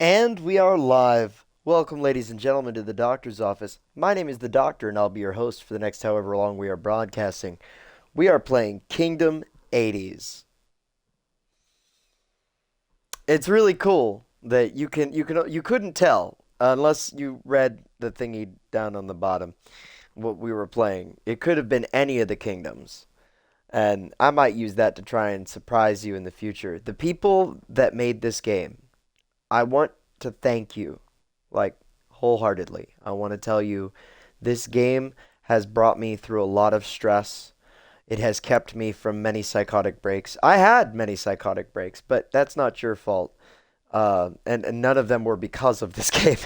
And we are live. Welcome, ladies and gentlemen, to the doctor's office. My name is the doctor, and I'll be your host for the next however long we are broadcasting. We are playing Kingdom 80s. It's really cool that you couldn't tell unless you read the thingy down on the bottom what we were playing. It could have been any of the kingdoms. And I might use that to try and surprise you in the future. The people that made this game, I want to thank you, like, wholeheartedly. I want to tell you this game has brought me through a lot of stress. It has kept me from many psychotic breaks. I had many psychotic breaks, but that's not your fault. And none of them were because of this game.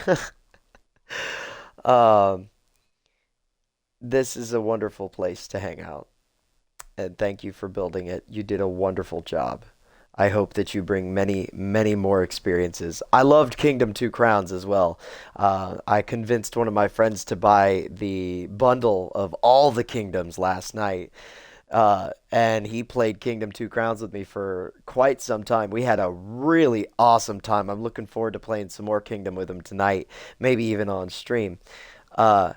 um, this is a wonderful place to hang out. And thank you for building it. You did a wonderful job. I hope that you bring many, many more experiences. I loved Kingdom Two Crowns as well. I convinced one of my friends to buy the bundle of all the kingdoms last night. And he played Kingdom Two Crowns with me for quite some time. We had a really awesome time. I'm looking forward to playing some more Kingdom with him tonight, maybe even on stream. Uh,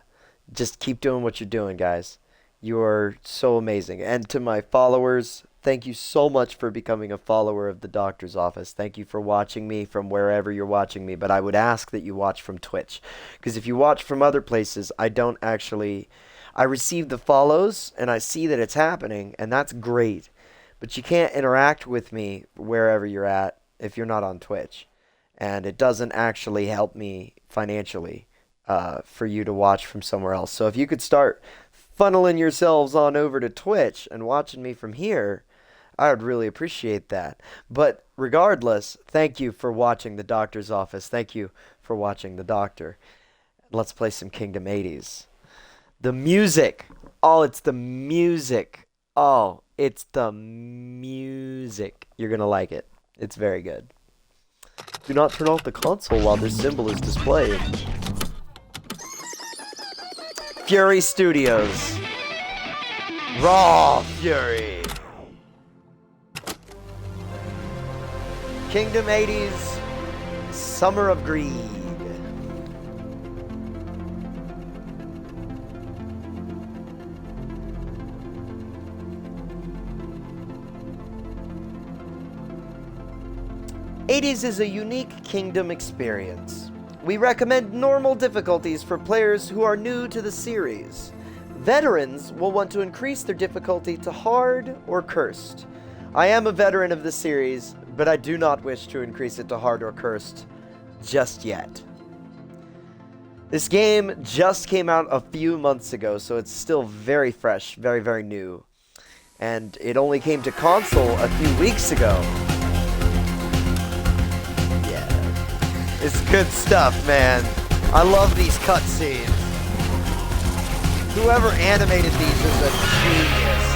just keep doing what you're doing, guys. You are so amazing. And to my followers, thank you so much for becoming a follower of the doctor's office. Thank you for watching me from wherever you're watching me. But I would ask that you watch from Twitch. Because if you watch from other places, I don't actually. I receive the follows and I see that it's happening, and that's great. But you can't interact with me wherever you're at if you're not on Twitch. And it doesn't actually help me financially for you to watch from somewhere else. So if you could start funneling yourselves on over to Twitch and watching me from here, I would really appreciate that. But regardless, thank you for watching the doctor's office. Thank you for watching the doctor. Let's play some Kingdom 80s. The music. Oh, it's the music. Oh, it's the music. You're going to like it. It's very good. Do not turn off the console while this symbol is displayed. Fury Studios. Raw Fury. Kingdom 80s. Summer of Greed. '80s is a unique Kingdom experience. We recommend normal difficulties for players who are new to the series. Veterans will want to increase their difficulty to hard or cursed. I am a veteran of the series, but I do not wish to increase it to hard or cursed just yet. This game just came out a few months ago, so it's still very fresh, very, very new. And it only came to console a few weeks ago. It's good stuff, man. I love these cutscenes. Whoever animated these is a genius.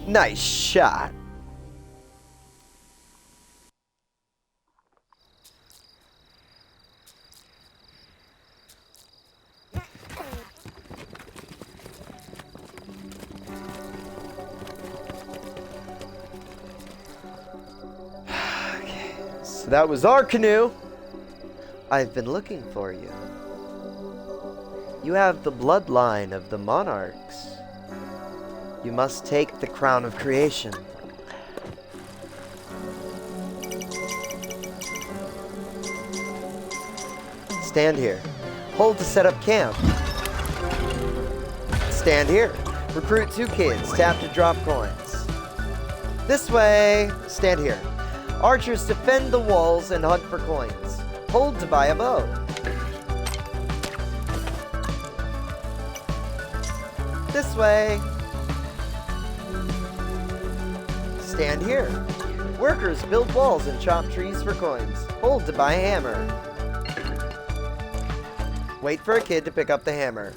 Nice shot. Okay, so that was our canoe. I've been looking for you. You have the bloodline of the monarchs. You must take the crown of creation. Stand here. Hold to set up camp. Stand here. Recruit 2 kids. Tap to drop coins. This way. Stand here. Archers defend the walls and hunt for coins. Hold to buy a bow. This way. Stand here. Workers build walls and chop trees for coins. Hold to buy a hammer. Wait for a kid to pick up the hammer.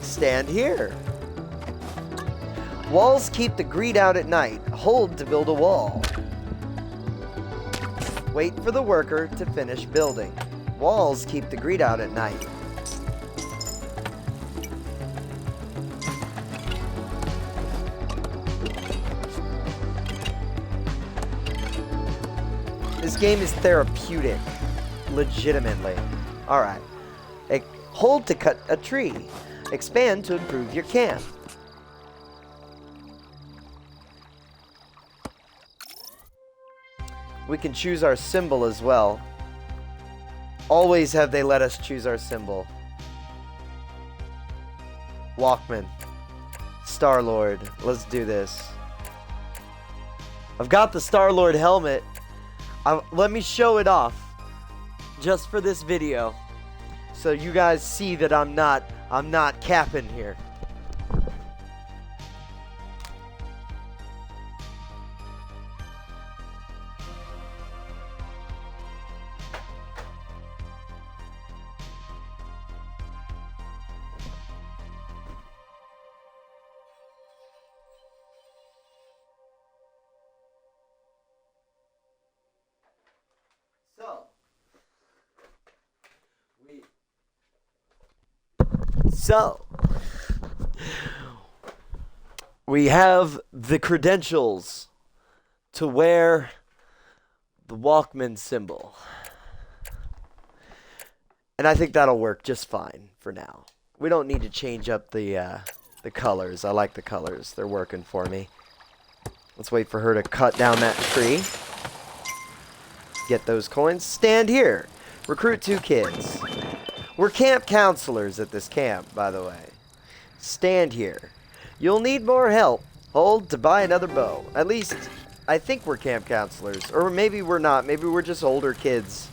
Stand here. Walls keep the greed out at night. Hold to build a wall. Wait for the worker to finish building. Walls keep the greed out at night. This game is therapeutic. Legitimately. Alright. Hold to cut a tree. Expand to improve your camp. We can choose our symbol as well. Always have they let us choose our symbol. Walkman. Star-Lord. Let's do this. I've got the Star-Lord helmet. Let me show it off. Just for this video. So you guys see that I'm not capping here. So, we have the credentials to wear the Walkman symbol. And I think that'll work just fine for now. We don't need to change up the colors. I like the colors. They're working for me. Let's wait for her to cut down that tree. Get those coins. Stand here. Recruit 2 kids. We're camp counselors at this camp, by the way. Stand here. You'll need more help. Hold to buy another bow. At least, I think we're camp counselors. Or maybe we're not. Maybe we're just older kids.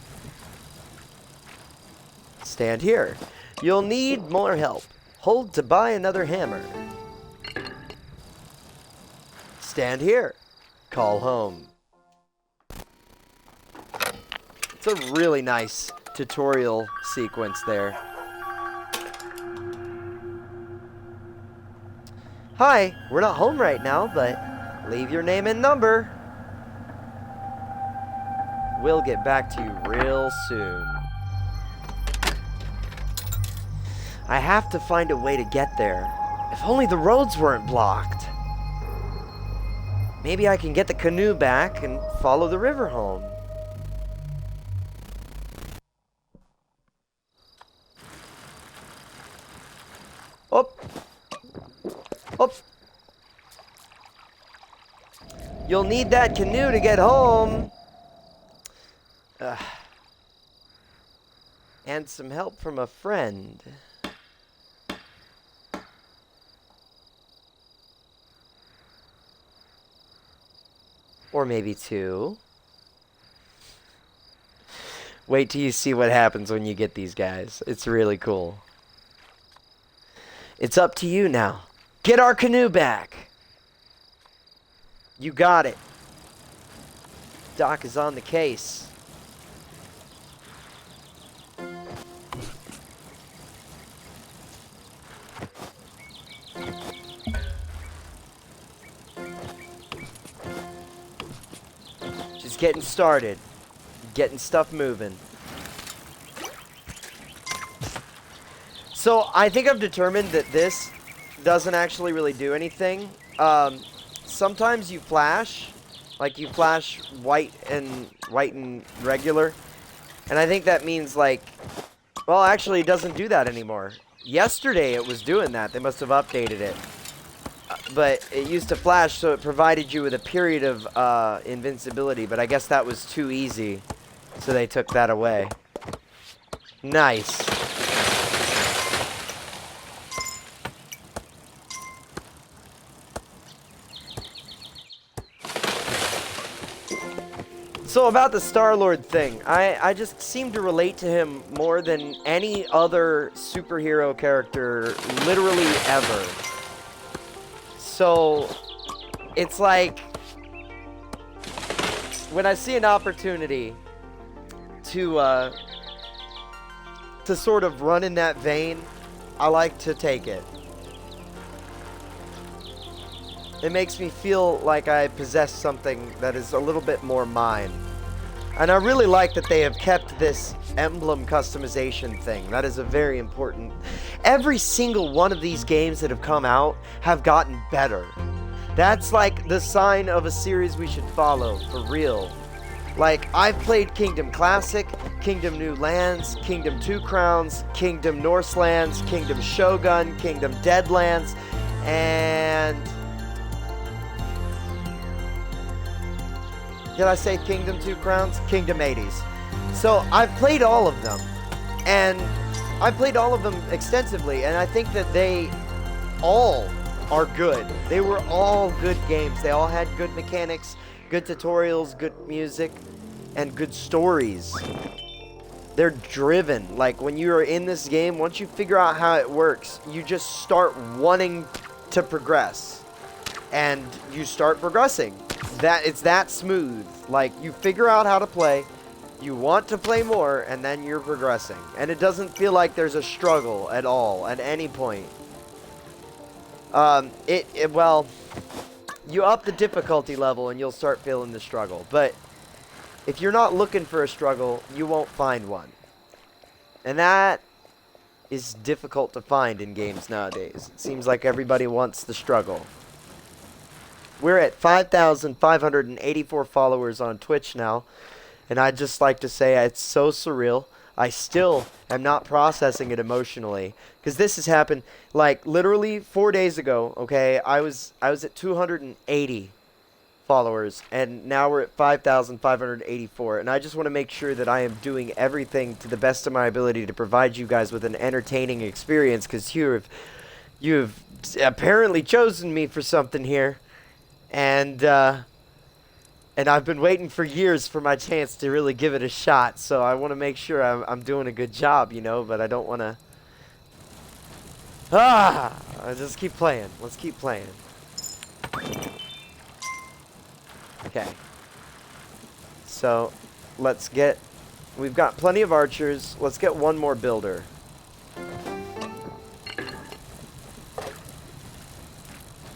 Stand here. You'll need more help. Hold to buy another hammer. Stand here. Call home. It's a really nice tutorial sequence there. Hi, we're not home right now, but leave your name and number. We'll get back to you real soon. I have to find a way to get there. If only the roads weren't blocked. Maybe I can get the canoe back and follow the river home. Up. Up. You'll need that canoe to get home. And some help from a friend. Or maybe 2. Wait till you see what happens when you get these guys. It's really cool. It's up to you now. Get our canoe back. You got it. Doc is on the case. Just getting started. Getting stuff moving. So I think I've determined that this doesn't actually really do anything. Sometimes you flash, like you flash white and regular, and I think that means like, well, actually it doesn't do that anymore. Yesterday it was doing that. They must have updated it. But it used to flash, so it provided you with a period of invincibility, but I guess that was too easy, so they took that away. Nice. So about the Star-Lord thing, I just seem to relate to him more than any other superhero character literally ever. So it's like when I see an opportunity to sort of run in that vein, I like to take it. It makes me feel like I possess something that is a little bit more mine. And I really like that they have kept this emblem customization thing. That is a very important... Every single one of these games that have come out have gotten better. That's like the sign of a series we should follow, for real. Like, I've played Kingdom Classic, Kingdom New Lands, Kingdom Two Crowns, Kingdom Norselands, Kingdom Shogun, Kingdom Deadlands, and... Did I say Kingdom Two Crowns? Kingdom 80's. So, I've played all of them. And I've played all of them extensively, and I think that they all are good. They were all good games. They all had good mechanics, good tutorials, good music, and good stories. They're driven. Like, when you are in this game, once you figure out how it works, you just start wanting to progress. And you start progressing. It's that smooth. Like, you figure out how to play, you want to play more, and then you're progressing. And it doesn't feel like there's a struggle at all, at any point. Well, you up the difficulty level and you'll start feeling the struggle. But if you're not looking for a struggle, you won't find one. And that is difficult to find in games nowadays. It seems like everybody wants the struggle. We're at 5,584 followers on Twitch now. And I'd just like to say it's so surreal. I still am not processing it emotionally. Because this has happened, like, literally 4 days ago, okay? I was at 280 followers. And now we're at 5,584. And I just want to make sure that I am doing everything to the best of my ability to provide you guys with an entertaining experience. Because you have apparently chosen me for something here. And I've been waiting for years for my chance to really give it a shot. So I want to make sure I'm doing a good job, you know, but I don't want to... just keep playing. Let's keep playing. Okay. So, let's get... We've got plenty of archers. Let's get one more builder.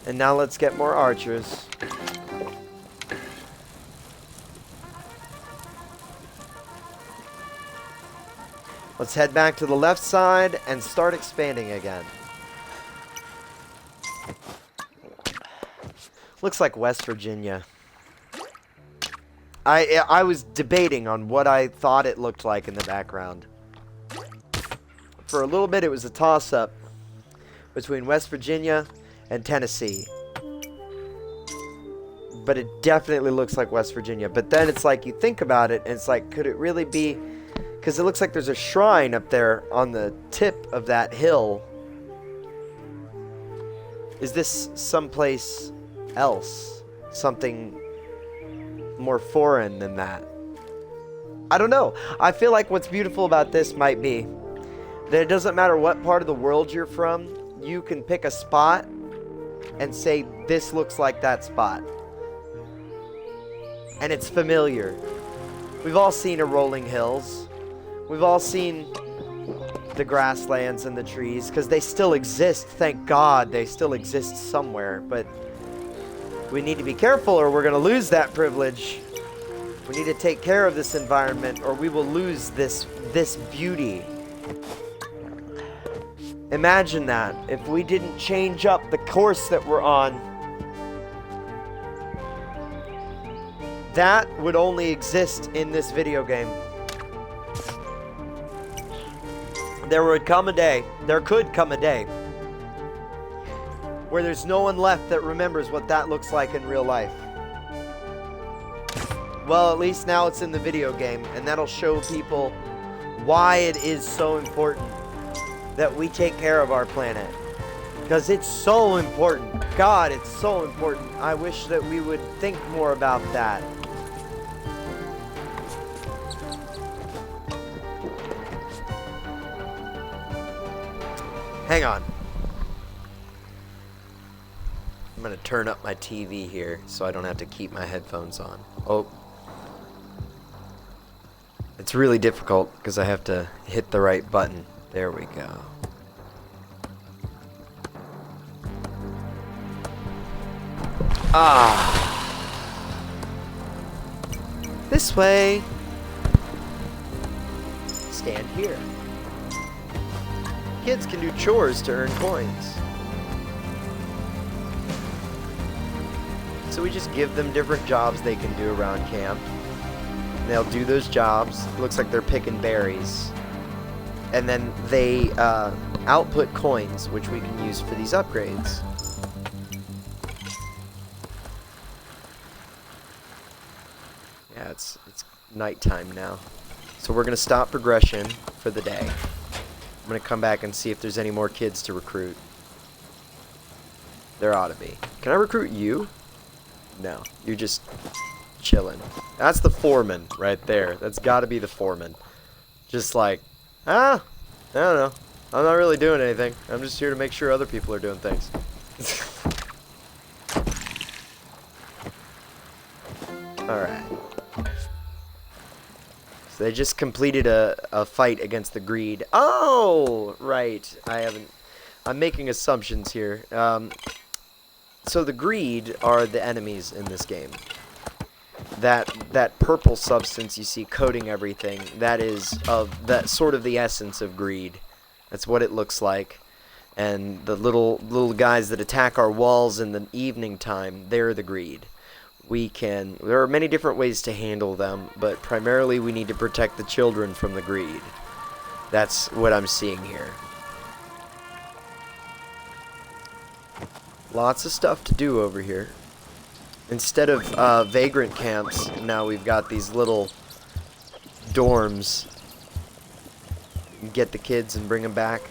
And now let's get more archers. Let's head back to the left side and start expanding again. Looks like West Virginia. I was debating on what I thought it looked like in the background. For a little bit it was a toss-up between West Virginia and Tennessee. But it definitely looks like West Virginia. But then it's like, you think about it, and it's like, could it really be... Because it looks like there's a shrine up there on the tip of that hill. Is this someplace else? Something more foreign than that? I don't know. I feel like what's beautiful about this might be that it doesn't matter what part of the world you're from, you can pick a spot and say, this looks like that spot. And it's familiar. We've all seen a rolling hills. We've all seen the grasslands and the trees, because they still exist. Thank God they still exist somewhere. But we need to be careful or we're going to lose that privilege. We need to take care of this environment or we will lose this beauty. Imagine that. If we didn't change up the course that we're on, that would only exist in this video game. There could come a day where there's no one left that remembers what that looks like in real life. Well, at least now it's in the video game, and that'll show people why it is so important that we take care of our planet. Because it's so important. God, it's so important. I wish that we would think more about that. Hang on. I'm going to turn up my TV here so I don't have to keep my headphones on. Oh, It's really difficult because I have to hit the right button. There we go. This way. Stand here. Kids can do chores to earn coins. So we just give them different jobs they can do around camp. And they'll do those jobs. It looks like they're picking berries. And then they output coins, which we can use for these upgrades. Yeah, it's nighttime now. So we're going to stop progression for the day. I'm going to come back and see if there's any more kids to recruit. There ought to be. Can I recruit you? No, you're just chilling. That's the foreman right there. That's got to be the foreman. Just like, I don't know. I'm not really doing anything. I'm just here to make sure other people are doing things. Alright. So they just completed a fight against the greed. Oh, right. I'm making assumptions here. So the greed are the enemies in this game. That purple substance you see coating everything, that is sort of the essence of greed. That's what it looks like. And the little guys that attack our walls in the evening time, they're the greed. There are many different ways to handle them, but primarily we need to protect the children from the greed. That's what I'm seeing here. Lots of stuff to do over here. Instead of vagrant camps, now we've got these little dorms. You get the kids and bring them back.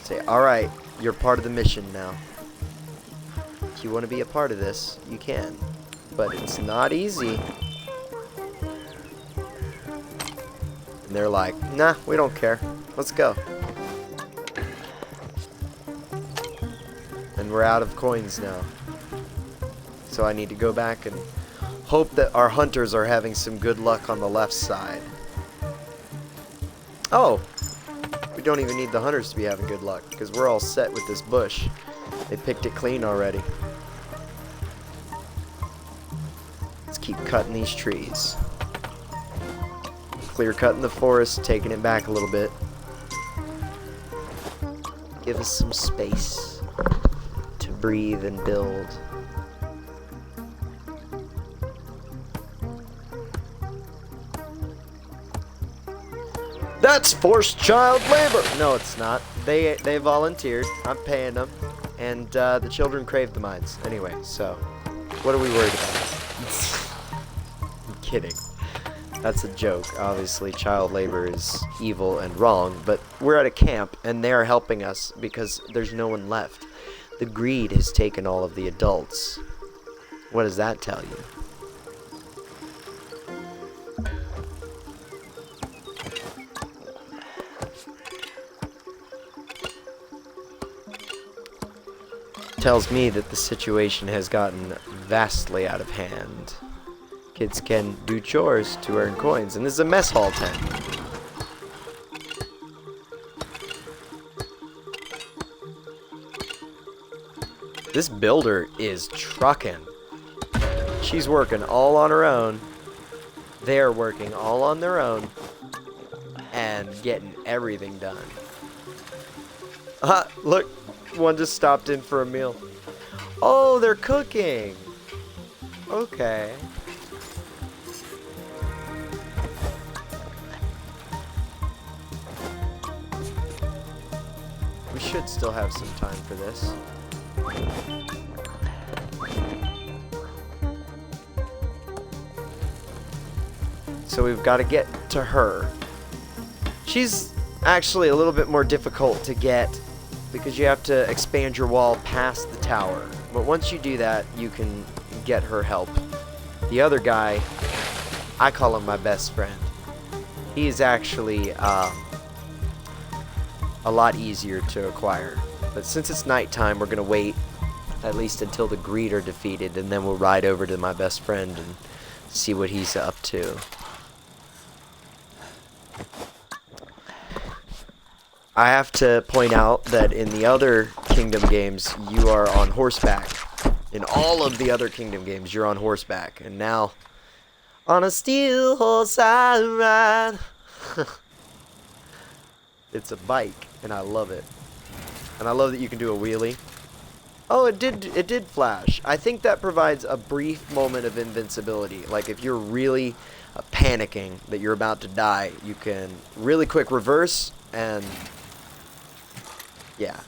Say, alright, you're part of the mission now. If you want to be a part of this, you can. But it's not easy. And they're like, nah, we don't care. Let's go. And we're out of coins now. So I need to go back and hope that our hunters are having some good luck on the left side. Oh! We don't even need the hunters to be having good luck, because we're all set with this bush. They picked it clean already. Let's keep cutting these trees. Clear cutting the forest, taking it back a little bit. Give us some space to breathe and build. That's forced child labor! No, it's not. They volunteered. I'm paying them. And the children crave the mines. Anyway, so what are we worried about? I'm kidding. That's a joke. Obviously, child labor is evil and wrong, but we're at a camp, and they are helping us because there's no one left. The greed has taken all of the adults. What does that tell you? Tells me that the situation has gotten vastly out of hand. Kids can do chores to earn coins, and this is a mess hall tent. This builder is trucking. She's working all on her own. They're working all on their own and getting everything done. Look. One just stopped in for a meal. Oh, they're cooking. Okay. We should still have some time for this. So we've got to get to her. She's actually a little bit more difficult to get because you have to expand your wall past the tower. But once you do that, you can get her help. The other guy, I call him my best friend. He's actually a lot easier to acquire. But since it's nighttime, we're going to wait at least until the greed are defeated, and then we'll ride over to my best friend and see what he's up to. I have to point out that in the other Kingdom games, you are on horseback. In all of the other Kingdom games, you're on horseback. And now, on a steel horse I ride. It's a bike, and I love it. And I love that you can do a wheelie. Oh, it did flash. I think that provides a brief moment of invincibility. Like if you're really panicking that you're about to die, you can really quick reverse and yeah.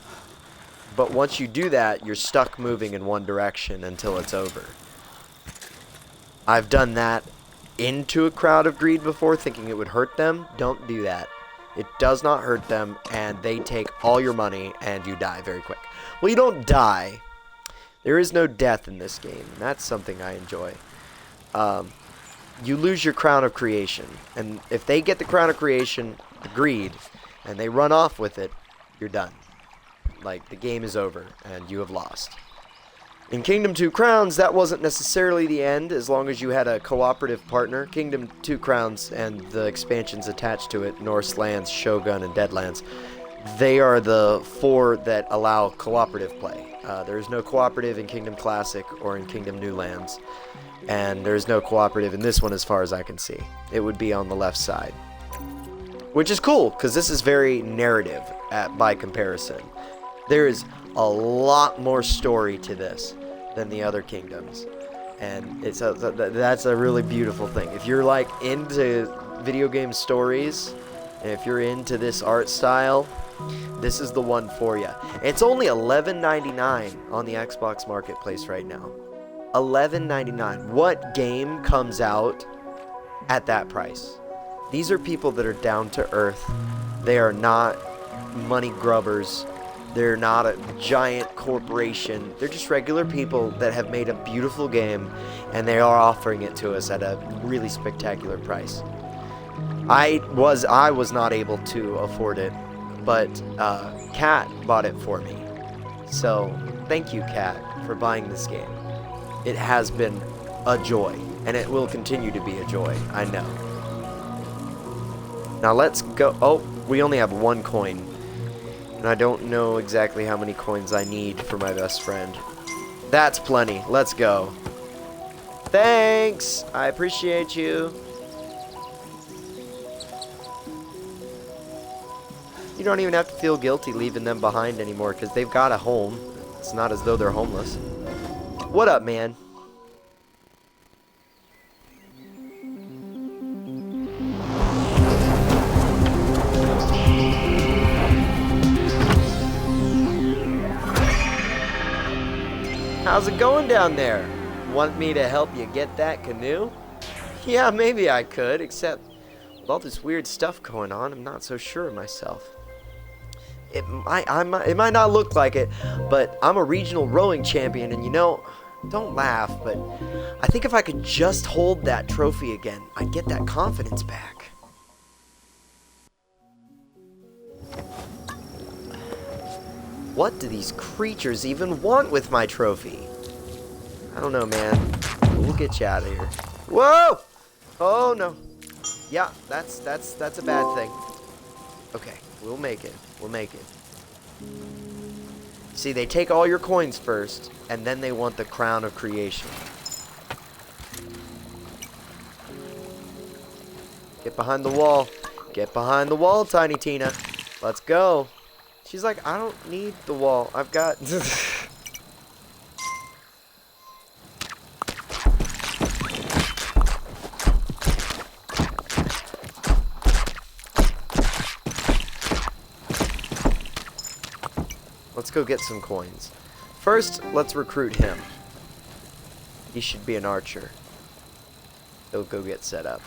But once you do that, you're stuck moving in one direction until it's over. I've done that into a crowd of greed before, thinking it would hurt them. Don't do that. It does not hurt them, and they take all your money, and you die very quick. Well, you don't die. There is no death in this game, and that's something I enjoy. You lose your crown of creation, and if they get the crown of creation, the greed, and they run off with it, you're done. Like, the game is over, and you have lost. In Kingdom 2 Crowns, that wasn't necessarily the end, as long as you had a cooperative partner. Kingdom 2 Crowns and the expansions attached to it, Norse Lands, Shogun, and Deadlands, they are the 4 that allow cooperative play. There's no cooperative in Kingdom Classic or in Kingdom New Lands, and there's no cooperative in this one as far as I can see. It would be on the left side. Which is cool, because this is very narrative by comparison. There is a lot more story to this than the other kingdoms, and that's a really beautiful thing. If you're like into video game stories, and if you're into this art style, this is the one for you. It's only $11.99 on the Xbox Marketplace right now. $11.99. What game comes out at that price? These are people that are down to earth. They are not money grubbers. They're not a giant corporation. They're just regular people that have made a beautiful game, and they are offering it to us at a really spectacular price. I was not able to afford it, but Kat bought it for me. So thank you, Kat, for buying this game. It has been a joy, and it will continue to be a joy, I know. Now let's go. Oh, we only have 1 coin. And I don't know exactly how many coins I need for my best friend. That's plenty. Let's go. Thanks! I appreciate you. You don't even have to feel guilty leaving them behind anymore, because they've got a home. It's not as though they're homeless. What up, man? How's it going down there? Want me to help you get that canoe? Yeah, maybe I could, except with all this weird stuff going on, I'm not so sure of myself. It might not look like it, but I'm a regional rowing champion, and you know, don't laugh, but I think if I could just hold that trophy again, I'd get that confidence back. What do these creatures even want with my trophy? I don't know, man. We'll get you out of here. Whoa! Oh, no. Yeah, that's a bad thing. Okay, we'll make it. We'll make it. See, they take all your coins first, and then they want the crown of creation. Get behind the wall. Get behind the wall, Tiny Tina. Let's go. She's like, I don't need the wall. I've got... Let's go get some coins. First, let's recruit him. He should be an archer. He'll go get set up.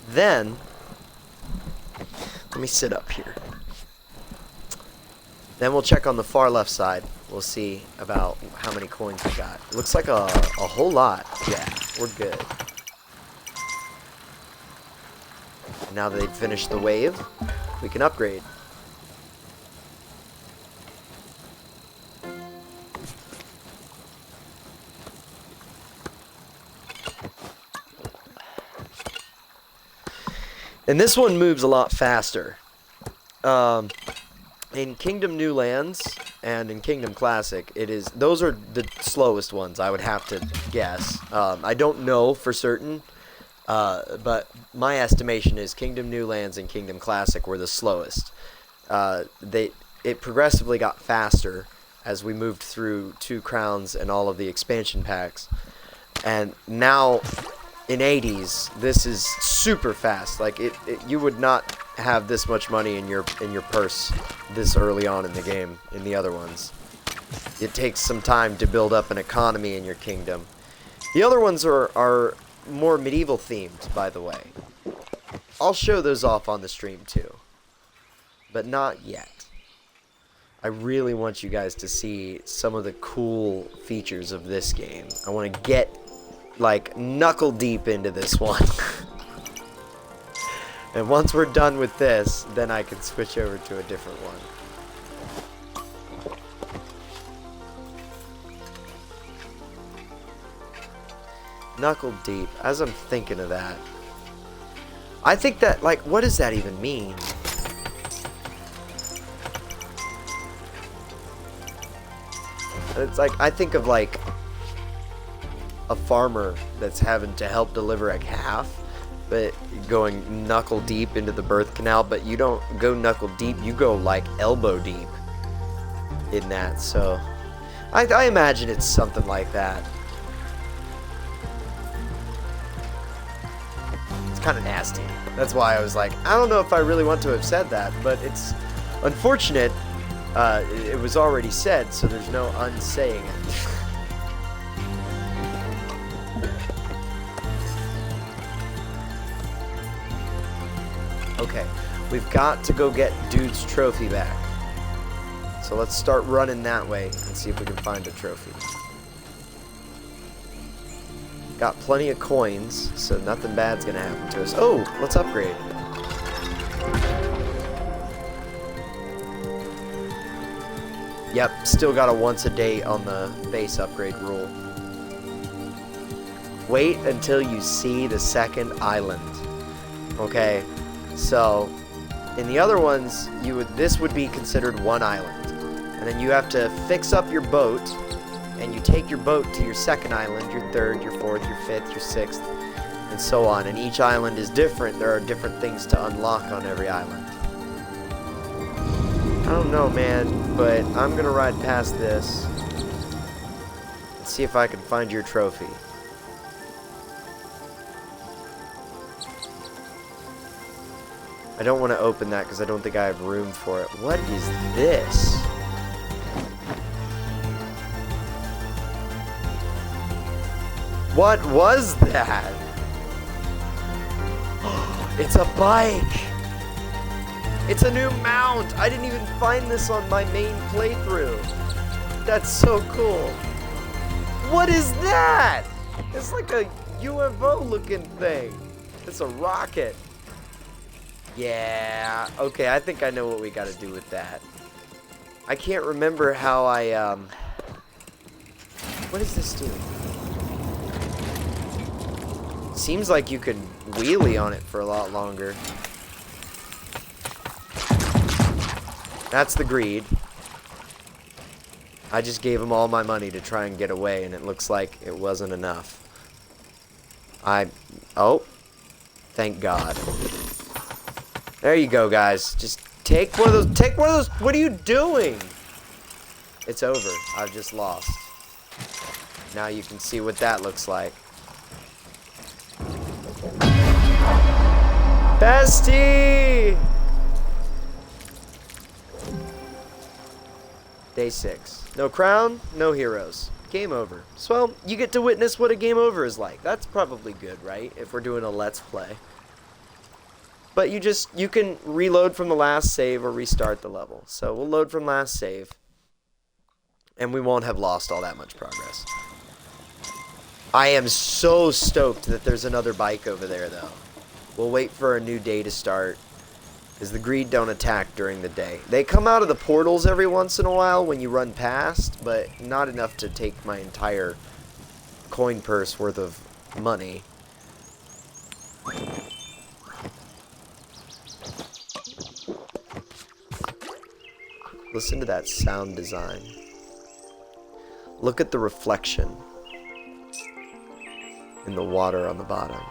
Then... Let me sit up here. Then we'll check on the far left side. We'll see about how many coins we got. It looks like a whole lot. Yeah, we're good. And now that they've finished the wave, we can upgrade. And this one moves a lot faster. In Kingdom New Lands and in Kingdom Classic, those are the slowest ones, I would have to guess. I don't know for certain, but my estimation is Kingdom New Lands and Kingdom Classic were the slowest. It progressively got faster as we moved through Two Crowns and all of the expansion packs. And now in 80s, this is super fast. Like you would not have this much money in your purse this early on in the game in the other ones. It takes some time to build up an economy in your kingdom. The other ones are more medieval themed, by the way. I'll show those off on the stream too, but not yet. I really want you guys to see some of the cool features of this game. I want to get like knuckle deep into this one. And once we're done with this, then I can switch over to a different one. Knuckle deep. As I'm thinking of that, I think that, like, what does that even mean? It's like, I think of like a farmer that's having to help deliver a calf, but going knuckle deep into the birth canal, but you don't go knuckle deep, you go like elbow deep in that. So I imagine it's something like that. It's kind of nasty. That's why I was like, I don't know if I really want to have said that, but it's unfortunate. It was already said, so there's no unsaying it. Okay, we've got to go get Dude's trophy back. So let's start running that way and see if we can find a trophy. Got plenty of coins, so nothing bad's gonna happen to us. Oh, let's upgrade. Yep, still got a once a day on the base upgrade rule. Wait until you see the second island. Okay, so in the other ones, this would be considered one island. And then you have to fix up your boat, and you take your boat to your second island, your third, your fourth, your fifth, your sixth, and so on. And each island is different. There are different things to unlock on every island. I don't know, man, but I'm gonna ride past this and see if I can find your trophy. I don't want to open that because I don't think I have room for it. What is this? What was that? It's a bike! It's a new mount! I didn't even find this on my main playthrough. That's so cool. What is that? It's like a UFO looking thing. It's a rocket. Yeah, okay, I think I know what we gotta do with that. I can't remember how I, what is this doing? Seems like you could wheelie on it for a lot longer. That's the greed. I just gave him all my money to try and get away, and it looks like it wasn't enough. Oh, thank God. There you go, guys. Just take one of those, what are you doing? It's over. I've just lost. Now you can see what that looks like. Bestie! Day 6. No crown, no heroes. Game over. So, well, you get to witness what a game over is like. That's probably good, right? If we're doing a let's play. But you can reload from the last save or restart the level. So we'll load from last save. And we won't have lost all that much progress. I am so stoked that there's another bike over there, though. We'll wait for a new day to start. Because the greed don't attack during the day. They come out of the portals every once in a while when you run past, but not enough to take my entire coin purse worth of money. Listen to that sound design. Look at the reflection in the water on the bottom.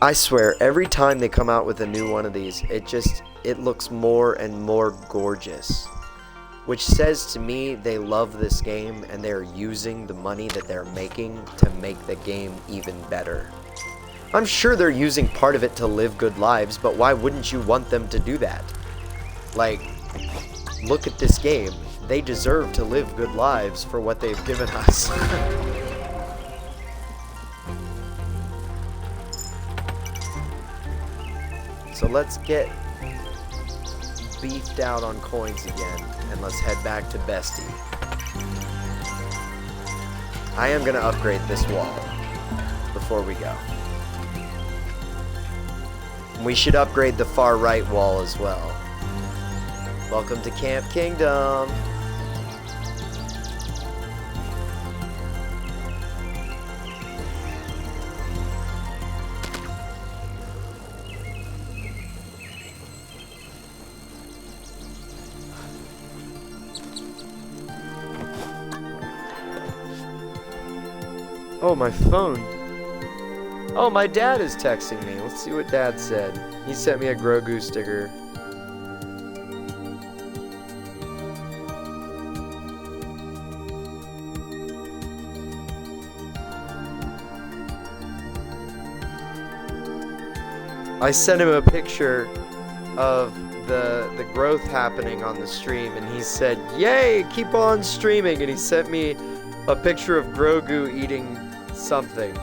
I swear, every time they come out with a new one of these, it looks more and more gorgeous. Which says to me they love this game and they're using the money that they're making to make the game even better. I'm sure they're using part of it to live good lives, but why wouldn't you want them to do that? Like, look at this game. They deserve to live good lives for what they've given us. So let's get beefed out on coins again, and let's head back to Bestie. I am going to upgrade this wall before we go. We should upgrade the far right wall as well. Welcome to Camp Kingdom. Oh, my phone. Oh, my dad is texting me. Let's see what Dad said. He sent me a Grogu sticker. I sent him a picture of the growth happening on the stream, and he said, "Yay, keep on streaming." And he sent me a picture of Grogu eating something.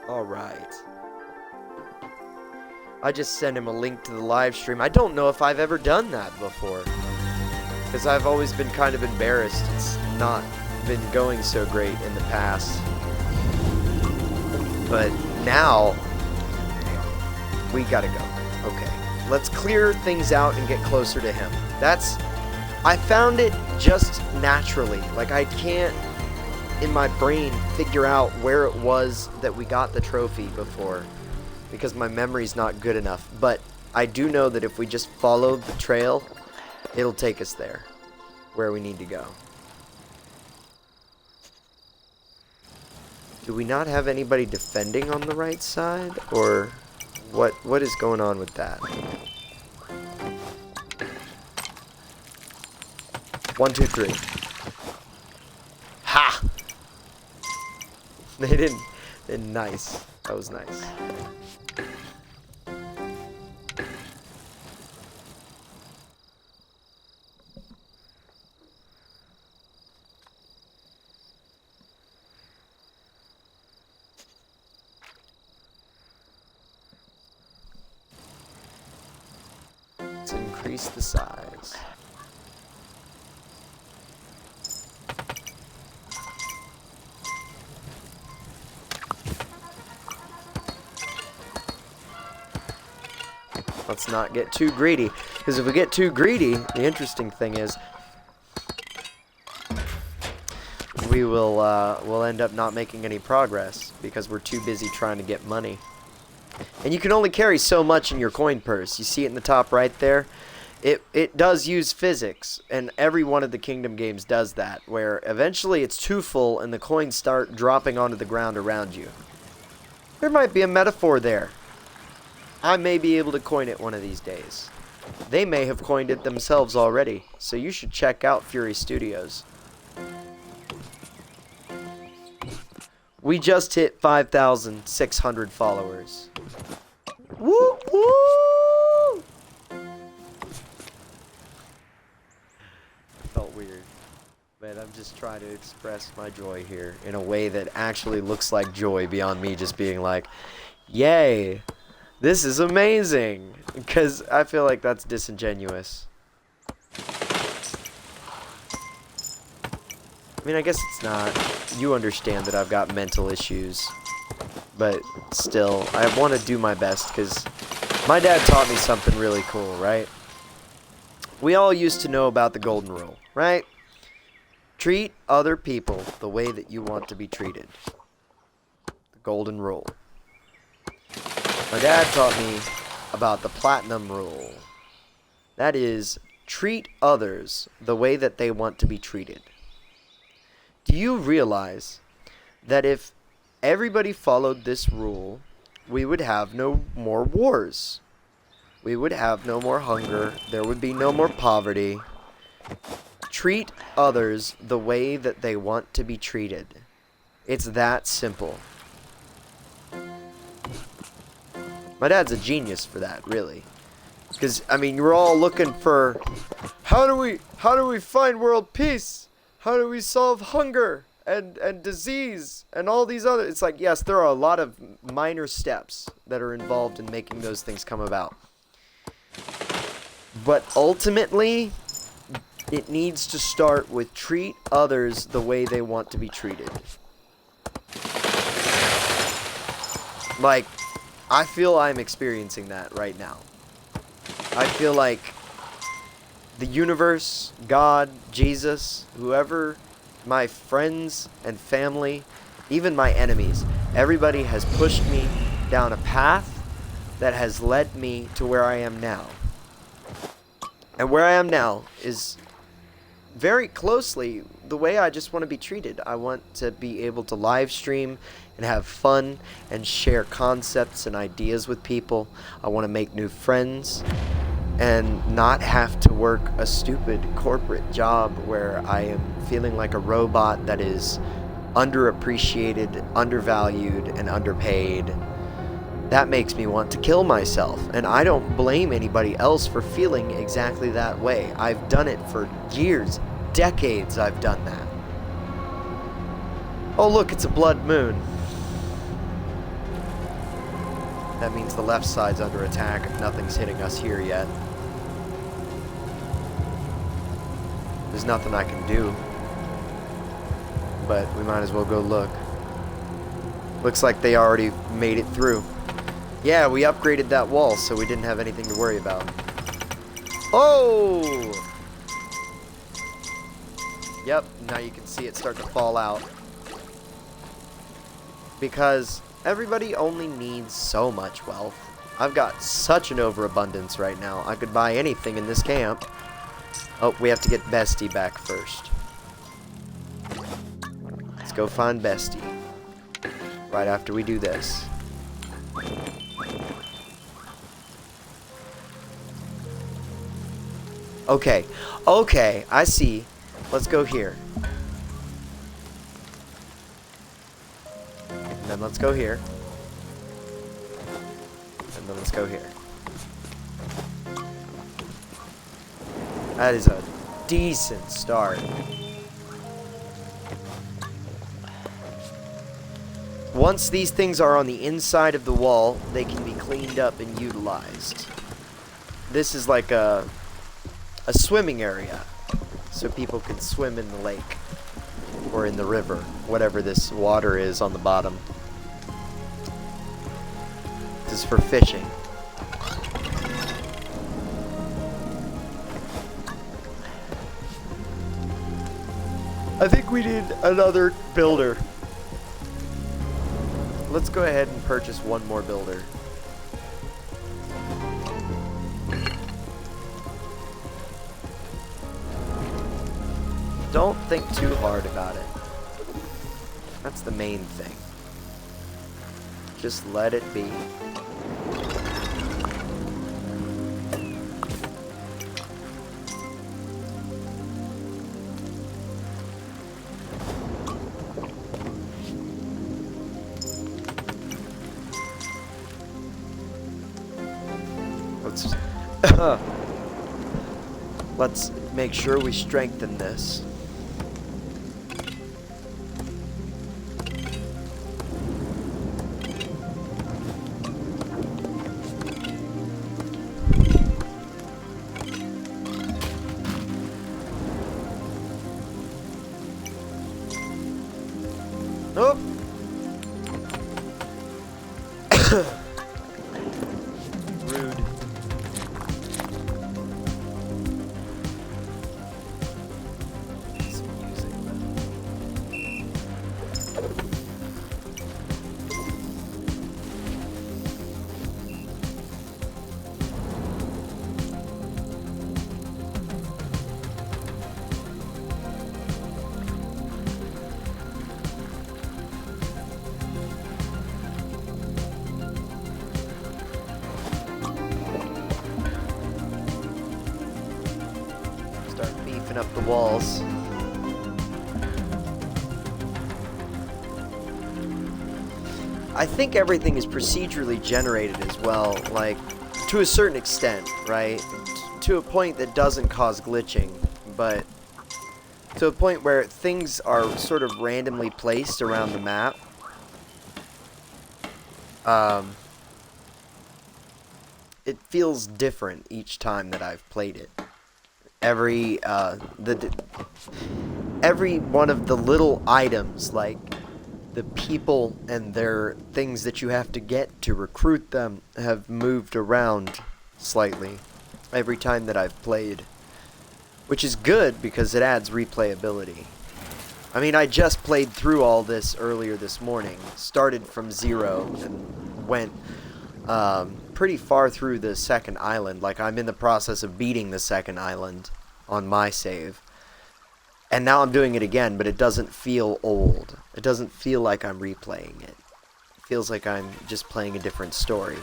All right. I just sent him a link to the live stream. I don't know if I've ever done that before, because I've always been kind of embarrassed. It's not been going so great in the past. But now, we gotta go. Okay. Let's clear things out and get closer to him. I found it just naturally. Like, I can't, in my brain, figure out where it was that we got the trophy before, because my memory's not good enough. But I do know that if we just follow the trail, it'll take us there, where we need to go. Do we not have anybody defending on the right side? Or what is going on with that? 1, 2, 3. Ha! They didn't. Nice. That was nice. Let's increase the size. Let's not get too greedy, because if we get too greedy, the interesting thing is we'll end up not making any progress because we're too busy trying to get money. And you can only carry so much in your coin purse. You see it in the top right there? It does use physics, and every one of the Kingdom games does that, where eventually it's too full and the coins start dropping onto the ground around you. There might be a metaphor there. I may be able to coin it one of these days. They may have coined it themselves already, so you should check out Fury Studios. We just hit 5,600 followers. Woo woo! Felt weird. But I'm just trying to express my joy here in a way that actually looks like joy beyond me just being like, yay! This is amazing! Because I feel like that's disingenuous. I mean, I guess it's not. You understand that I've got mental issues. But still, I want to do my best because my dad taught me something really cool, right? We all used to know about the golden rule, right? Treat other people the way that you want to be treated. The golden rule. My dad taught me about the platinum rule. That is, treat others the way that they want to be treated. Do you realize that if everybody followed this rule, we would have no more wars? We would have no more hunger. There would be no more poverty. Treat others the way that they want to be treated. It's that simple. My dad's a genius for that, really. Because, I mean, you're all looking for, how do we find world peace? How do we solve hunger and disease and all these other... It's like, yes, there are a lot of minor steps that are involved in making those things come about. But ultimately, it needs to start with treat others the way they want to be treated. Like, I feel I'm experiencing that right now. I feel like the universe, God, Jesus, whoever, my friends and family, even my enemies, everybody has pushed me down a path that has led me to where I am now. And where I am now is very closely the way I just want to be treated. I want to be able to live stream and have fun and share concepts and ideas with people. I want to make new friends and not have to work a stupid corporate job where I am feeling like a robot that is underappreciated, undervalued, and underpaid. That makes me want to kill myself, and I don't blame anybody else for feeling exactly that way. I've done it for years, decades I've done that. Oh look, it's a blood moon. That means the left side's under attack if nothing's hitting us here yet. There's nothing I can do. But we might as well go look. Looks like they already made it through. Yeah, we upgraded that wall, so we didn't have anything to worry about. Oh! Yep, now you can see it start to fall out. Because everybody only needs so much wealth. I've got such an overabundance right now. I could buy anything in this camp. Oh, we have to get Bestie back first. Let's go find Bestie. Right after we do this. Okay, okay, I see. Let's go here. And then let's go here. And then let's go here. That is a decent start. Once these things are on the inside of the wall, they can be cleaned up and utilized. This is like a swimming area, so people can swim in the lake or in the river, whatever this water is on the bottom. This is for fishing. I think we need another builder. Let's go ahead and purchase one more builder. Don't think too hard about it. That's the main thing. Just let it be. Let's make sure we strengthen this. Nope. Rude. Some music, but walls. I think everything is procedurally generated as well, like, to a certain extent, right? To a point that doesn't cause glitching, but to a point where things are sort of randomly placed around the map. It feels different each time that I've played it. Every one of the little items, like the people and their things that you have to get to recruit them, have moved around slightly every time that I've played, which is good because it adds replayability. I mean, I just played through all this earlier this morning, started from 0 and went pretty far through the second island. Like, I'm in the process of beating the second island on my save. And now I'm doing it again, but it doesn't feel old. It doesn't feel like I'm replaying it. It feels like I'm just playing a different story.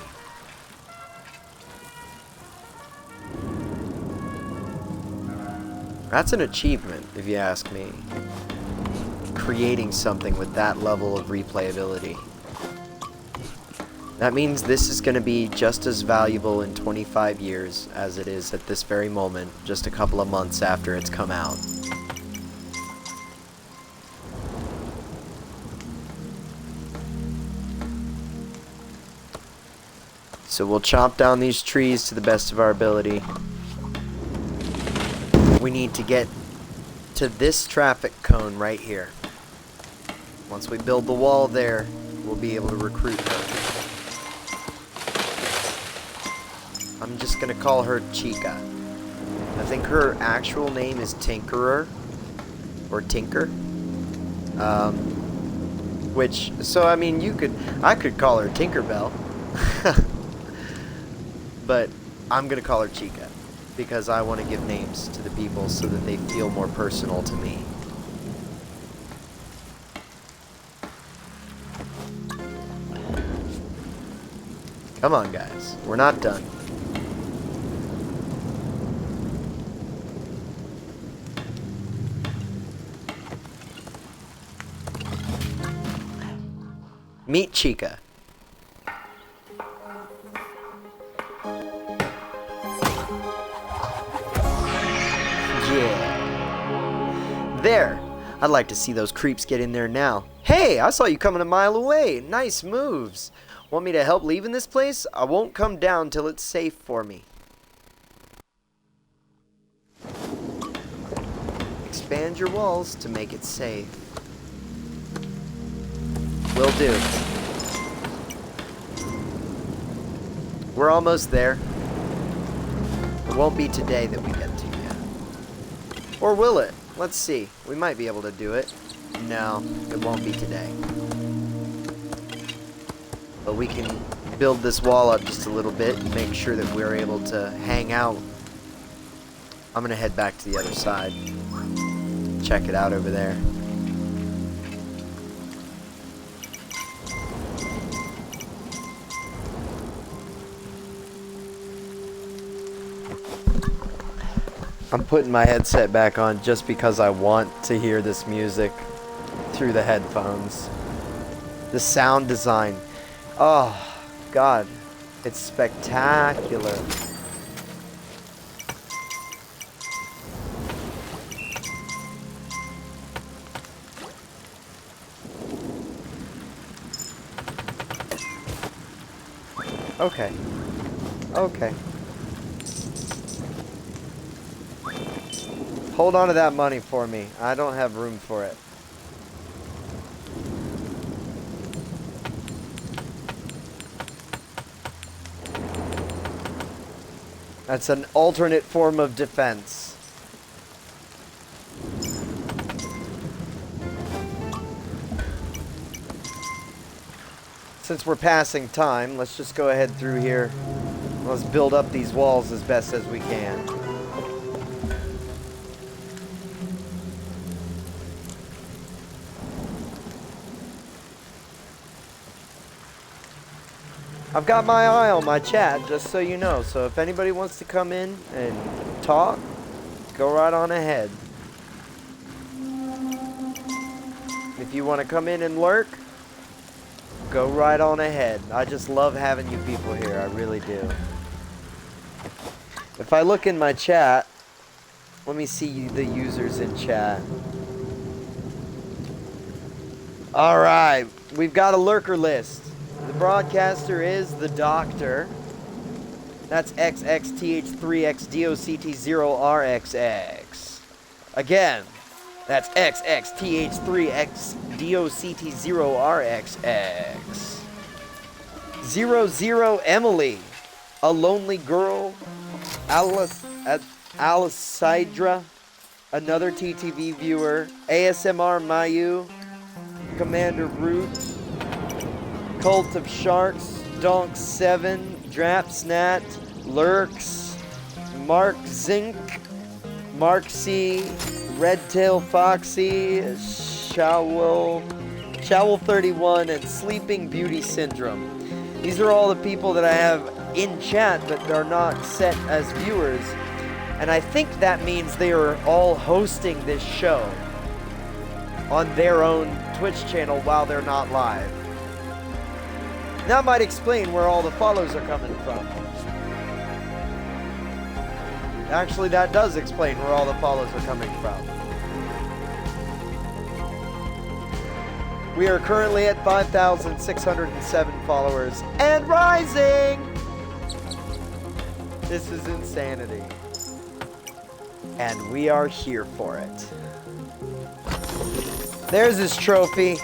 That's an achievement, if you ask me. Creating something with that level of replayability. That means this is going to be just as valuable in 25 years as it is at this very moment, just a couple of months after it's come out. So we'll chop down these trees to the best of our ability. We need to get to this traffic cone right here. Once we build the wall there, we'll be able to recruit her. I'm just gonna call her Chica. I think her actual name is Tinkerer, or Tinker. So I mean, I could call her Tinkerbell. But I'm gonna call her Chica, because I want to give names to the people so that they feel more personal to me. Come on, guys. We're not done. Meet Chica. Yeah. There. I'd like to see those creeps get in there now. Hey, I saw you coming a mile away. Nice moves. Want me to help leaving this place? I won't come down till it's safe for me. Expand your walls to make it safe. Will do. We're almost there. It won't be today that we get to yet. Or will it? Let's see. We might be able to do it. No, it won't be today. But we can build this wall up just a little bit and make sure that we're able to hang out. I'm gonna head back to the other side. Check it out over there. I'm putting my headset back on just because I want to hear this music through the headphones. The sound design. Oh, God. It's spectacular. Okay. Okay. Hold on to that money for me. I don't have room for it. That's an alternate form of defense. Since we're passing time, let's just go ahead through here. Let's build up these walls as best as we can. I've got my eye on my chat, just so you know. So if anybody wants to come in and talk, go right on ahead. If you want to come in and lurk, go right on ahead. I just love having you people here. I really do. If I look in my chat, let me see the users in chat. All right, we've got a lurker list. The broadcaster is the Doctor. That's XXTH3XDOCT0RXX. Again, that's XXTH3XDOCT0RXX. 00 Emily, a lonely girl, Alicidra, another TTV viewer, ASMR Mayu, Commander Root, Cult of Sharks, Donk7, Drapsnat, Lurks, Mark Zink, Mark C, Redtail Foxy, Showl31, and Sleeping Beauty Syndrome. These are all the people that I have in chat but are not set as viewers. And I think that means they are all hosting this show on their own Twitch channel while they're not live. That might explain where all the follows are coming from. Actually, that does explain where all the follows are coming from. We are currently at 5,607 followers and rising! This is insanity. And we are here for it. There's his trophy.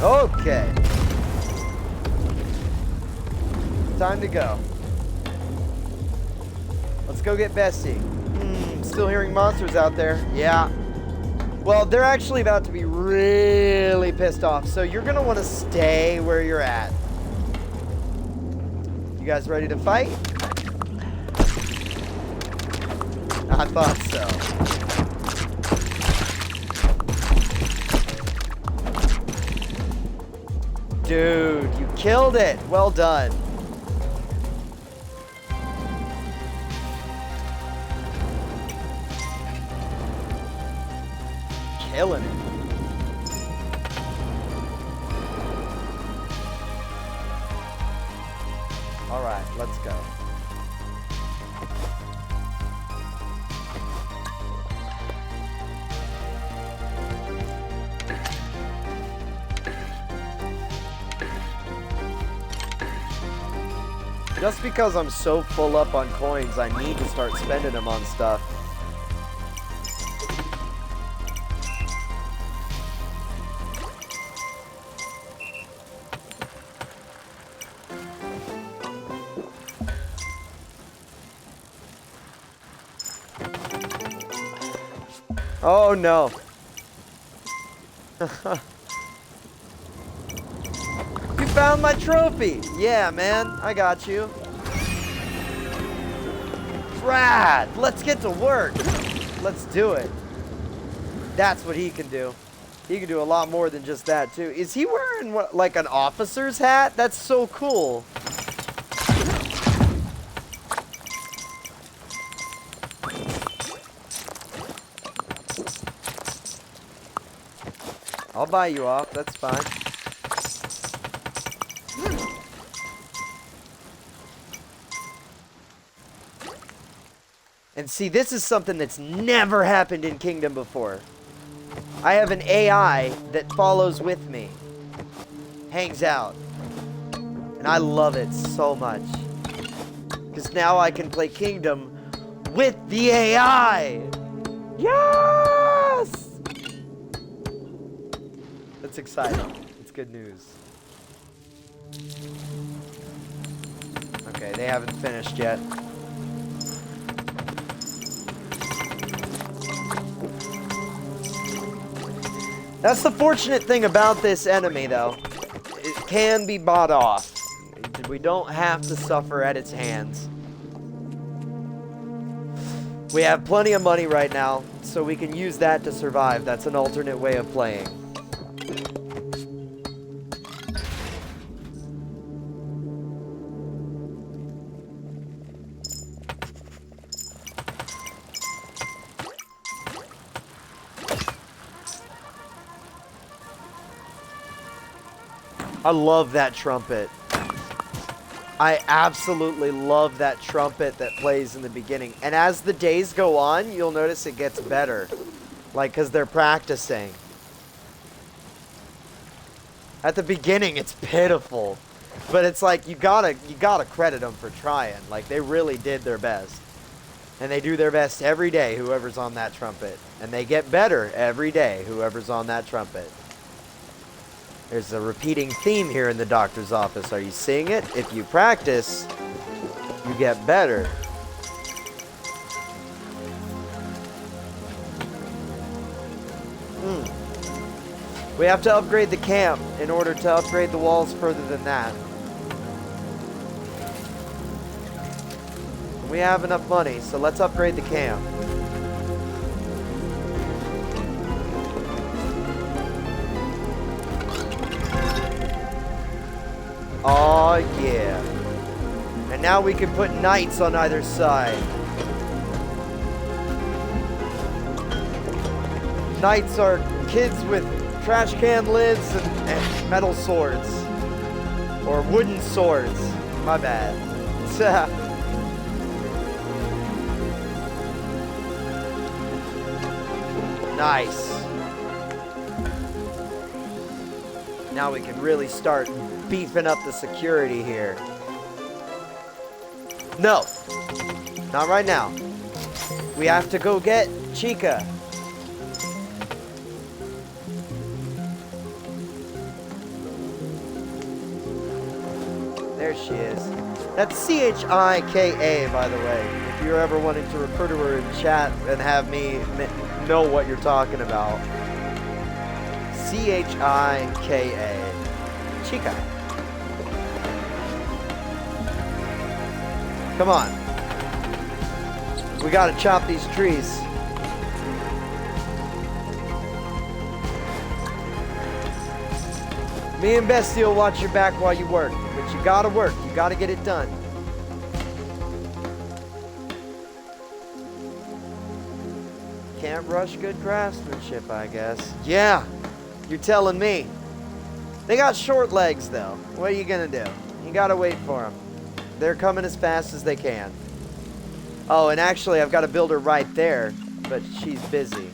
Okay. Time to go. Let's go get Bessie. Still hearing monsters out there. Yeah. Well, they're actually about to be really pissed off, so you're gonna want to stay where you're at. You guys ready to fight? I thought so. Dude, you killed it. Well done. Killing it. All right, let's go. Just because I'm so full up on coins, I need to start spending them on stuff. Oh no. You found my trophy. Yeah, man, I got you. Rad. Let's get to work. Let's do it. That's what he can do. He can do a lot more than just that too. Is he wearing what, like an officer's hat? That's so cool. I'll buy you off, that's fine. And see, this is something that's never happened in Kingdom before. I have an AI that follows with me. Hangs out. And I love it so much. Because now I can play Kingdom with the AI! Yes! That's exciting. It's good news. Okay, they haven't finished yet. That's the fortunate thing about this enemy, though. It can be bought off. We don't have to suffer at its hands. We have plenty of money right now, so we can use that to survive. That's an alternate way of playing. I love that trumpet. I absolutely love that trumpet that plays in the beginning. And as the days go on, you'll notice it gets better. Like, because they're practicing. At the beginning, it's pitiful. But it's like, you gotta credit them for trying. Like, they really did their best. And they do their best every day, whoever's on that trumpet. And they get better every day, whoever's on that trumpet. There's a repeating theme here in the doctor's office. Are you seeing it? If you practice, you get better. We have to upgrade the camp in order to upgrade the walls further than that. We have enough money, so let's upgrade the camp. Oh yeah. And now we can put knights on either side. Knights are kids with trash can lids and metal swords. Or wooden swords. My bad. Nice. Now we can really start beefing up the security here. No. Not right now. We have to go get Chica. There she is. That's C-H-I-K-A, by the way. If you're ever wanting to refer to her in chat and have me know what you're talking about. C-H-I-K-A. Chica. Come on. We gotta chop these trees. Me and Bestie will watch your back while you work. But you gotta work. You gotta get it done. Can't rush good craftsmanship, I guess. Yeah, you're telling me. They got short legs, though. What are you gonna do? You gotta wait for them. They're coming as fast as they can. Oh, and actually, I've got a builder right there, but she's busy.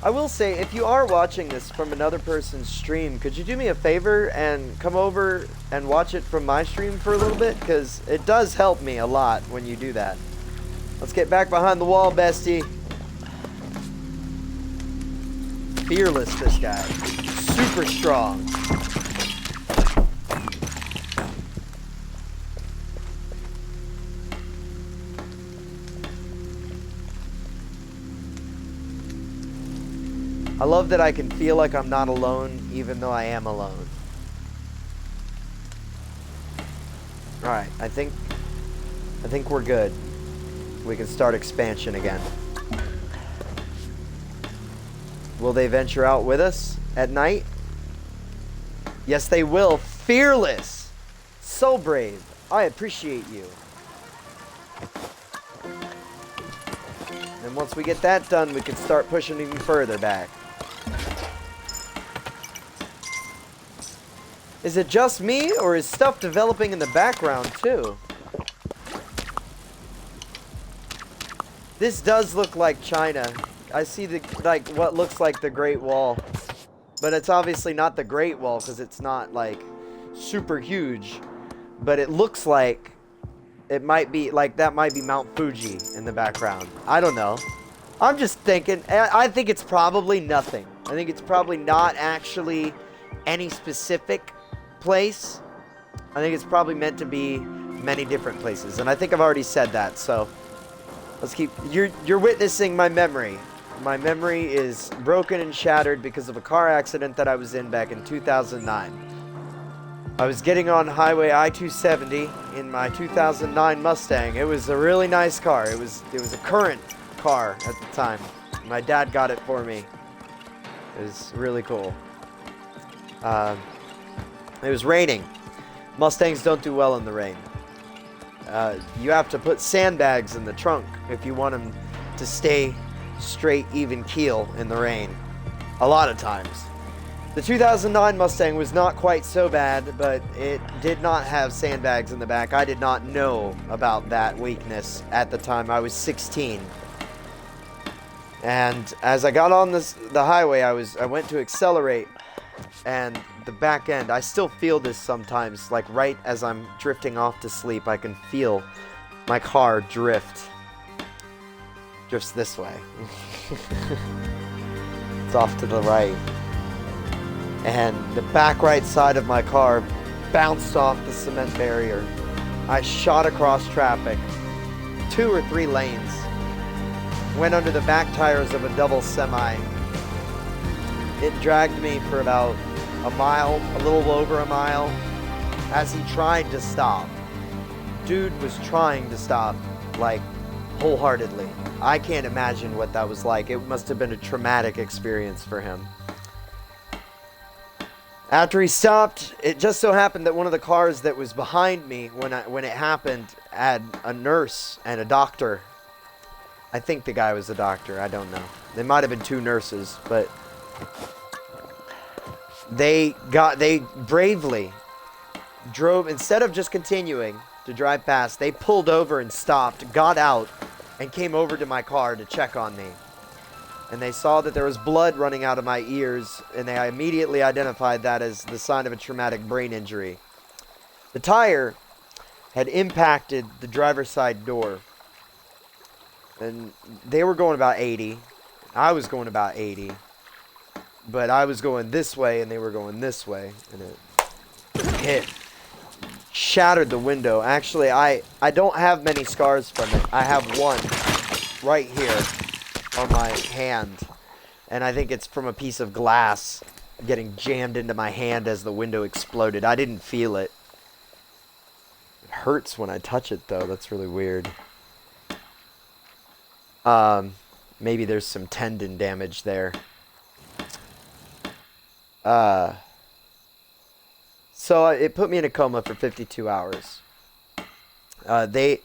I will say, if you are watching this from another person's stream, could you do me a favor and come over and watch it from my stream for a little bit? Because it does help me a lot when you do that. Let's get back behind the wall, Bestie. Fearless, this guy. Super strong. I love that I can feel like I'm not alone, even though I am alone. Alright, I think we're good. We can start expansion again. Will they venture out with us at night? Yes, they will. Fearless! So brave. I appreciate you. And once we get that done, we can start pushing even further back. Is it just me, or is stuff developing in the background, too? This does look like China. I see what looks like the Great Wall. But it's obviously not the Great Wall, because it's not, like, super huge. But it looks like it might be, like, that might be Mount Fuji in the background. I don't know. I'm just thinking, I think it's probably nothing. I think it's probably not actually any specific place. I think it's probably meant to be many different places, and I think I've already said that, so let's keep. You're witnessing my memory. My memory is broken and shattered because of a car accident that I was in back in 2009. I was getting on Highway I-270 in my 2009 Mustang. It was a really nice car. It was a current car at the time. My dad got it for me. It was really cool. It was raining. Mustangs don't do well in the rain. You have to put sandbags in the trunk if you want them to stay straight, even keel in the rain. A lot of times. The 2009 Mustang was not quite so bad, but it did not have sandbags in the back. I did not know about that weakness at the time. I was 16. And as I got on the highway, I went to accelerate, and the back end, I still feel this sometimes, like right as I'm drifting off to sleep, I can feel my car drifts this way. It's off to the right. And the back right side of my car bounced off the cement barrier. I shot across traffic, 2 or 3 lanes, went under the back tires of a double semi. It dragged me for about a mile, a little over a mile, as he tried to stop. Dude was trying to stop, like, wholeheartedly. I can't imagine what that was like. It must have been a traumatic experience for him. After he stopped, it just so happened that one of the cars that was behind me when it happened had a nurse and a doctor. I think the guy was a doctor. I don't know. They might have been 2 nurses, but they bravely drove, instead of just continuing to drive past, they pulled over and stopped, got out, and came over to my car to check on me. And they saw that there was blood running out of my ears, and they immediately identified that as the sign of a traumatic brain injury. The tire had impacted the driver's side door, and they were going about 80. I was going about 80, but I was going this way, and they were going this way, and it shattered the window. Actually, I don't have many scars from it. I have one right here on my hand, and I think it's from a piece of glass getting jammed into my hand as the window exploded. I didn't feel it. It hurts when I touch it, though. That's really weird. Maybe there's some tendon damage there. So it put me in a coma for 52 hours. We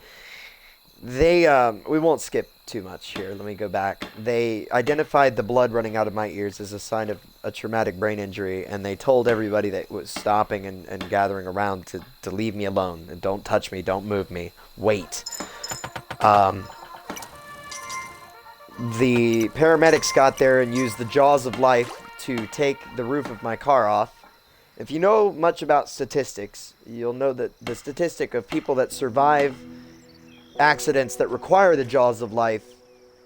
won't skip too much here. Let me go back. They identified the blood running out of my ears as a sign of a traumatic brain injury, and they told everybody that was stopping and gathering around to leave me alone. And don't touch me, don't move me, wait. The paramedics got there and used the jaws of life to take the roof of my car off. If you know much about statistics, you'll know that the statistic of people that survive accidents that require the jaws of life,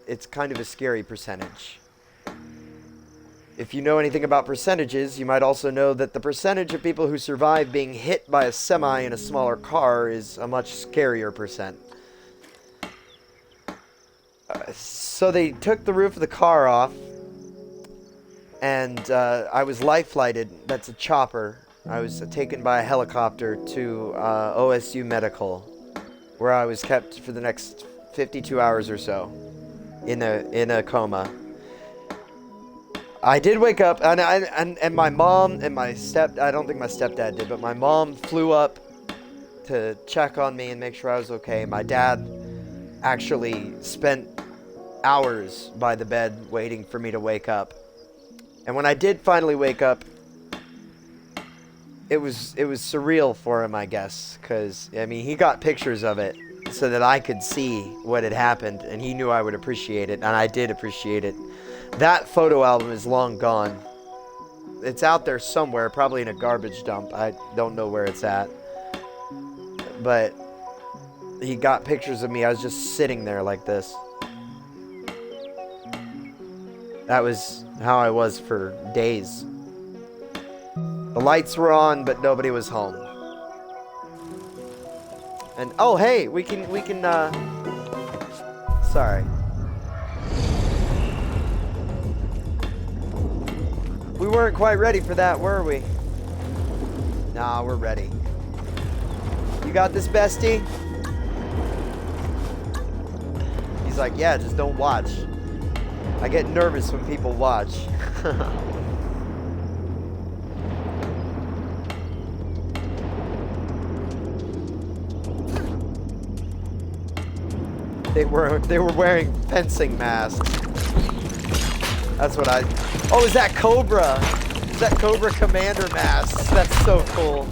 it's kind of a scary percentage. If you know anything about percentages, you might also know that the percentage of people who survive being hit by a semi in a smaller car is a much scarier percent. So they took the roof of the car off, and I was life flighted. That's a chopper. I was taken by a helicopter to OSU Medical, where I was kept for the next 52 hours or so in a coma. I did wake up, and my mom and I don't think my stepdad did, but my mom flew up to check on me and make sure I was okay. My dad actually spent hours by the bed waiting for me to wake up. And when I did finally wake up, it was surreal for him, I guess, because, I mean, he got pictures of it so that I could see what had happened, and he knew I would appreciate it, and I did appreciate it. That photo album is long gone. It's out there somewhere, probably in a garbage dump. I don't know where it's at. But he got pictures of me. I was just sitting there like this. That was how I was for days. The lights were on, but nobody was home. And oh, hey, we can sorry. We weren't quite ready for that, were we? Nah, we're ready. You got this, bestie? He's like, yeah, just don't watch. I get nervous when people watch. They were wearing fencing masks. That's what I... Oh, is that Cobra? Is that Cobra Commander mask? That's so cool.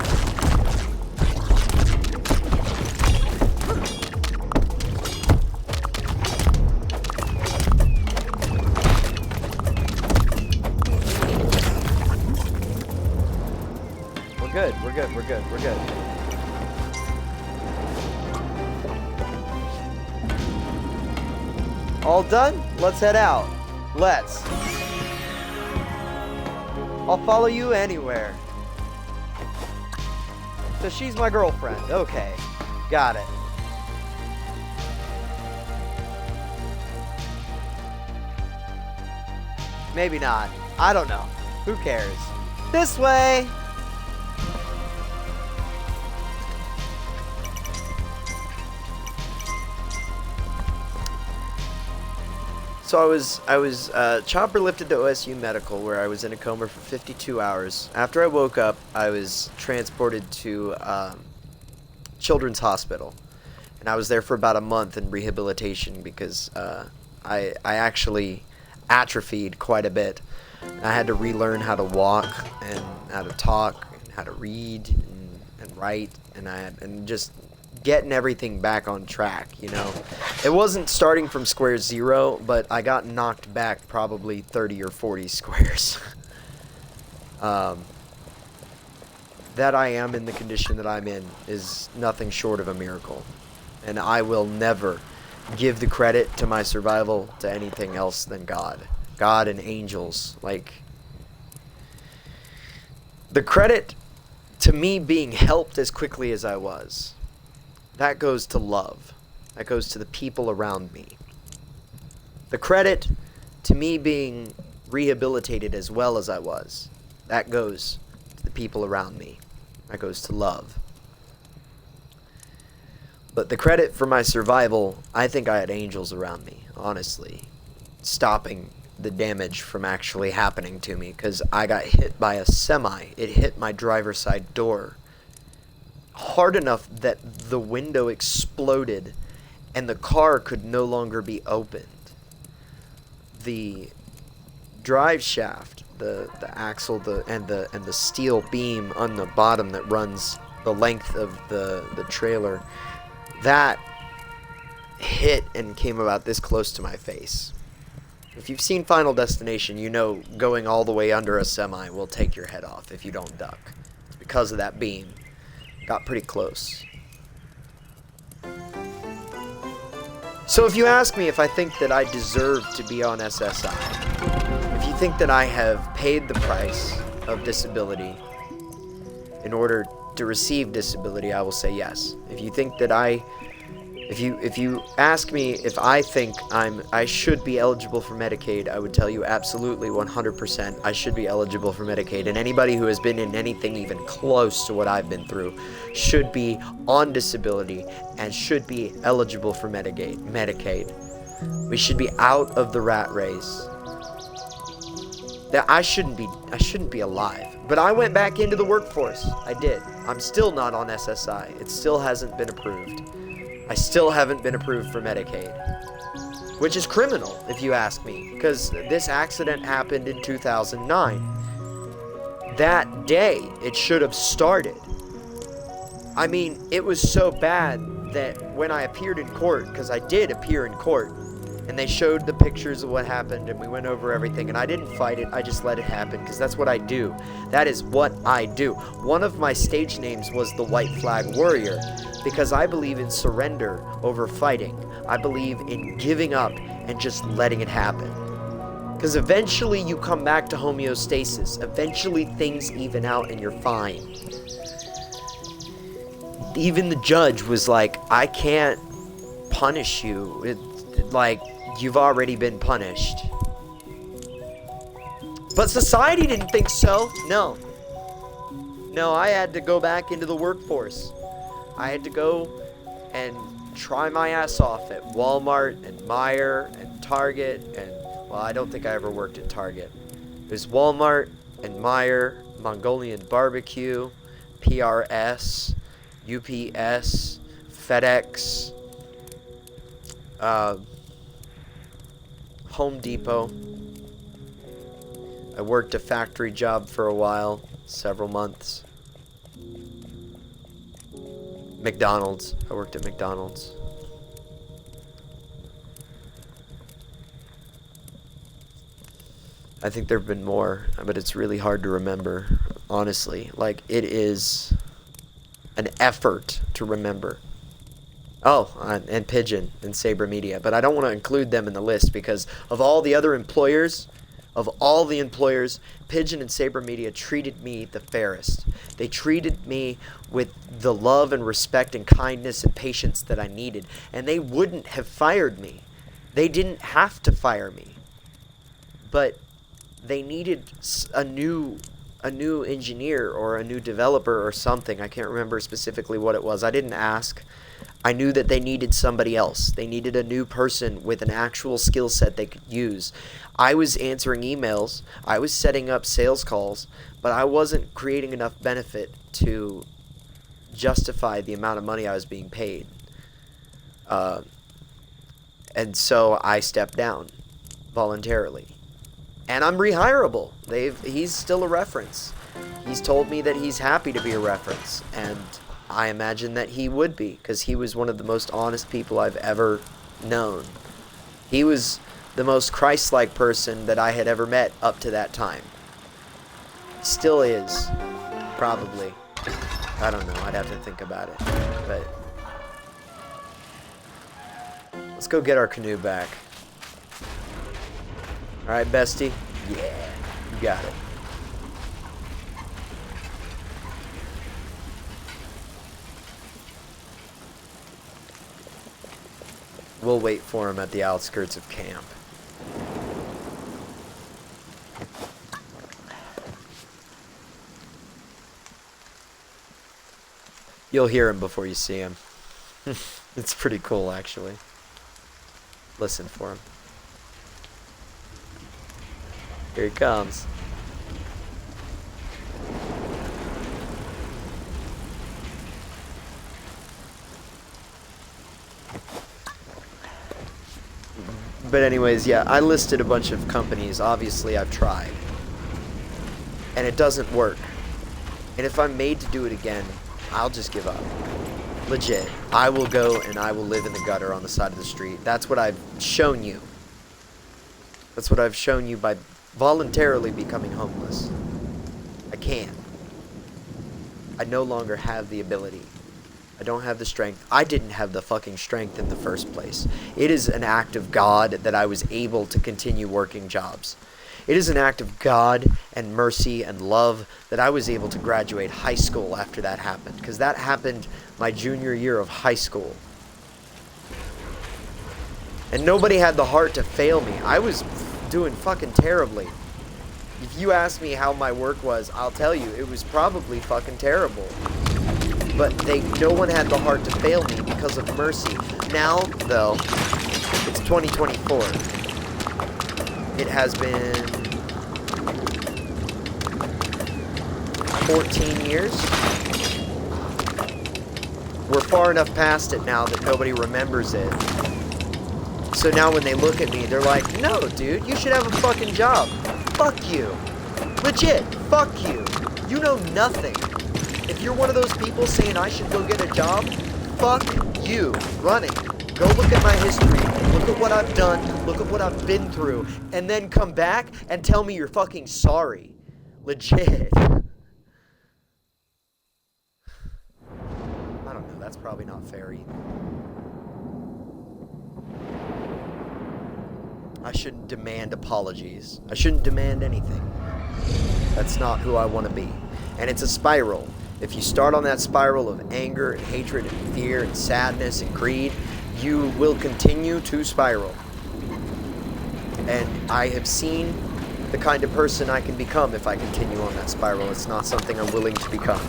We're good, we're good, we're good, we're good. All done? Let's head out. Let's. I'll follow you anywhere. So she's my girlfriend. Okay. Got it. Maybe not. I don't know. Who cares? This way! So I was chopper lifted to OSU Medical, where I was in a coma for 52 hours. After I woke up, I was transported to Children's Hospital, and I was there for about a month in rehabilitation because I actually atrophied quite a bit. I had to relearn how to walk and how to talk, and how to read and write, and just getting everything back on track, you know. It wasn't starting from square zero, but I got knocked back probably 30 or 40 squares. That I am in the condition that I'm in is nothing short of a miracle. And I will never give the credit to my survival to anything else than God. God and angels. Like, the credit to me being helped as quickly as I was, that goes to love. That goes to the people around me. The credit to me being rehabilitated as well as I was, that goes to the people around me. That goes to love. But the credit for my survival, I think I had angels around me, honestly, stopping the damage from actually happening to me, because I got hit by a semi. It hit my driver's side door hard enough that the window exploded and the car could no longer be opened. The drive shaft, the axle, and the steel beam on the bottom that runs the length of the trailer, that hit and came about this close to my face. If you've seen Final Destination, you know going all the way under a semi will take your head off if you don't duck. It's because of that beam. Got pretty close. So if you ask me if I think that I deserve to be on SSI, if you think that I have paid the price of disability in order to receive disability, I will say yes. If you think that if you ask me if I think I should be eligible for Medicaid, I would tell you absolutely 100% I should be eligible for Medicaid. And anybody who has been in anything even close to what I've been through should be on disability and should be eligible for Medicaid. We should be out of the rat race. That I shouldn't be alive. But I went back into the workforce. I did. I'm still not on SSI. It still hasn't been approved. I still haven't been approved for Medicaid, which is criminal if you ask me, because this accident happened in 2009. That day, it should have started. I mean, it was so bad that when I appeared in court, because I did appear in court, and they showed the pictures of what happened, and we went over everything, and I didn't fight it, I just let it happen, because that's what I do. That is what I do. One of my stage names was the White Flag Warrior, because I believe in surrender over fighting. I believe in giving up and just letting it happen. Because eventually you come back to homeostasis. Eventually things even out and you're fine. Even the judge was like, I can't punish you. Like, you've already been punished. But society didn't think so. No, I had to go back into the workforce. I had to go and try my ass off at Walmart and Meijer and Target and, well, I don't think I ever worked at Target. It was Walmart and Meijer, Mongolian Barbecue, PRS, UPS, FedEx, Home Depot. I worked a factory job for a while, several months. McDonald's. I worked at McDonald's. I think there have been more, but it's really hard to remember, honestly. Like, it is an effort to remember. Oh, and Pigeon and Saber Media. But I don't want to include them in the list because of all the other employers, Pigeon and Saber Media treated me the fairest. They treated me with the love and respect and kindness and patience that I needed. And they wouldn't have fired me. They didn't have to fire me. But they needed a new engineer or a new developer or something. I can't remember specifically what it was. I didn't ask. I knew that they needed somebody else. They needed a new person with an actual skill set they could use. I was answering emails. I was setting up sales calls, but I wasn't creating enough benefit to justify the amount of money I was being paid. And so I stepped down voluntarily. And I'm rehirable. He's still a reference. He's told me that he's happy to be a reference, and I imagine that he would be, because he was one of the most honest people I've ever known. He was the most Christ-like person that I had ever met up to that time. Still is, probably. I don't know, I'd have to think about it. But let's go get our canoe back. Alright, bestie? Yeah, you got it. We'll wait for him at the outskirts of camp. You'll hear him before you see him. It's pretty cool, actually. Listen for him. Here he comes. But anyways, yeah, I listed a bunch of companies. Obviously, I've tried. And it doesn't work. And if I'm made to do it again, I'll just give up. Legit. I will go and I will live in the gutter on the side of the street. That's what I've shown you. That's what I've shown you by voluntarily becoming homeless. I can't. I no longer have the ability. I don't have the strength. I didn't have the fucking strength in the first place. It is an act of God that I was able to continue working jobs. It is an act of God and mercy and love that I was able to graduate high school after that happened. Because that happened my junior year of high school. And nobody had the heart to fail me. I was doing fucking terribly. If you ask me how my work was, I'll tell you, it was probably fucking terrible. But no one had the heart to fail me because of mercy. Now, though, it's 2024. It has been 14 years. We're far enough past it now that nobody remembers it. So now when they look at me, they're like, no, dude, you should have a fucking job. Fuck you. Legit, fuck you. You know nothing. If you're one of those people saying I should go get a job, fuck you. Run it. Go look at my history. Look at what I've done. Look at what I've been through. And then come back and tell me you're fucking sorry. Legit. I don't know. That's probably not fair either. I shouldn't demand apologies. I shouldn't demand anything. That's not who I want to be. And it's a spiral. If you start on that spiral of anger and hatred and fear and sadness and greed, you will continue to spiral. And I have seen the kind of person I can become if I continue on that spiral. It's not something I'm willing to become.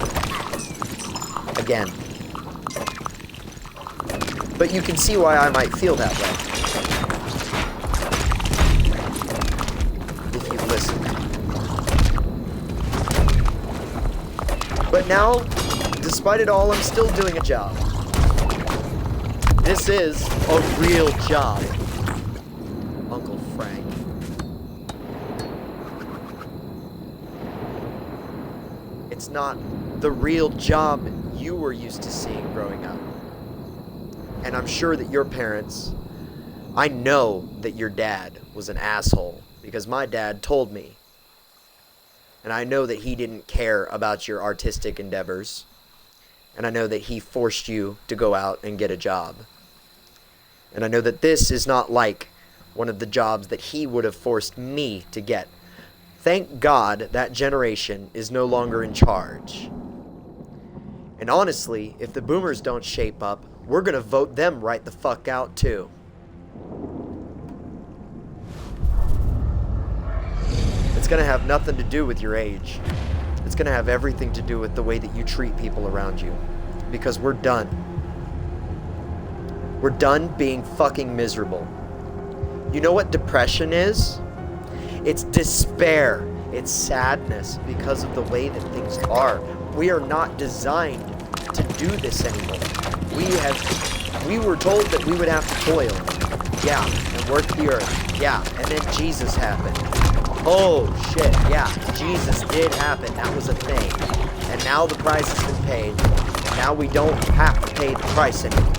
Again. But you can see why I might feel that way. If you listen. But now, despite it all, I'm still doing a job. This is a real job, Uncle Frank. It's not the real job you were used to seeing growing up. And I'm sure that your parents, I know that your dad was an asshole because my dad told me. And I know that he didn't care about your artistic endeavors. And I know that he forced you to go out and get a job. And I know that this is not like one of the jobs that he would have forced me to get. Thank God that generation is no longer in charge. And honestly, if the boomers don't shape up, we're gonna vote them right the fuck out too. It's gonna have nothing to do with your age. It's gonna have everything to do with the way that you treat people around you. Because we're done. We're done being fucking miserable. You know what depression is? It's despair. It's sadness because of the way that things are. We are not designed to do this anymore. We were told that we would have to toil. Yeah, and work the earth. Yeah, and then Jesus happened. Oh, shit, yeah, Jesus did happen. That was a thing. And now the price has been paid. Now we don't have to pay the price anymore.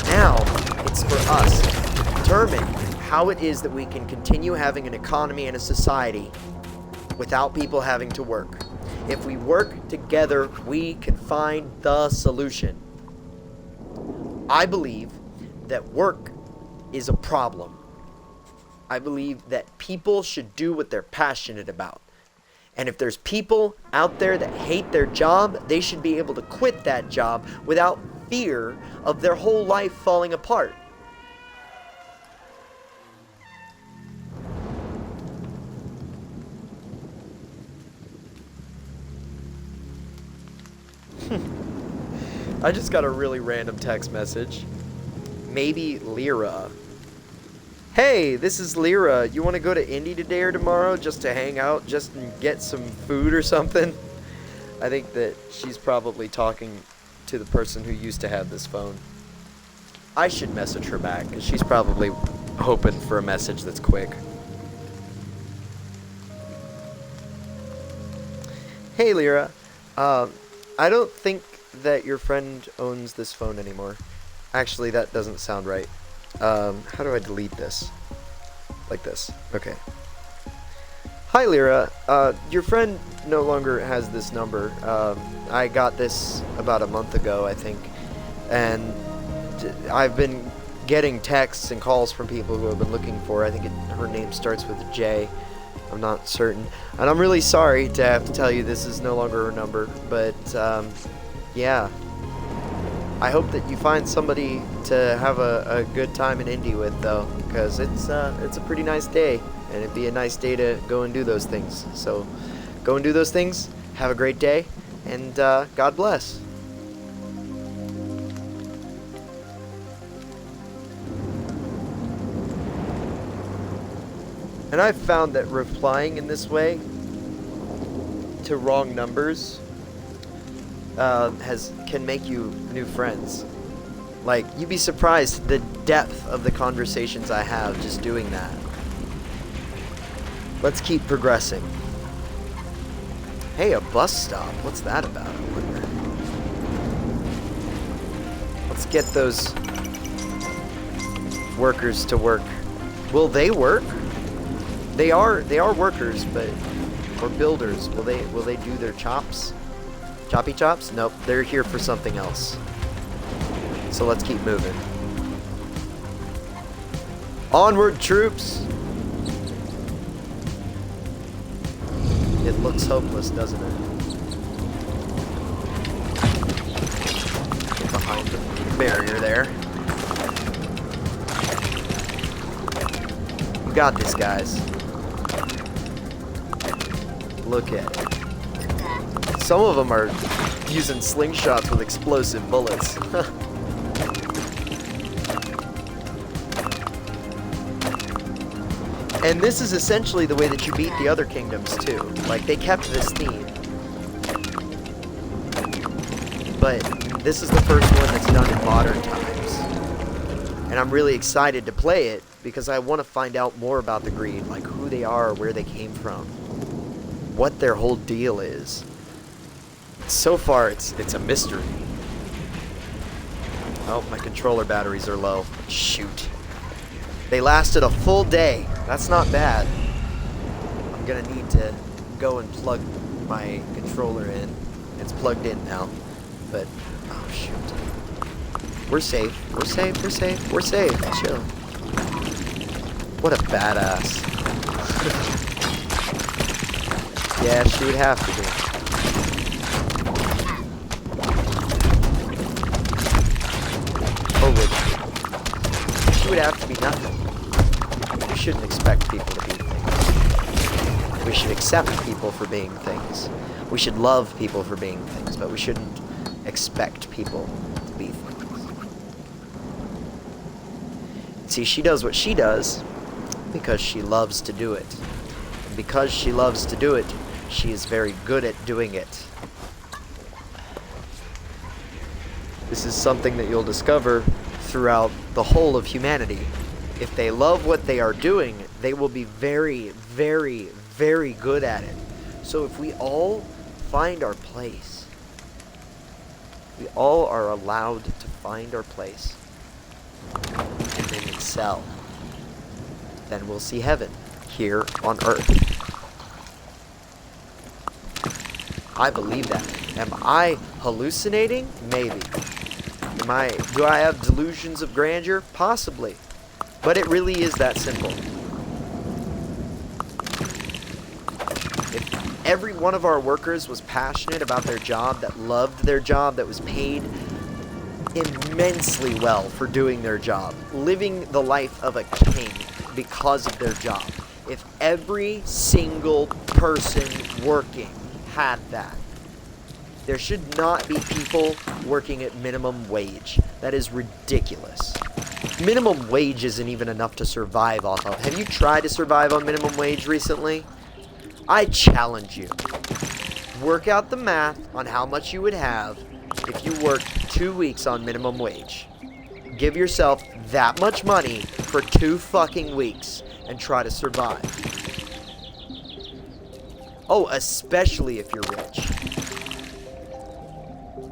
Now, it's for us to determine how it is that we can continue having an economy and a society without people having to work. If we work together, we can find the solution. I believe that work is a problem. I believe that people should do what they're passionate about. And if there's people out there that hate their job, they should be able to quit that job without fear of their whole life falling apart. I just got a really random text message. Maybe Lyra. Hey, this is Lyra. You want to go to Indy today or tomorrow just to hang out, just and get some food or something? I think that she's probably talking to the person who used to have this phone. I should message her back because she's probably hoping for a message that's quick. Hey, Lyra. I don't think that your friend owns this phone anymore. Actually, that doesn't sound right. How do I delete this? Like this. Okay. Hi, Lyra. Your friend no longer has this number. I got this about a month ago, I think. And I've been getting texts and calls from people who have been looking for her. I think her name starts with a J. I'm not certain. And I'm really sorry to have to tell you this is no longer her number. But, yeah. I hope that you find somebody to have a good time in Indy with, though, because it's a pretty nice day, and it'd be a nice day to go and do those things. So, go and do those things. Have a great day, and God bless. And I've found that replying in this way to wrong numbers can make you new friends. Like, you'd be surprised the depth of the conversations I have just doing that. Let's keep progressing. Hey, a bus stop. What's that about, I wonder? Let's get those workers to work. Will they work? They are workers, but or builders. Will they do their chops? Choppy chops? Nope, they're here for something else. So let's keep moving. Onward, troops! It looks hopeless, doesn't it? Get behind the barrier there. We got this, guys. Look at it. Some of them are using slingshots with explosive bullets. And this is essentially the way that you beat the other kingdoms too. Like, they kept this theme. But this is the first one that's done in modern times. And I'm really excited to play it because I want to find out more about the Greed, like who they are, where they came from, what their whole deal is. So far, it's a mystery. Oh, my controller batteries are low. Shoot. They lasted a full day. That's not bad. I'm gonna need to go and plug my controller in. It's plugged in now. But, oh shoot. We're safe. We're safe. We're safe. We're safe. Chill. What a badass. Yeah, she would have to be. Or would she? She would have to be nothing. We shouldn't expect people to be things. We should accept people for being things. We should love people for being things, but we shouldn't expect people to be things. See, she does what she does because she loves to do it. And because she loves to do it, she is very good at doing it. This is something that you'll discover throughout the whole of humanity. If they love what they are doing, they will be very, very, very good at it. So if we all find our place, we all are allowed to find our place and then excel, then we'll see heaven here on earth. I believe that. Am I hallucinating? Maybe. Do I have delusions of grandeur? Possibly. But it really is that simple. If every one of our workers was passionate about their job, that loved their job, that was paid immensely well for doing their job, living the life of a king because of their job, if every single person working had that, there should not be people working at minimum wage. That is ridiculous. Minimum wage isn't even enough to survive off of. Have you tried to survive on minimum wage recently? I challenge you. Work out the math on how much you would have if you worked 2 weeks on minimum wage. Give yourself that much money for 2 fucking weeks and try to survive. Oh, especially if you're rich.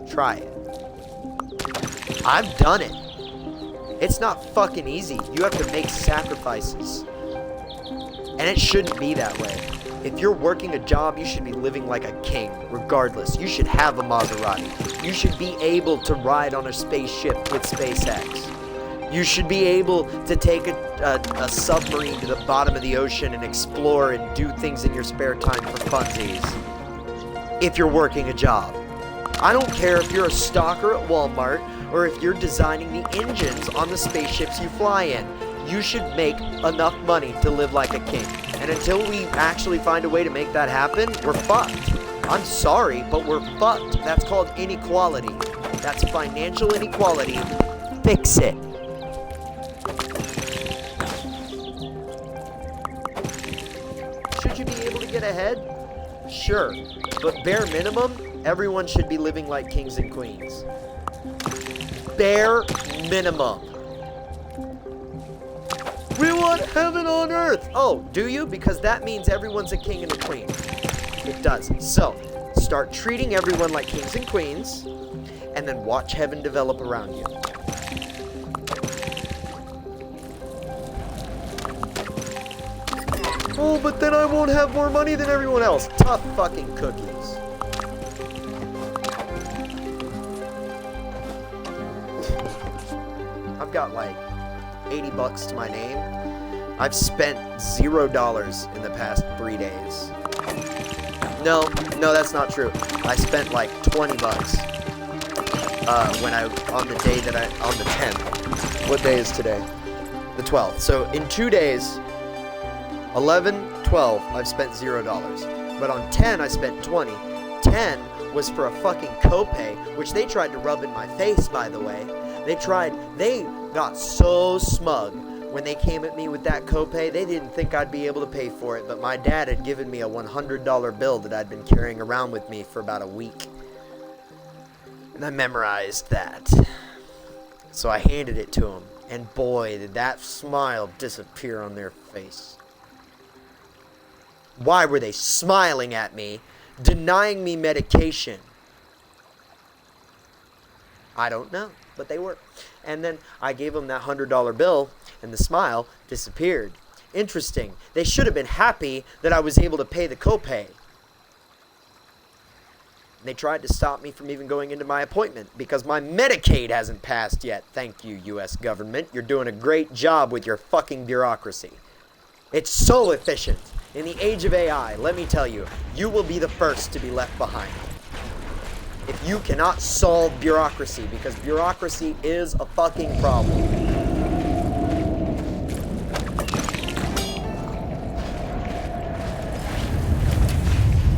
Try it. I've done it. It's not fucking easy. You have to make sacrifices. And it shouldn't be that way. If you're working a job, you should be living like a king, regardless. You should have a Maserati. You should be able to ride on a spaceship with SpaceX. You should be able to take a submarine to the bottom of the ocean and explore and do things in your spare time for funsies. If you're working a job. I don't care if you're a stalker at Walmart or if you're designing the engines on the spaceships you fly in. You should make enough money to live like a king. And until we actually find a way to make that happen, we're fucked. I'm sorry, but we're fucked. That's called inequality. That's financial inequality. Fix it. Should you be able to get ahead? Sure. But bare minimum, everyone should be living like kings and queens. Bare minimum. We want heaven on earth. Oh, do you? Because that means everyone's a king and a queen. It does. So, start treating everyone like kings and queens, and then watch heaven develop around you. Oh, but then I won't have more money than everyone else. Tough fucking cookies. I've got like 80 bucks to my name. I've spent $0 in the past 3 days. No, that's not true. I spent like 20 bucks. On the 10th. What day is today? The 12th. So in 2 days, 11, 12, I've spent $0. But on 10, I spent 20. 10 was for a fucking copay, which they tried to rub in my face, by the way. They got so smug When they came at me with that copay, they didn't think I'd be able to pay for it, but my dad had given me a $100 bill that I'd been carrying around with me for about a week. And I memorized that. So I handed it to him, and boy, did that smile disappear on their face. Why were they smiling at me, denying me medication? I don't know, but they were. And then I gave them that $100 bill, and the smile disappeared. Interesting. They should have been happy that I was able to pay the copay. They tried to stop me from even going into my appointment because my Medicaid hasn't passed yet. Thank you, U.S. government. You're doing a great job with your fucking bureaucracy. It's so efficient. In the age of AI, let me tell you, you will be the first to be left behind. If you cannot solve bureaucracy, because bureaucracy is a fucking problem.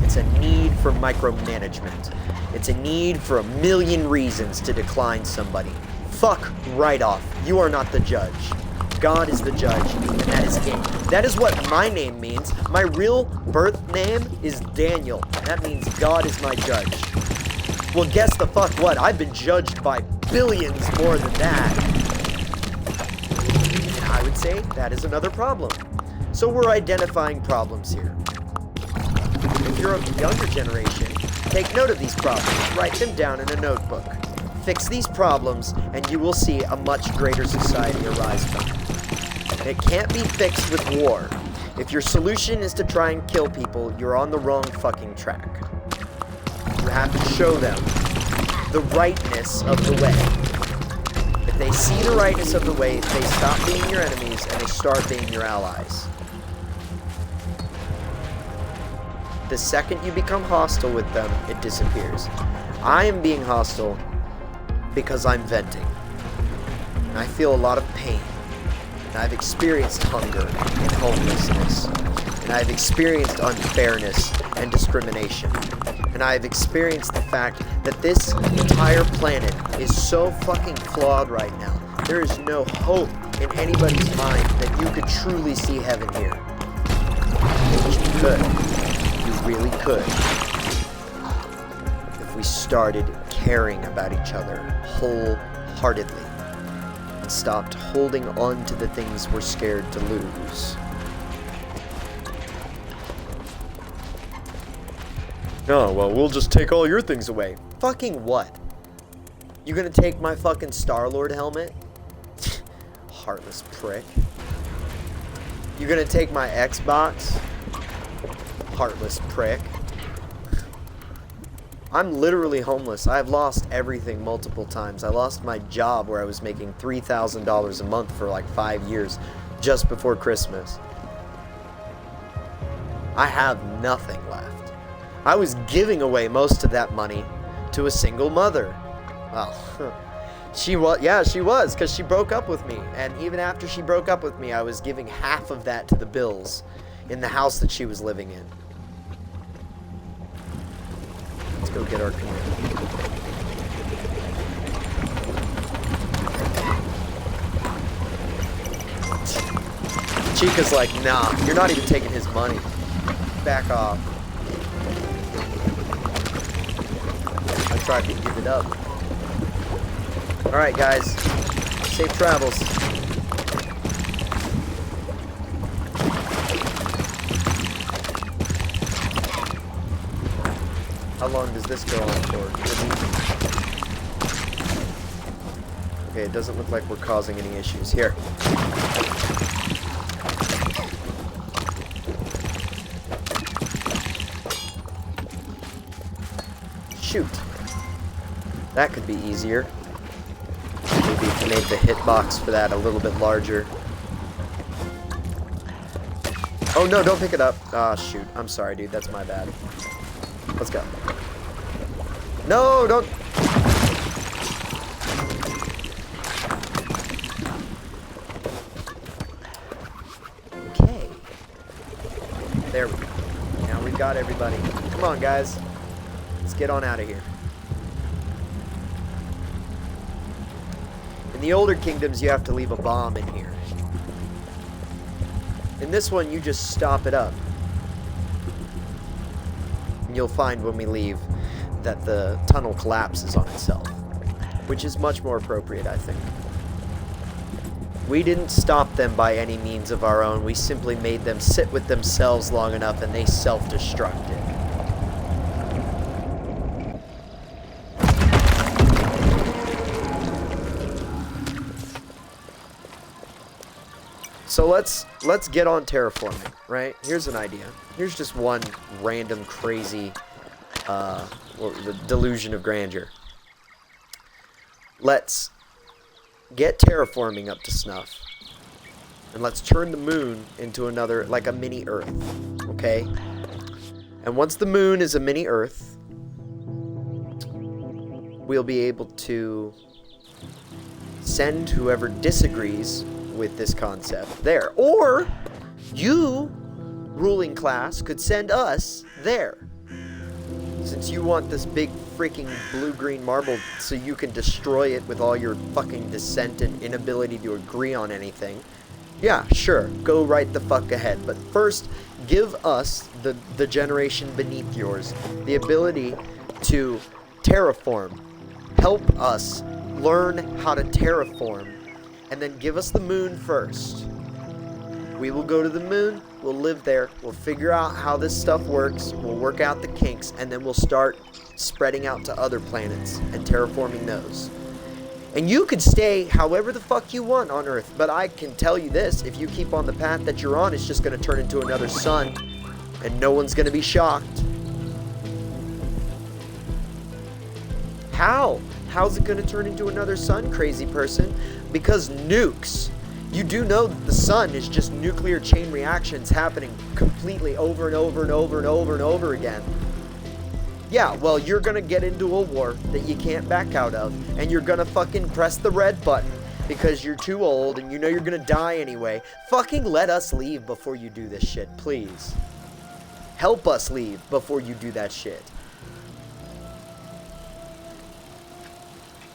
It's a need for micromanagement. It's a need for a million reasons to decline somebody. Fuck right off. You are not the judge. God is the judge, and that is it. That is what my name means. My real birth name is Daniel. That means God is my judge. Well, guess the fuck what? I've been judged by billions more than that. And I would say that is another problem. So we're identifying problems here. If you're of the younger generation, take note of these problems. Write them down in a notebook. Fix these problems, and you will see a much greater society arise from it. It can't be fixed with war. If your solution is to try and kill people, you're on the wrong fucking track. You have to show them the rightness of the way. If they see the rightness of the way, they stop being your enemies and they start being your allies. The second you become hostile with them, it disappears. I am being hostile because I'm venting. And I feel a lot of pain. And I've experienced hunger and homelessness. And I've experienced unfairness and discrimination. And I've experienced the fact that this entire planet is so fucking flawed right now. There is no hope in anybody's mind that you could truly see heaven here. But you could. You really could. If we started caring about each other wholeheartedly and stopped holding on to the things we're scared to lose. Oh, well, we'll just take all your things away. Fucking what? You gonna take my fucking Star-Lord helmet? Heartless prick. You gonna take my Xbox? Heartless prick. I'm literally homeless. I've lost everything multiple times. I lost my job where I was making $3,000 a month for like 5 years just before Christmas. I have nothing left. I was giving away most of that money to a single mother. Well, she was, because she broke up with me. And even after she broke up with me, I was giving half of that to the bills in the house that she was living in. Let's go get our canoe. Chica's like, nah, you're not even taking his money. Back off. I tried to give it up. Alright, guys. Safe travels. How long does this go on for? Okay, it doesn't look like we're causing any issues. Here. Shoot. That could be easier. Maybe if you made the hitbox for that a little bit larger. Oh no, don't pick it up. Ah, shoot. I'm sorry, dude. That's my bad. Let's go. No, don't. Okay. There we go. Now we've got everybody. Come on, guys. Let's get on out of here. In the older kingdoms, you have to leave a bomb in here. In this one, you just stop it up. And you'll find when we leave that the tunnel collapses on itself, which is much more appropriate, I think. We didn't stop them by any means of our own. We simply made them sit with themselves long enough and they self-destructed. So let's get on terraforming, right? Here's an idea. Here's just one random crazy the delusion of grandeur. Let's get terraforming up to snuff. And let's turn the moon into another, like a mini Earth, okay? And once the moon is a mini Earth, we'll be able to send whoever disagrees with this concept there. Or you, ruling class, could send us there. Since you want this big freaking blue-green marble so you can destroy it with all your fucking dissent and inability to agree on anything, yeah, sure, go right the fuck ahead. But first, give us, the generation beneath yours, the ability to terraform. Help us learn how to terraform, and then give us the moon first. We will go to the moon, we'll live there, we'll figure out how this stuff works, we'll work out the kinks, and then we'll start spreading out to other planets and terraforming those. And you could stay however the fuck you want on Earth, but I can tell you this, if you keep on the path that you're on, it's just going to turn into another sun, and no one's going to be shocked. How? How's it going to turn into another sun, crazy person? Because nukes. You do know that the sun is just nuclear chain reactions happening completely over and over and over and over and over again. Yeah, well, you're gonna get into a war that you can't back out of, and you're gonna fucking press the red button because you're too old and you know you're gonna die anyway. Fucking let us leave before you do this shit, please. Help us leave before you do that shit.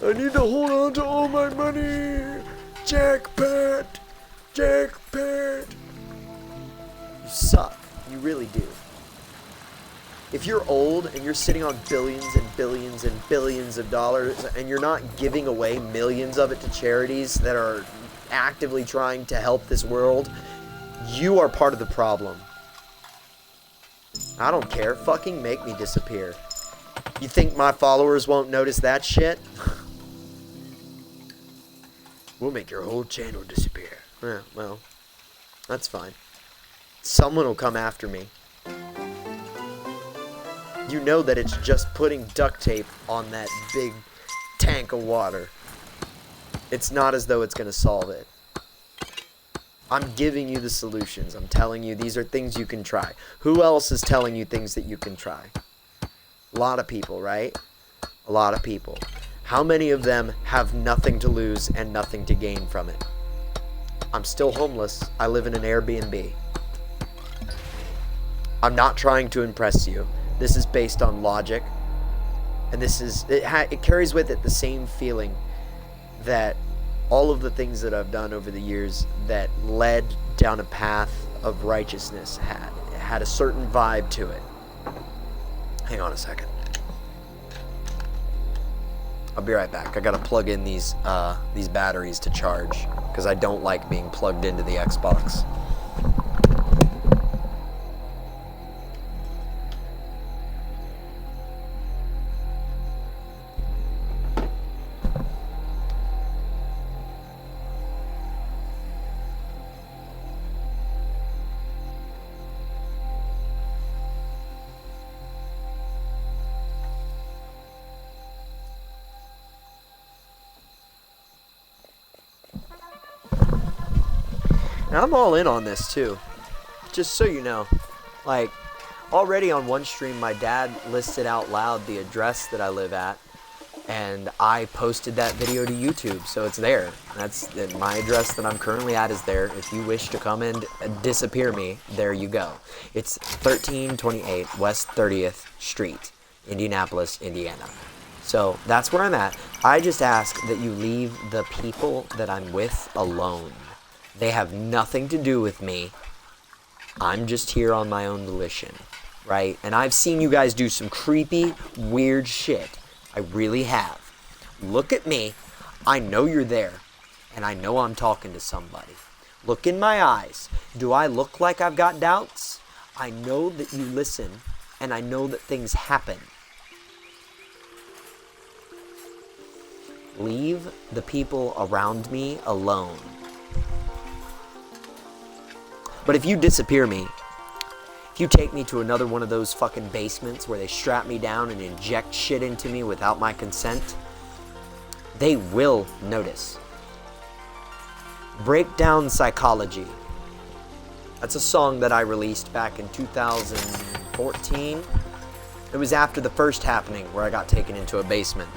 I need to hold on to all my money. Jackpot! Jackpot! You suck. You really do. If you're old and you're sitting on billions and billions and billions of dollars and you're not giving away millions of it to charities that are actively trying to help this world, you are part of the problem. I don't care. Fucking make me disappear. You think my followers won't notice that shit? We'll make your whole channel disappear. Yeah, well, that's fine. Someone will come after me. You know that it's just putting duct tape on that big tank of water. It's not as though it's going to solve it. I'm giving you the solutions. I'm telling you these are things you can try. Who else is telling you things that you can try? A lot of people, right? A lot of people. How many of them have nothing to lose and nothing to gain from it? I'm still homeless. I live in an Airbnb. I'm not trying to impress you. This is based on logic. And this is, it carries with it the same feeling that all of the things that I've done over the years that led down a path of righteousness had. It had a certain vibe to it. Hang on a second. I'll be right back. I gotta plug in these batteries to charge because I don't like being plugged into the Xbox. Now, I'm all in on this too, just so you know. Like, already on one stream, my dad listed out loud the address that I live at, and I posted that video to YouTube, so it's there. That's my address that I'm currently at is there. If you wish to come and disappear me, there you go. It's 1328 West 30th Street, Indianapolis, Indiana. So that's where I'm at. I just ask that you leave the people that I'm with alone. They have nothing to do with me. I'm just here on my own volition, right? And I've seen you guys do some creepy, weird shit. I really have. Look at me. I know you're there. And I know I'm talking to somebody. Look in my eyes. Do I look like I've got doubts? I know that you listen, and I know that things happen. Leave the people around me alone. But if you disappear me, if you take me to another one of those fucking basements where they strap me down and inject shit into me without my consent, they will notice. Breakdown Psychology. That's a song that I released back in 2014. It was after the first happening where I got taken into a basement.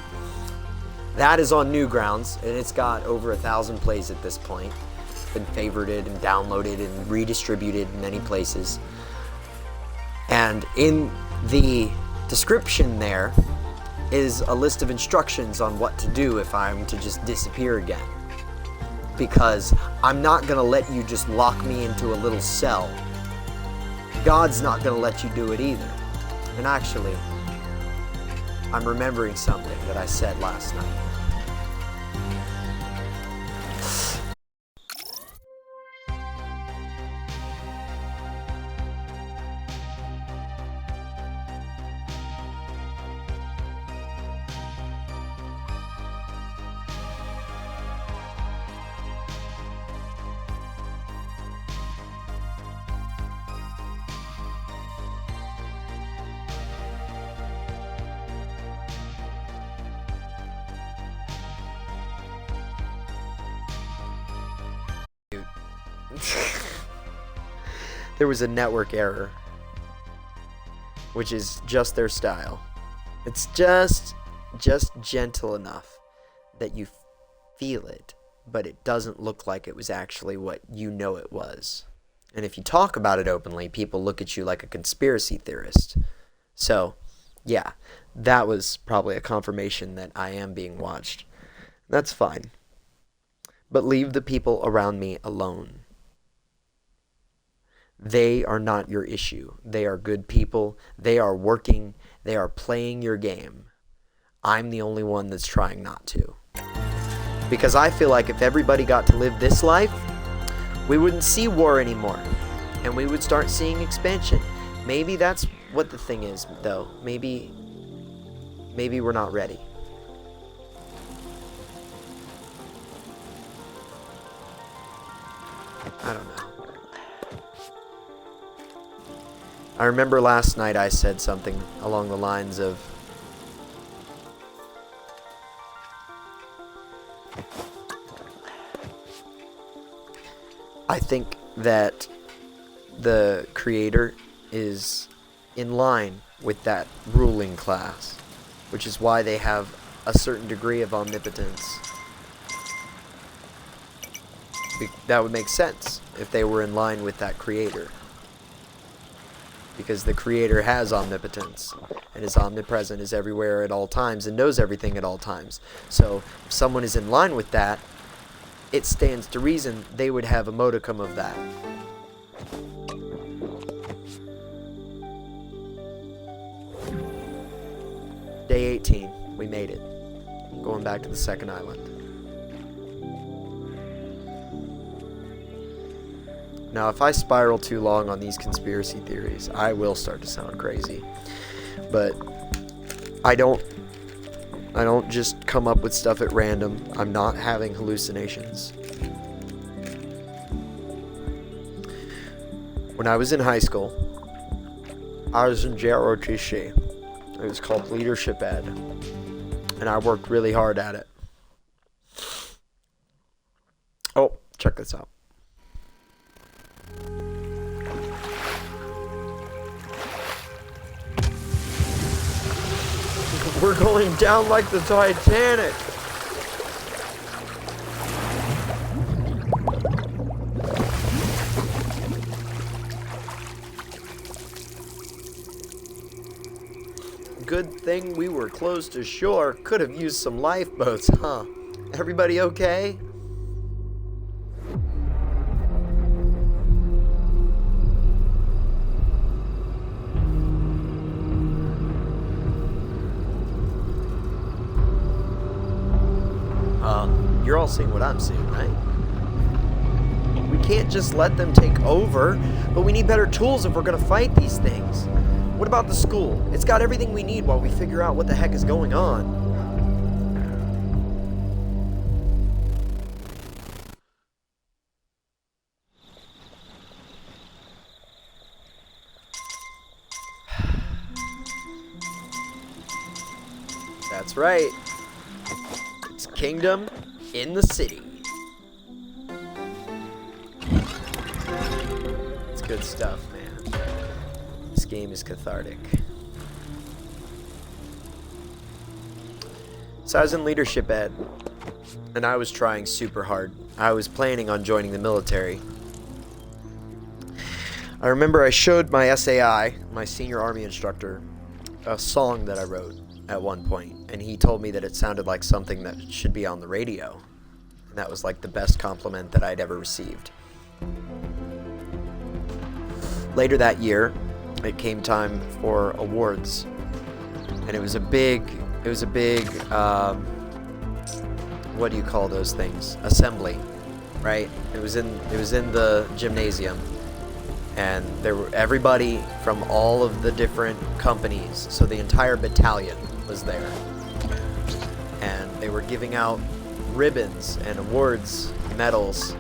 That is on Newgrounds, and it's got over 1,000 plays at this point. It's been favorited and downloaded and redistributed in many places. And in the description there is a list of instructions on what to do if I'm to just disappear again. Because I'm not going to let you just lock me into a little cell. God's not going to let you do it either. And actually, I'm remembering something that I said last night. There was a network error, which is just their style. It's just gentle enough that you feel it, but it doesn't look like it was actually what you know it was. And if you talk about it openly, people look at you like a conspiracy theorist. So, yeah, that was probably a confirmation that I am being watched. That's fine. But leave the people around me alone. They are not your issue. They are good people. They are working. They are playing your game. I'm the only one that's trying not to. Because I feel like if everybody got to live this life, we wouldn't see war anymore. And we would start seeing expansion. Maybe that's what the thing is, though. Maybe we're not ready. I don't know. I remember last night I said something along the lines of, I think that the creator is in line with that ruling class, which is why they have a certain degree of omnipotence. That would make sense if they were in line with that creator. Because the creator has omnipotence and is omnipresent, is everywhere at all times, and knows everything at all times. So if someone is in line with that, it stands to reason they would have a modicum of that. Day 18, we made it. Going back to the second island. Now, if I spiral too long on these conspiracy theories, I will start to sound crazy. But I don't just come up with stuff at random. I'm not having hallucinations. When I was in high school, I was in JROTC. It was called Leadership Ed. And I worked really hard at it. Oh, check this out. We're going down like the Titanic. Good thing we were close to shore. Could have used some lifeboats, huh? Everybody okay? You're all seeing what I'm seeing, right? We can't just let them take over, but we need better tools if we're gonna fight these things. What about the school? It's got everything we need while we figure out what the heck is going on. That's right. It's Kingdom in the City. It's good stuff, man. This game is cathartic. So I was in leadership ed, and I was trying super hard. I was planning on joining the military. I remember I showed my SAI, my senior army instructor, a song that I wrote at one point, and he told me that it sounded like something that should be on the radio. And that was like the best compliment that I'd ever received. Later that year, it came time for awards, and it was a big, what do you call those things? Assembly, right? It was in the gymnasium, and there were everybody from all of the different companies, so the entire battalion was there, and they were giving out ribbons and awards, medals.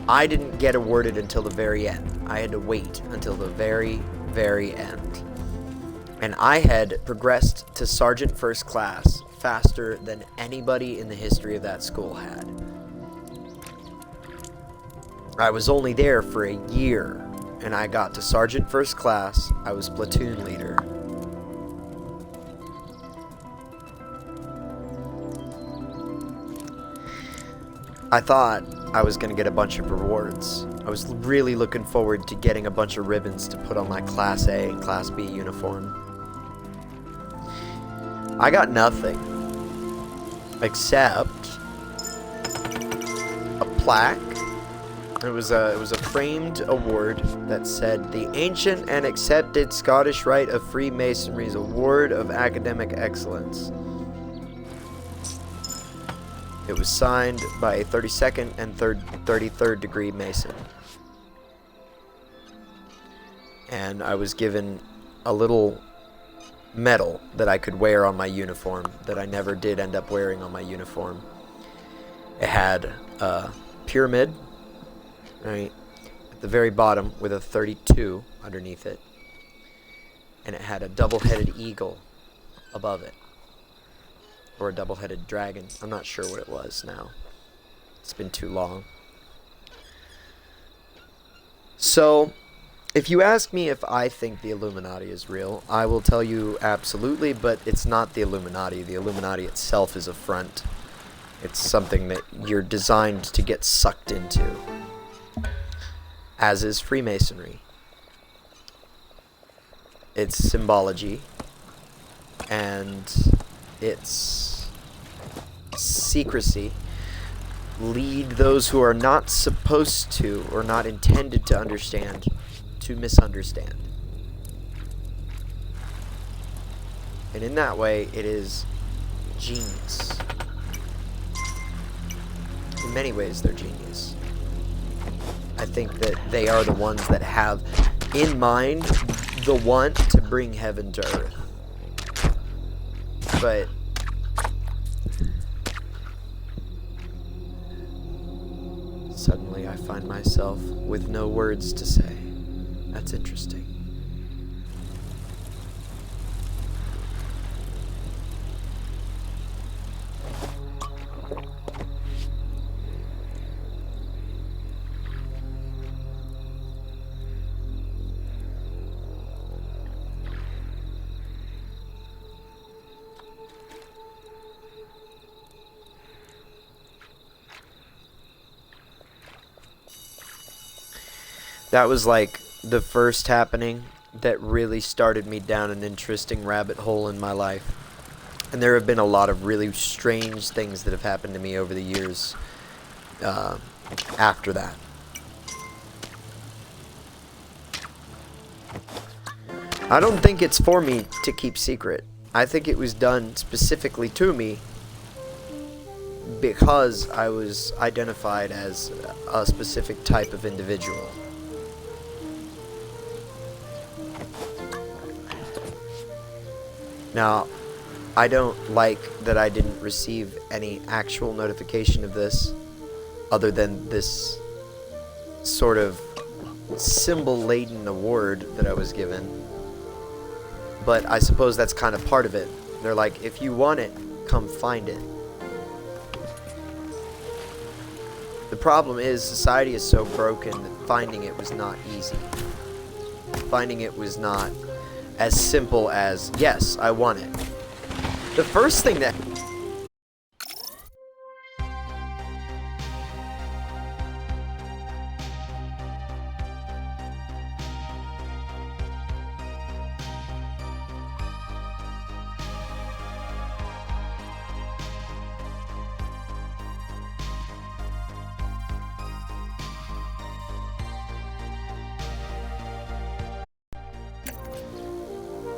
I didn't get awarded until the very end. I had to wait until the very, very end. And I had progressed to Sergeant First Class faster than anybody in the history of that school had. I was only there for a year, and I got to Sergeant First Class. I was platoon leader. I thought I was going to get a bunch of rewards. I was really looking forward to getting a bunch of ribbons to put on my Class A and Class B uniform. I got nothing except a plaque. It was a framed award that said the Ancient and Accepted Scottish Rite of Freemasonry's Award of Academic Excellence. It was signed by a 32nd and 33rd degree Mason. And I was given a little medal that I could wear on my uniform that I never did end up wearing on my uniform. It had a pyramid, right, at the very bottom with a 32 underneath it. And it had a double-headed eagle above it. Or a double-headed dragon. I'm not sure what it was now. It's been too long. So, if you ask me if I think the Illuminati is real, I will tell you absolutely, but it's not the Illuminati. The Illuminati itself is a front. It's something that you're designed to get sucked into. As is Freemasonry. Its symbology and its secrecy lead those who are not supposed to or not intended to understand to misunderstand. And in that way, it is genius. In many ways, they're genius. I think that they are the ones that have in mind the want to bring heaven to earth. But suddenly I find myself with no words to say. That's interesting. That was like the first happening that really started me down an interesting rabbit hole in my life. And there have been a lot of really strange things that have happened to me over the years after that. I don't think it's for me to keep secret. I think it was done specifically to me because I was identified as a specific type of individual. Now, I don't like that I didn't receive any actual notification of this, other than this sort of symbol-laden award that I was given. But I suppose that's kind of part of it. They're like, if you want it, come find it. The problem is, society is so broken that finding it was not easy. Finding it was not as simple as, yes, I want it. The first thing that...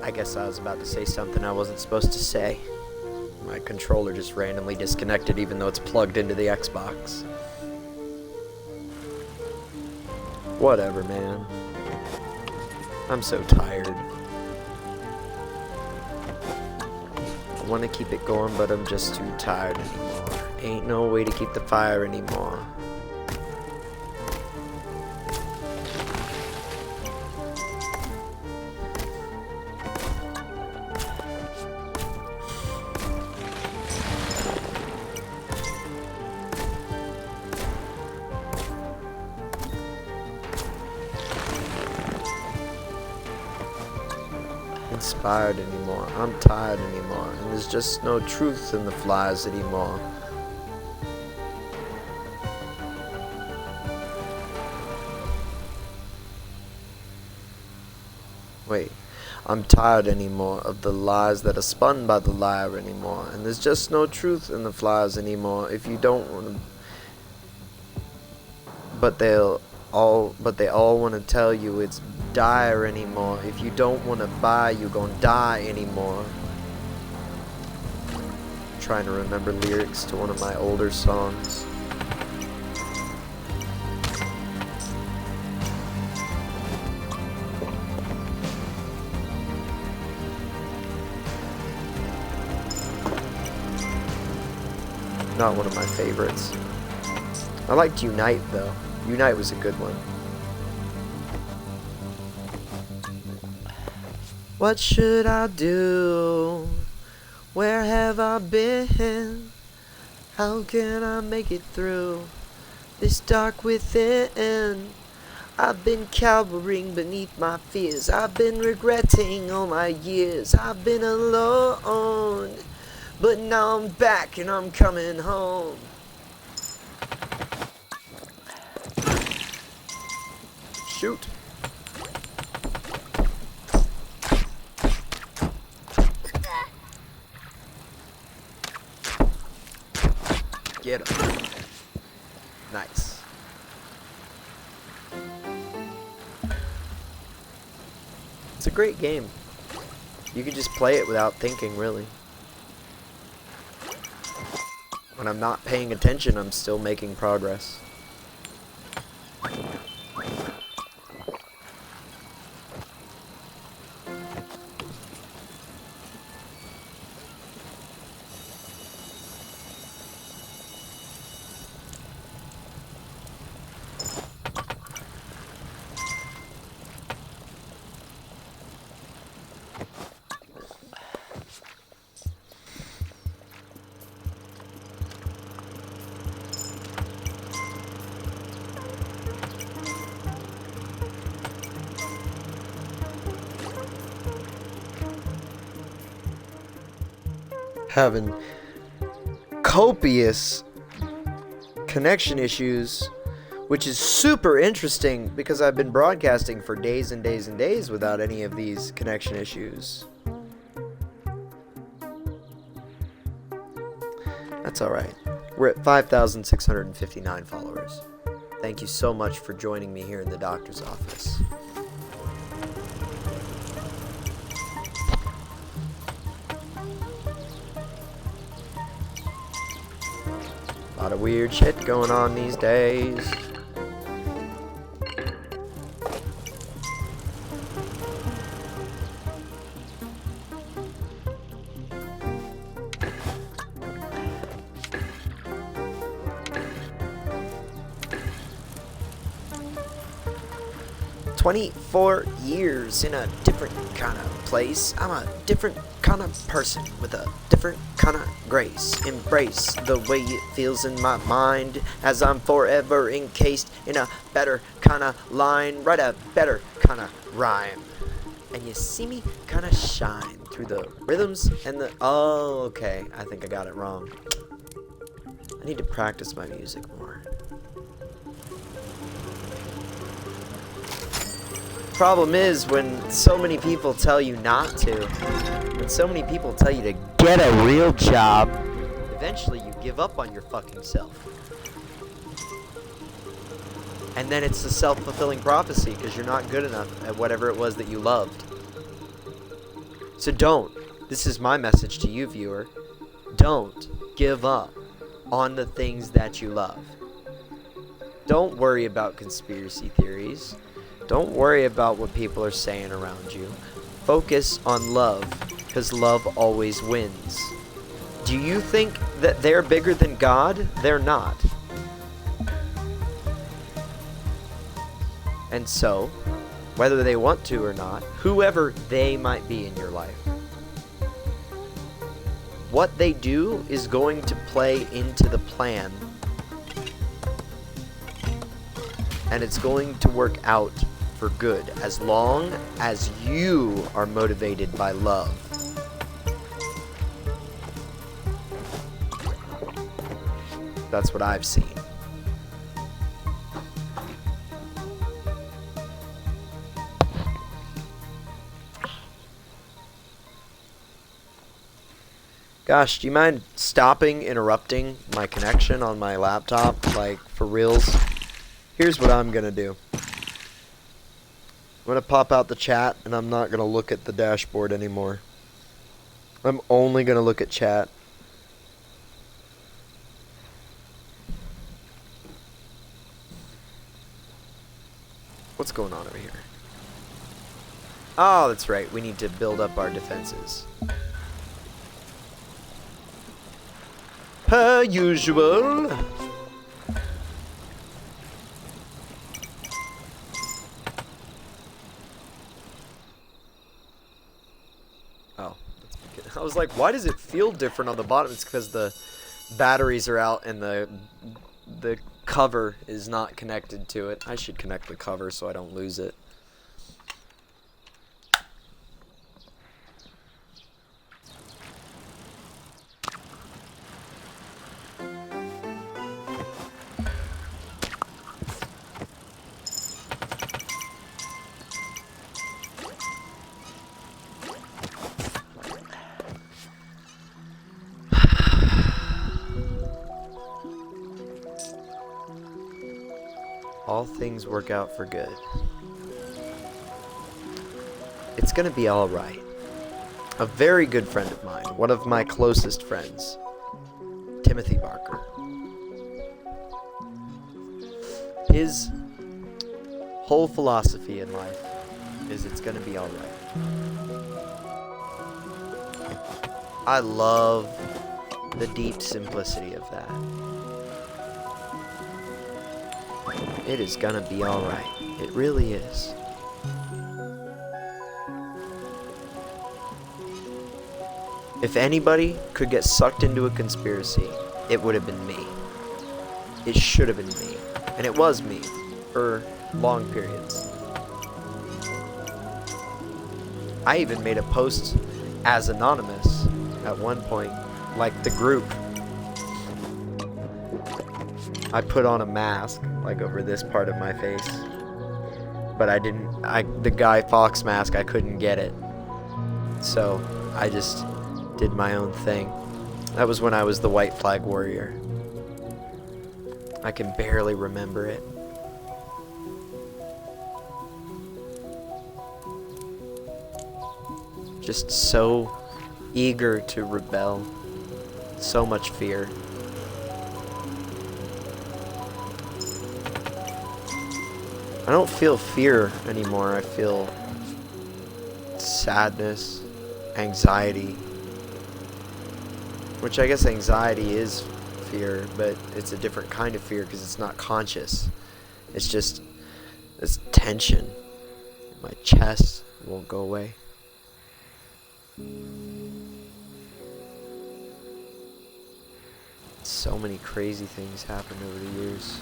I guess I was about to say something I wasn't supposed to say. My controller just randomly disconnected even though it's plugged into the Xbox. Whatever, man. I'm so tired. I want to keep it going, but I'm just too tired anymore. Ain't no way to keep the fire anymore. Inspired anymore. I'm tired anymore, and there's just no truth in the flies anymore. Wait, I'm tired anymore of the lies that are spun by the liar anymore, and there's just no truth in the flies anymore. If you don't want to, but they all want to tell you it's dire anymore. If you don't want to buy, you gonna die anymore. I'm trying to remember lyrics to one of my older songs. Not one of my favorites. I liked Unite though. Unite was a good one. What should I do? Where have I been? How can I make it through this dark within? I've been cowering beneath my fears. I've been regretting all my years. I've been alone, but now I'm back and I'm coming home. Shoot. Get him. Nice. It's a great game. You can just play it without thinking, really. When I'm not paying attention, I'm still making progress. Having copious connection issues, which is super interesting because I've been broadcasting for days and days and days without any of these connection issues. That's alright. We're at 5,659 followers. Thank you so much for joining me here in the doctor's office. lot of weird shit going on these days. 24 years in a different kind of place. I'm a different kind of person with a different kind of grace. Embrace the way it feels in my mind as I'm forever encased in a better kind of line. Write a better kind of rhyme. And you see me kind of shine through the rhythms and the... Oh, okay. I think I got it wrong. I need to practice my music more. Problem is when so many people tell you not to, when so many people tell you to get a real job, eventually you give up on your fucking self. And then it's a self-fulfilling prophecy because you're not good enough at whatever it was that you loved. So don't. This is my message to you, viewer. Don't give up on the things that you love. Don't worry about conspiracy theories. Don't worry about what people are saying around you. Focus on love, because love always wins. Do you think that they're bigger than God? They're not. And so, whether they want to or not, whoever they might be in your life, what they do is going to play into the plan. And it's going to work out for good, as long as you are motivated by love. That's what I've seen. Gosh, do you mind stopping interrupting my connection on my laptop, like, for reals? Here's what I'm gonna do. I'm going to pop out the chat, and I'm not going to look at the dashboard anymore. I'm only going to look at chat. What's going on over here? Oh, that's right. We need to build up our defenses. Per usual. Oh, that's good. I was like, why does it feel different on the bottom? It's because the batteries are out and the cover is not connected to it. I should connect the cover so I don't lose it. All things work out for good. It's gonna be alright. A very good friend of mine, one of my closest friends, Timothy Barker. His whole philosophy in life is it's gonna be alright. I love the deep simplicity of that. It is gonna be alright. It really is. If anybody could get sucked into a conspiracy, it would have been me. It should have been me. And it was me for long periods. I even made a post as anonymous at one point, like the group. I put on a mask, like over this part of my face, but the Guy Fawkes mask, I couldn't get it, so I just did my own thing. That was when I was the White Flag Warrior. I can barely remember it. Just so eager to rebel, so much fear. I don't feel fear anymore. I feel sadness, anxiety, which I guess anxiety is fear, but it's a different kind of fear because it's not conscious. It's just this tension in my chest won't go away. So many crazy things happened over the years.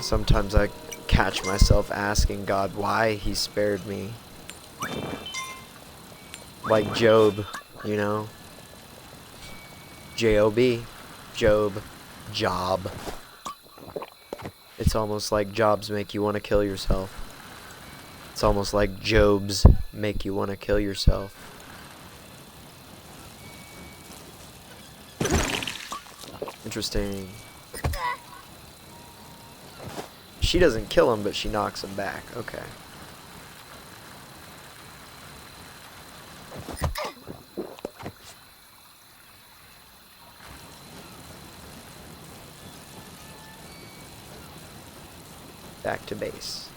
Sometimes I catch myself asking God why he spared me. Like Job, you know? J-O-B. Job. Job. It's almost like jobs make you want to kill yourself. It's almost like Jobs make you want to kill yourself. Interesting. She doesn't kill him, but she knocks him back. Okay. Back to base.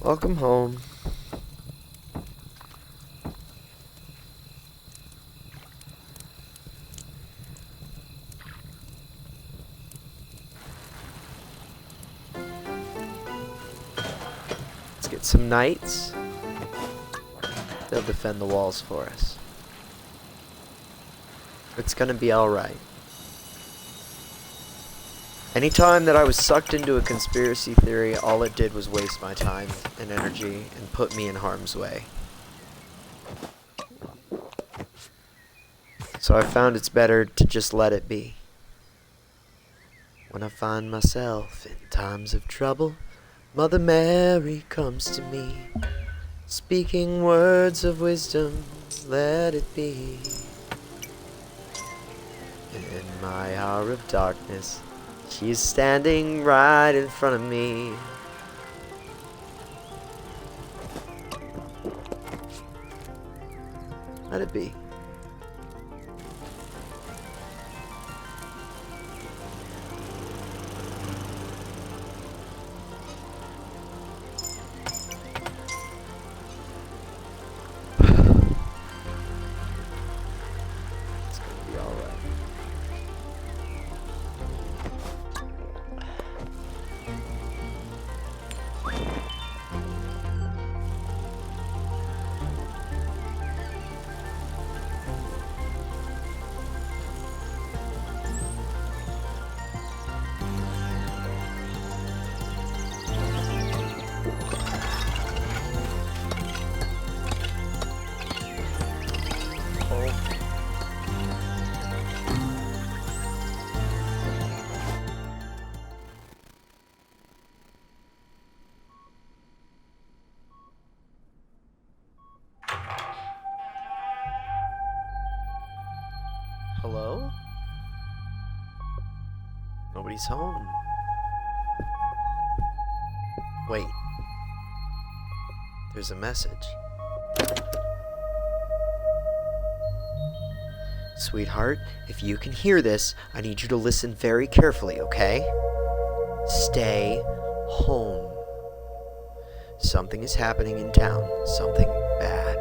Welcome home. Let's get some knights. They'll defend the walls for us. It's gonna be alright. Anytime that I was sucked into a conspiracy theory, all it did was waste my time and energy and put me in harm's way. So I found it's better to just let it be. When I find myself in times of trouble, Mother Mary comes to me, speaking words of wisdom, let it be. In my hour of darkness, she is standing right in front of me. Let it be. It's gonna be all right. Hello? Nobody's home. Wait. There's a message. Sweetheart, if you can hear this, I need you to listen very carefully, okay? Stay home. Something is happening in town. Something bad.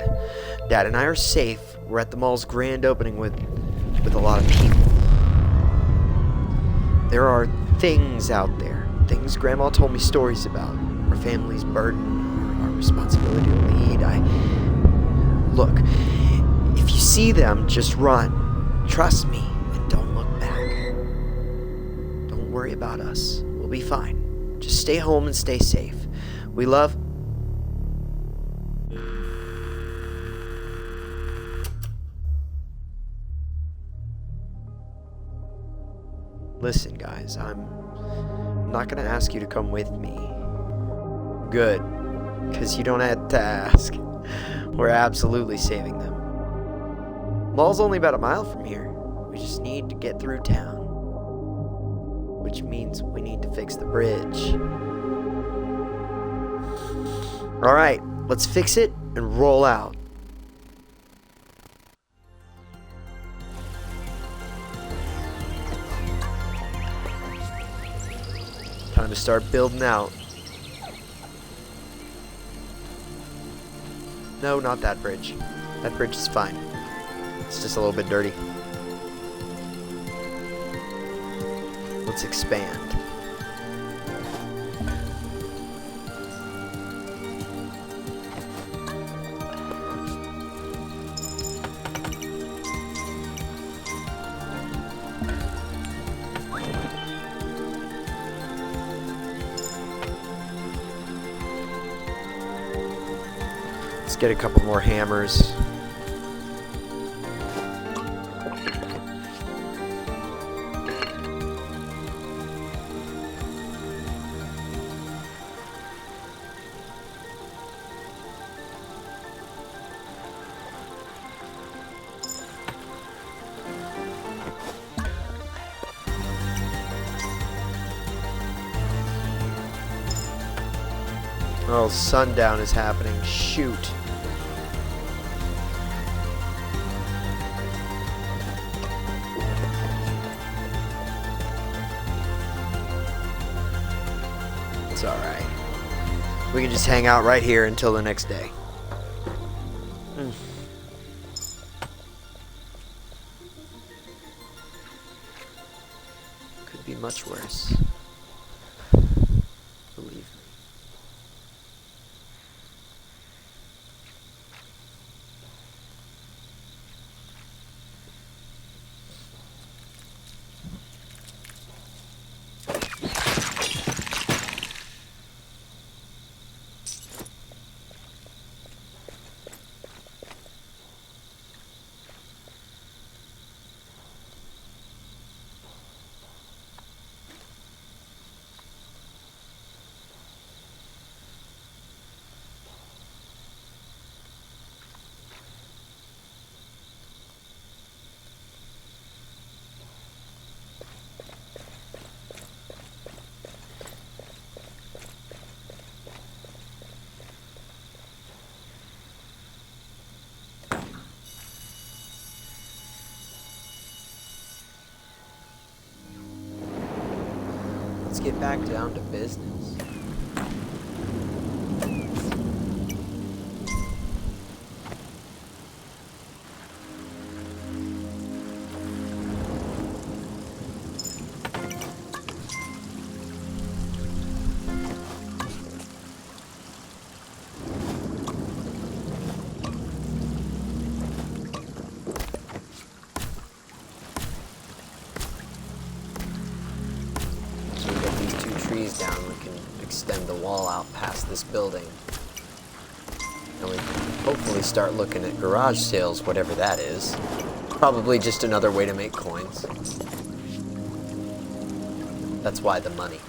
Dad and I are safe. We're at the mall's grand opening with a lot of people. There are things out there. Things Grandma told me stories about. Our family's burden, our responsibility to lead. Look, if you see them, just run. Trust me, and don't look back. Don't worry about us. We'll be fine. Just stay home and stay safe. We love... Listen, guys, I'm not gonna ask you to come with me. Good, because you don't have to ask. We're absolutely saving them. Mall's only about a mile from here. We just need to get through town. Which means we need to fix the bridge. Alright, let's fix it and roll out. Time to start building out. No, not that bridge. That bridge is fine. It's just a little bit dirty. Let's expand. Let's get a couple more hammers. Oh, sundown is happening. Shoot. It's alright. We can just hang out right here until the next day. Could be much worse. Believe me. Let's get back down to business. Down, we can extend the wall out past this building, and we can hopefully start looking at garage sales, whatever that is. Probably just another way to make coins. That's why the money.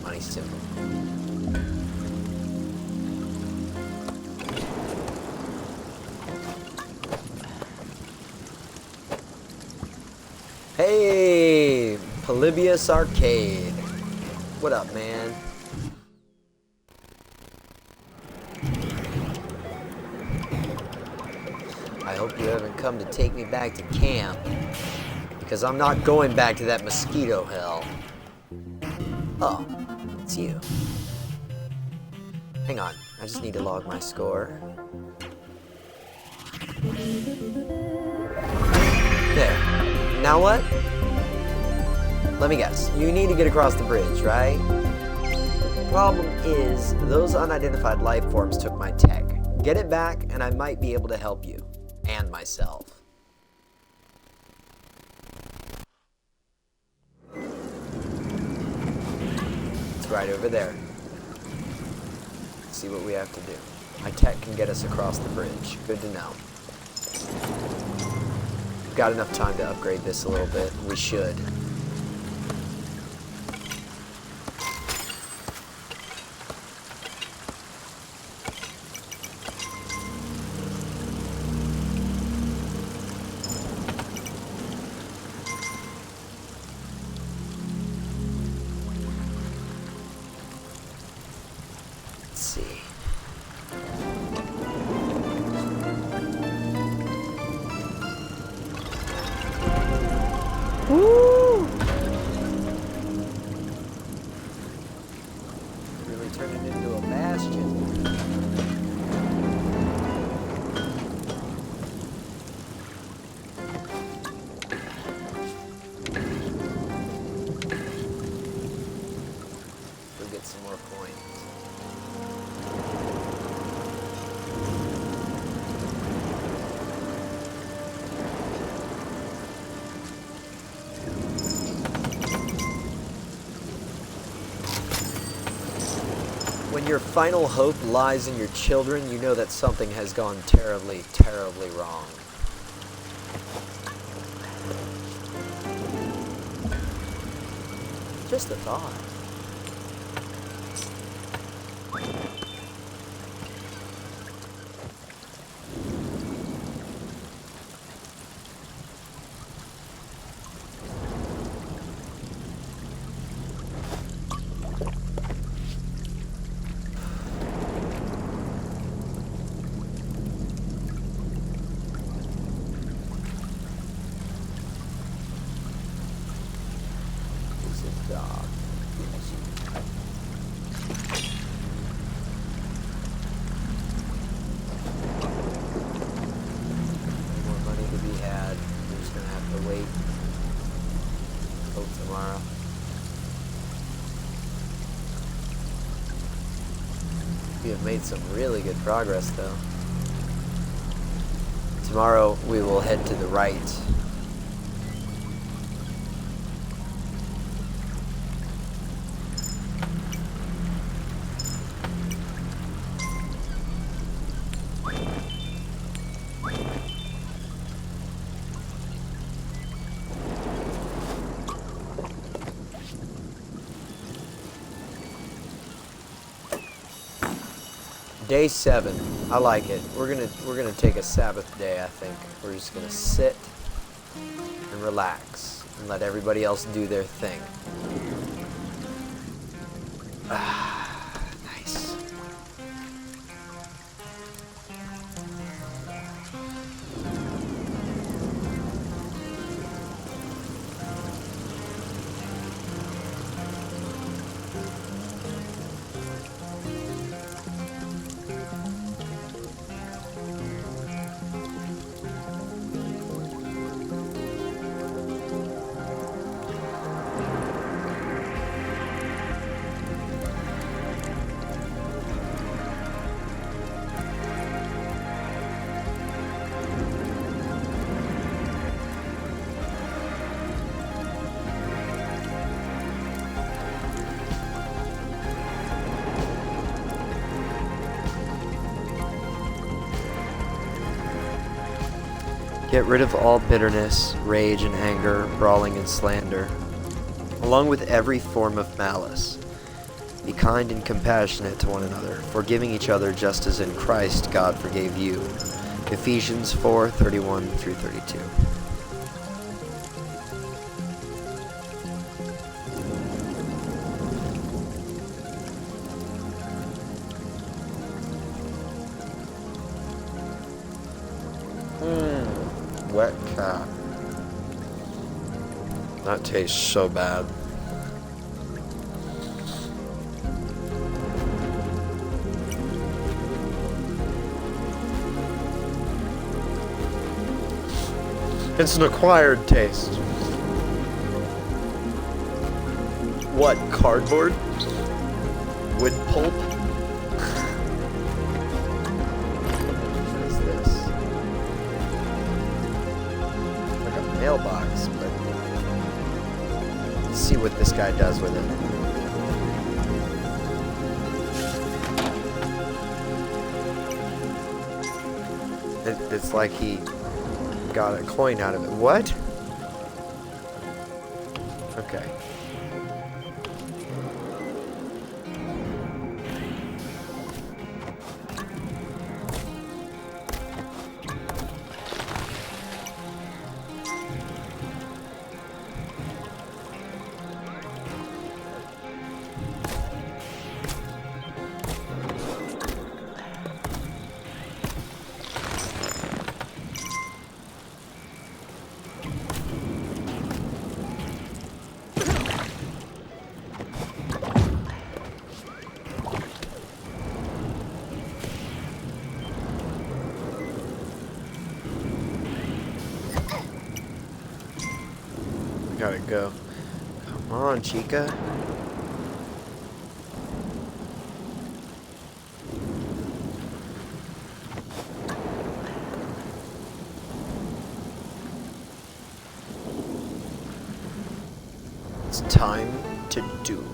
Money's simple. Hey! Polybius Arcade. What up, man? I hope you haven't come to take me back to camp, because I'm not going back to that mosquito hell. Oh, it's you. Hang on, I just need to log my score. There. Now what? Let me guess. You need to get across the bridge, right? Problem is, those unidentified life forms took my tech. Get it back, and I might be able to help you. And myself. It's right over there. Let's see what we have to do. My tech can get us across the bridge. Good to know. We've got enough time to upgrade this a little bit. We should. see. Woo! Really turning into a bastion. Go get some more coins. When your final hope lies in your children, you know that something has gone terribly, terribly wrong. Just a thought. Dog. More money to be had. We're just gonna have to wait till tomorrow. We have made some really good progress though. Tomorrow we will head to the right. Day 7. I like it. We're gonna take a Sabbath day, I think. We're just gonna sit and relax and let everybody else do their thing. Nice. Get rid of all bitterness, rage and anger, brawling and slander, along with every form of malice. Be kind and compassionate to one another, forgiving each other just as in Christ God forgave you. Ephesians 4:31 through 32. Wet cat. That tastes so bad. It's an acquired taste. What, cardboard? Wood pulp? What is this? Like a mailbox, but let's see what this guy does with it. It's like he got a coin out of it. What? Okay. go. Come on, Chica. It's time to do.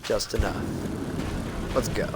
Just enough. Let's go.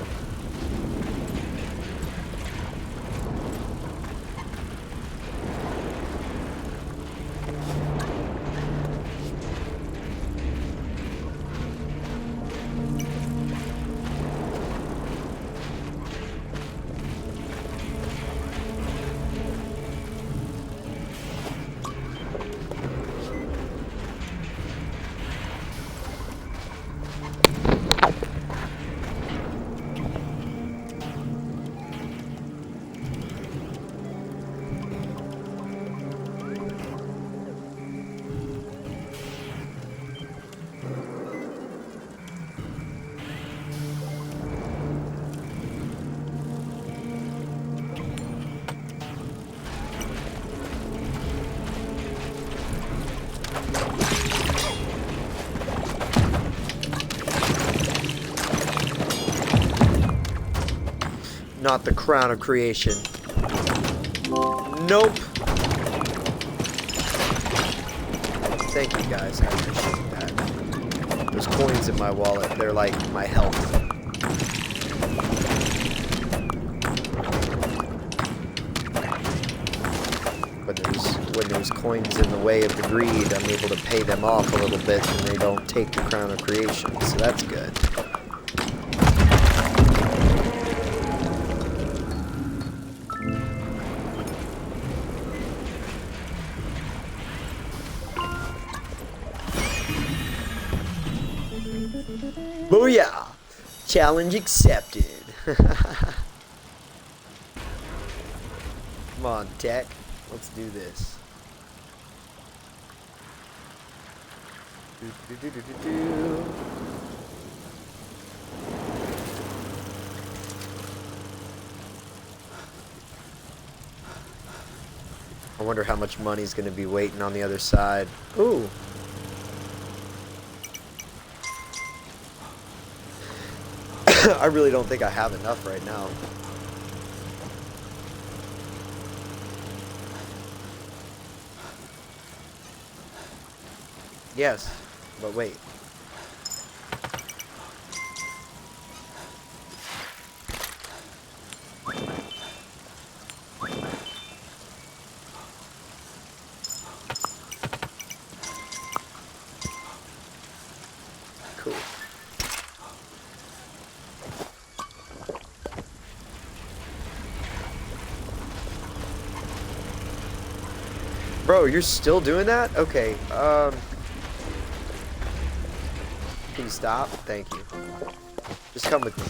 Not the crown of creation. Nope. Thank you guys, I appreciate that. There's coins in my wallet, they're like my health. When there's coins in the way of the greed, I'm able to pay them off a little bit and they don't take the crown of creation, so that's good. Booyah! Challenge accepted. Come on, Tech. Let's do this. I wonder how much money's gonna be waiting on the other side. Ooh. I really don't think I have enough right now. Yes, but wait. Cool. Bro, you're still doing that? Okay, can you stop? Thank you. Just come with me.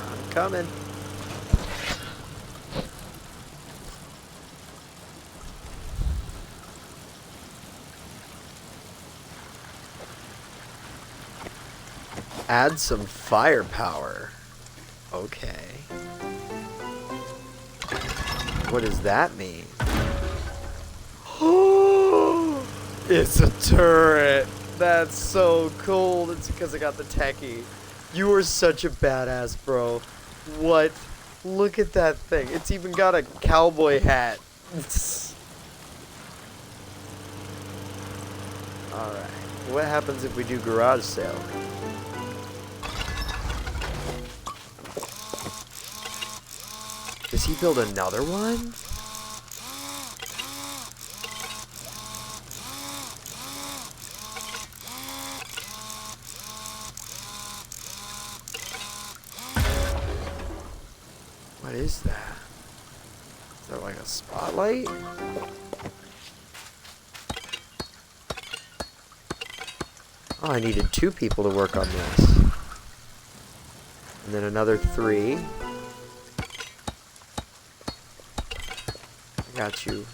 I'm coming. Add some firepower. Okay. What does that mean? It's a turret. That's so cool. It's because I got the techie. You are such a badass, bro. What? Look at that thing. It's even got a cowboy hat. Alright. What happens if we do garage sale? Does he build another one? What is that? Is that like a spotlight? Oh, I needed 2 people to work on this. And then another 3. Got you.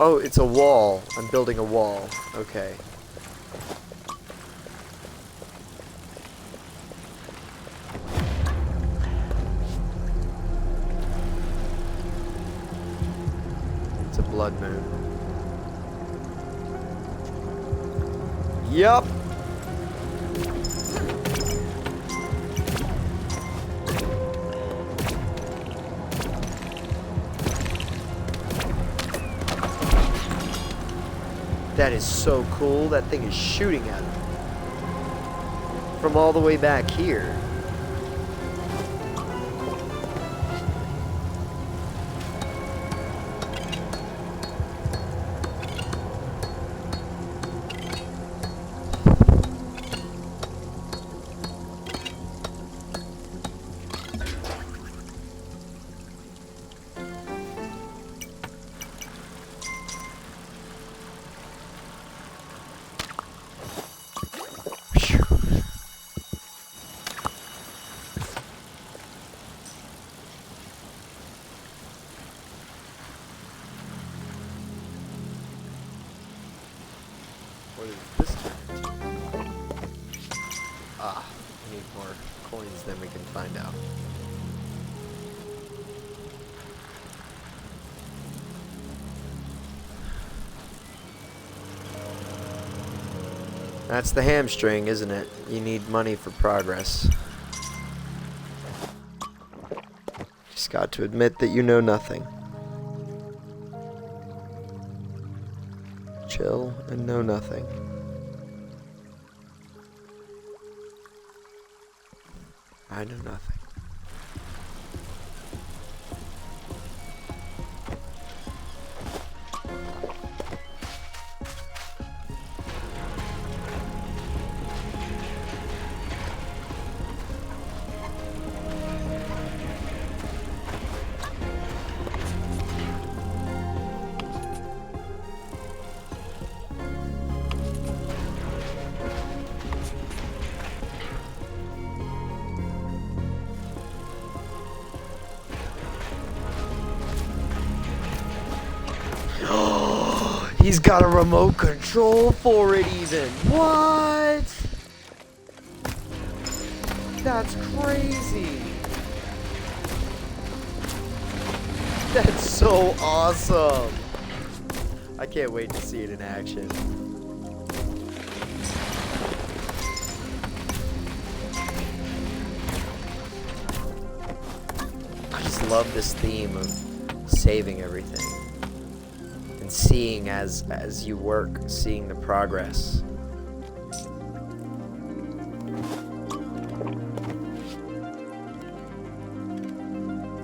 Oh, it's a wall. I'm building a wall. Okay. It's a blood moon. Yup. That is so cool. That thing is shooting at him from all the way back here. What is this turn into? Ah, we need more coins than we can find out. That's the hamstring, isn't it? You need money for progress. Just got to admit that you know nothing. Chill and know nothing. I know nothing. He's got a remote control for it even. What? That's crazy. That's so awesome. I can't wait to see it in action. I just love this theme of saving everything. And seeing as you work, seeing the progress.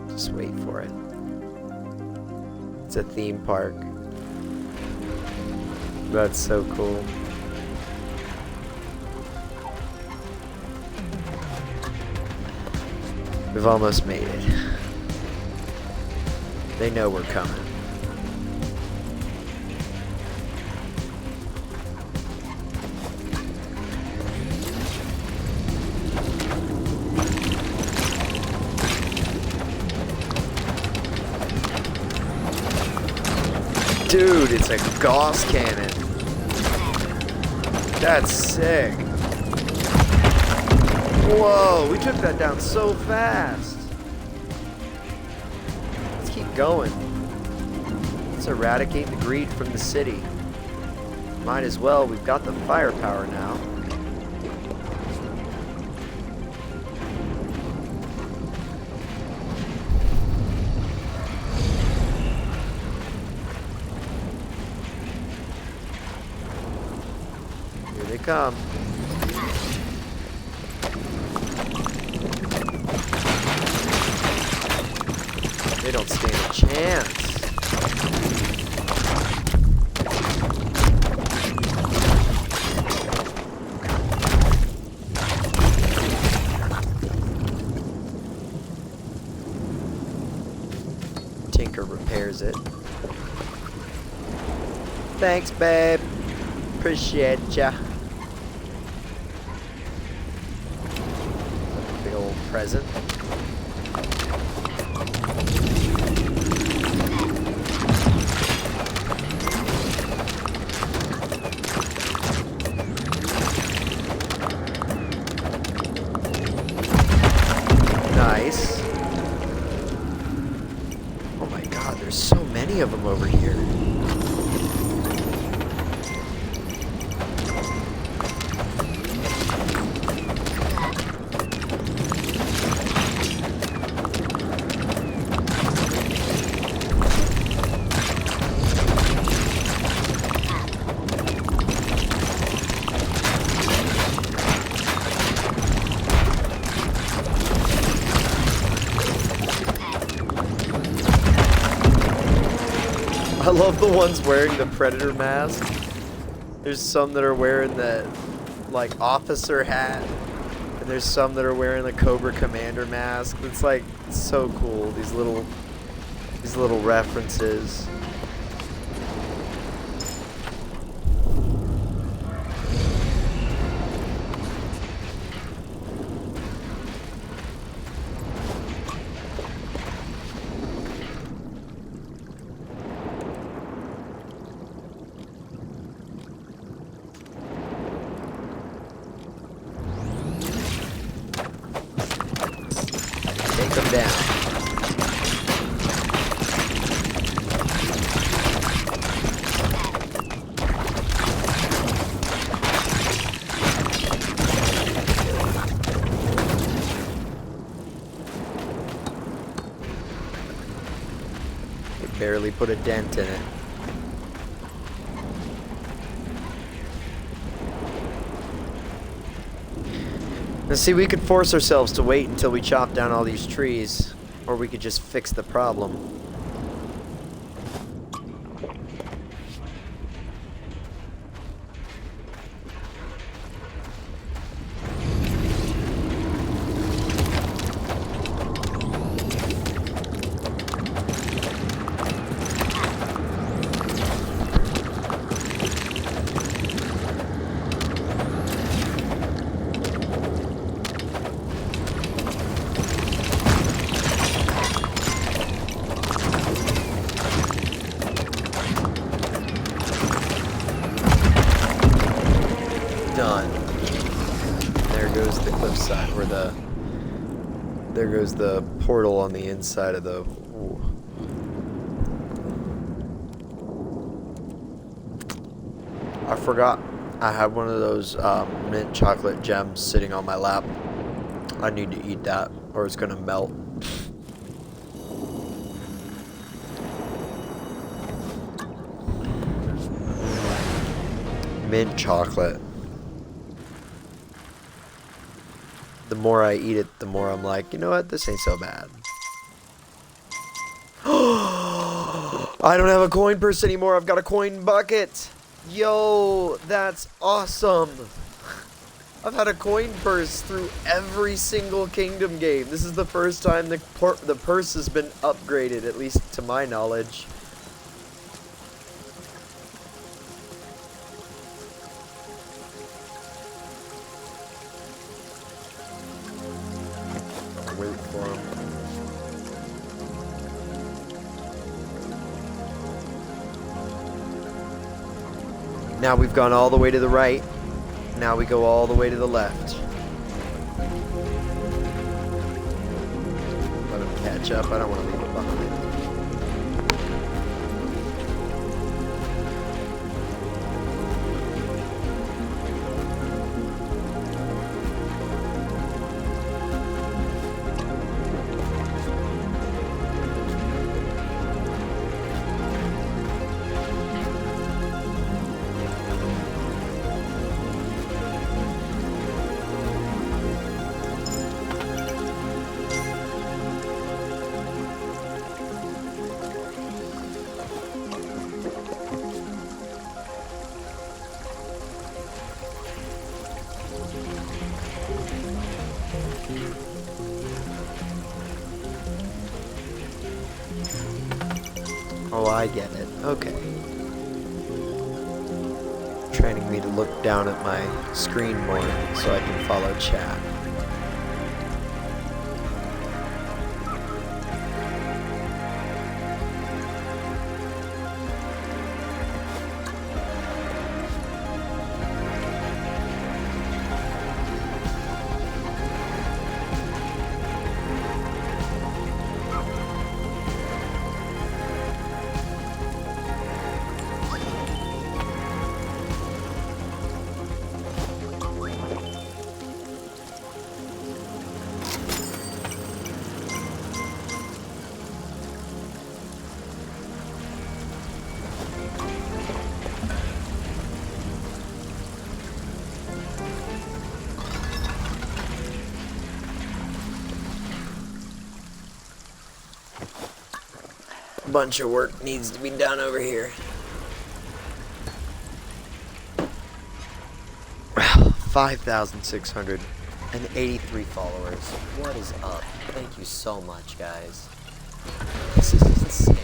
Just wait for it. It's a theme park. That's so cool. We've almost made it. They know we're coming. Dude, it's a Gauss cannon. That's sick. Whoa, we took that down so fast. Let's keep going. Let's eradicate the greed from the city. Might as well, we've got the firepower now. Here they come. They don't stand a chance. Tinker repairs it. Thanks, babe. Appreciate ya. Big old present. nice. Oh my god, there's so many of them over here. I love the ones wearing the predator mask. There's some that are wearing the like officer hat, and there's some that are wearing the Cobra Commander mask. It's like so cool. These little references. Take them down. They barely put a dent in it. Now see, we could force ourselves to wait until we chop down all these trees, or we could just fix the problem. Done. There goes the cliffside, where there goes the portal on the inside of the. Ooh. I forgot I had one of those mint chocolate gems sitting on my lap. I need to eat that, or it's gonna melt. Mint chocolate. The more I eat it, the more I'm like, you know what? This ain't so bad. I don't have a coin purse anymore. I've got a coin bucket. Yo, that's awesome. I've had a coin purse through every single Kingdom game. This is the first time the purse has been upgraded, at least to my knowledge. Wait for him. Now we've gone all the way to the right. Now we go all the way to the left. Let him catch up. I don't want to leave him behind. Oh, I get it. Okay. Training me to look down at my screen more so I can follow chat. Bunch of work needs to be done over here. 5,683 followers. What is up? Thank you so much, guys. This is insane.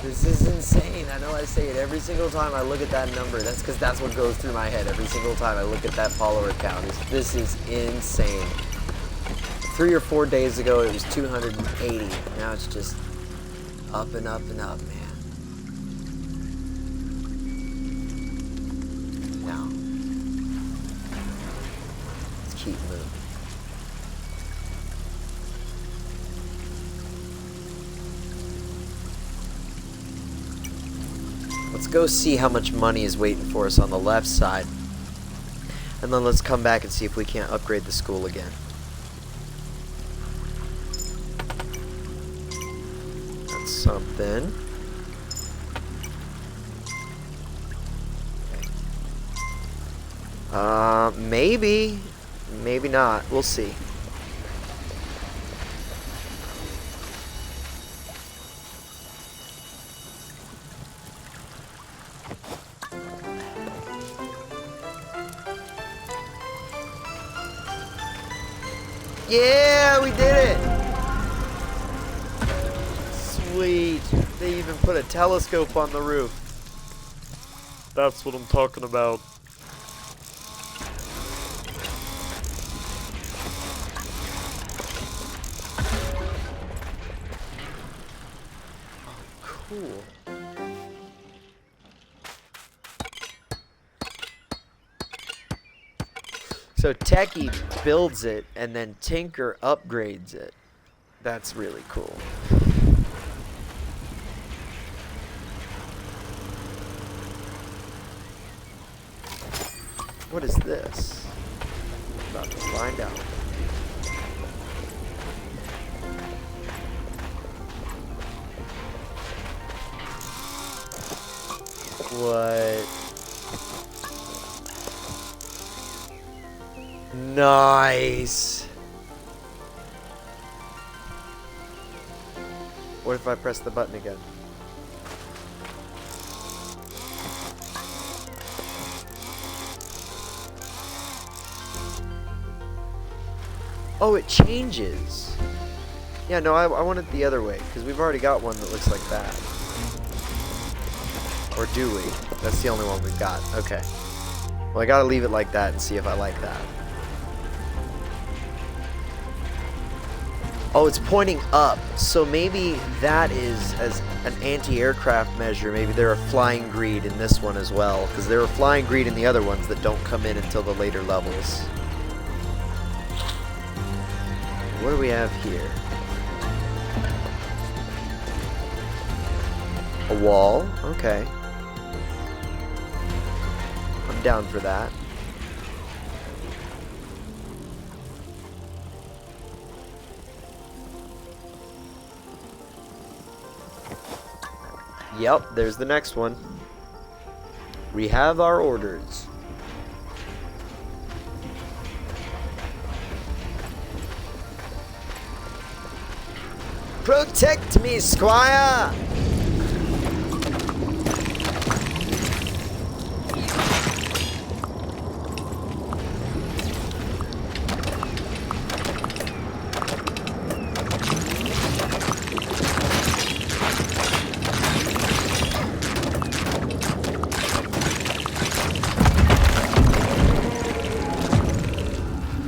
This is insane. I know I say it every single time I look at that number. That's because that's what goes through my head every single time I look at that follower count. This is insane. 3 or 4 days ago, it was 280. Now it's just up and up and up, man. Now, let's keep moving. Let's go see how much money is waiting for us on the left side. And then let's come back and see if we can't upgrade the school again. That's something. Maybe. Maybe not. We'll see. Yeah, we did it! Sweet. They even put a telescope on the roof. That's what I'm talking about. Cool. So Techie builds it, and then Tinker upgrades it. That's really cool. What is this? About to find out. What? Nice. What if I press the button again? Oh, it changes. Yeah, no, I want it the other way, because we've already got one that looks like that. Or do we? That's the only one we've got. Okay. Well, I gotta leave it like that and see if I like that. Oh, it's pointing up. So maybe that is as an anti-aircraft measure. Maybe there are flying greed in this one as well, because there are flying greed in the other ones that don't come in until the later levels. What do we have here? A wall. Okay. I'm down for that. Yep, there's the next one. We have our orders. Protect me, Squire!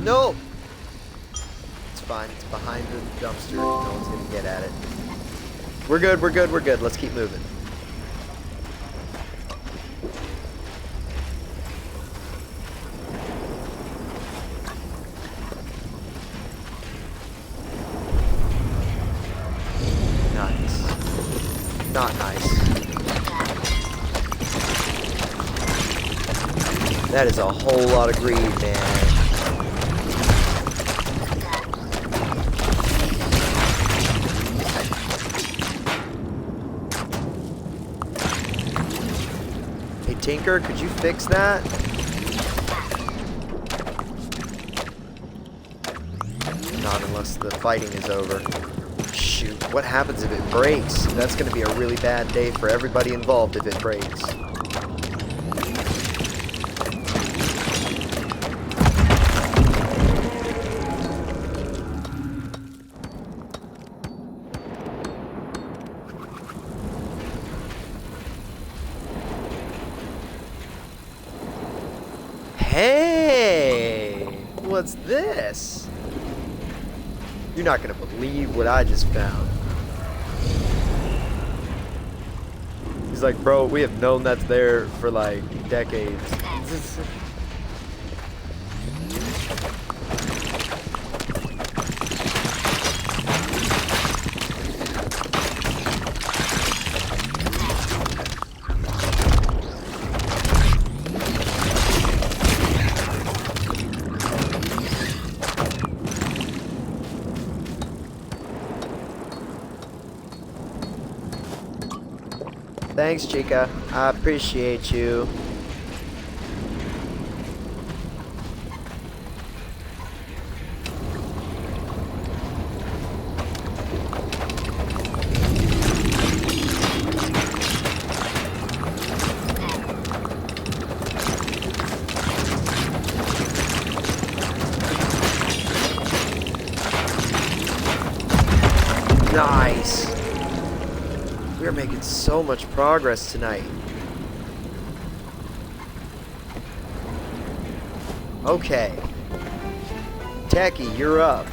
No! It's fine, it's behind the dumpster. No one's gonna get at it. We're good, we're good, we're good. Let's keep moving. Nice. Not nice. That is a whole lot of greed, man. Hey, Tinker, could you fix that? Not unless the fighting is over. Shh. shoot, what happens if it breaks? That's going to be a really bad day for everybody involved if it breaks. Hey! What's this? You're not gonna believe what I just found. He's like, bro, we have known that's there for like decades. Thanks, Chica. I appreciate you. Nice. We're making so much progress tonight. Okay. Techie, you're up.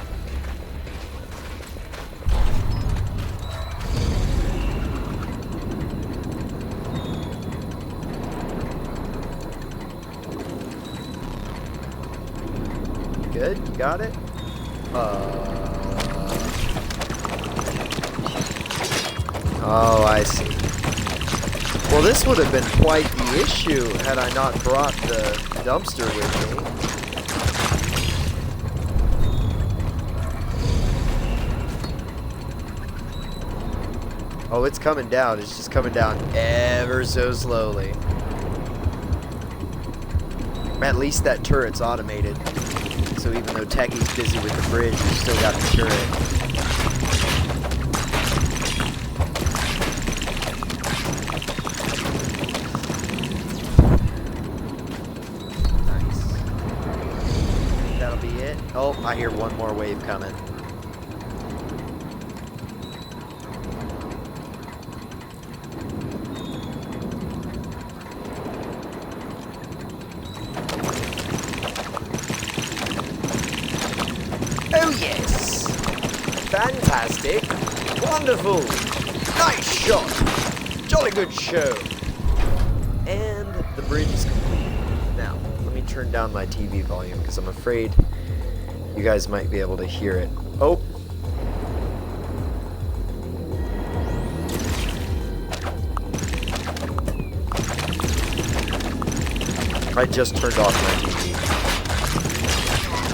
Good, you got it? Oh, I see. Well, this would have been quite the issue had I not brought the dumpster with me. Oh, it's coming down. It's just coming down ever so slowly. At least that turret's automated. So even though Techie's busy with the bridge, we've still got the turret. Oh, I hear one more wave coming. Oh yes! Fantastic! Wonderful! Nice shot! Jolly good show! And the bridge is complete. Now, let me turn down my TV volume because I'm afraid you guys might be able to hear it. Oh! I just turned off my TV.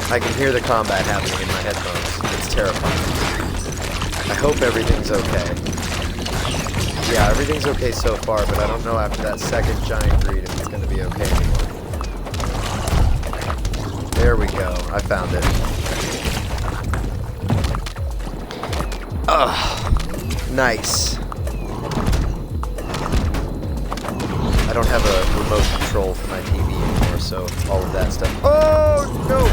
I can hear the combat happening in my headphones. It's terrifying. I hope everything's okay. Yeah, everything's okay so far, but I don't know after that second giant greed if it's going to be okay anymore. There we go. I found it. Ugh. Nice. I don't have a remote control for my TV anymore, so all of that stuff. Oh, no!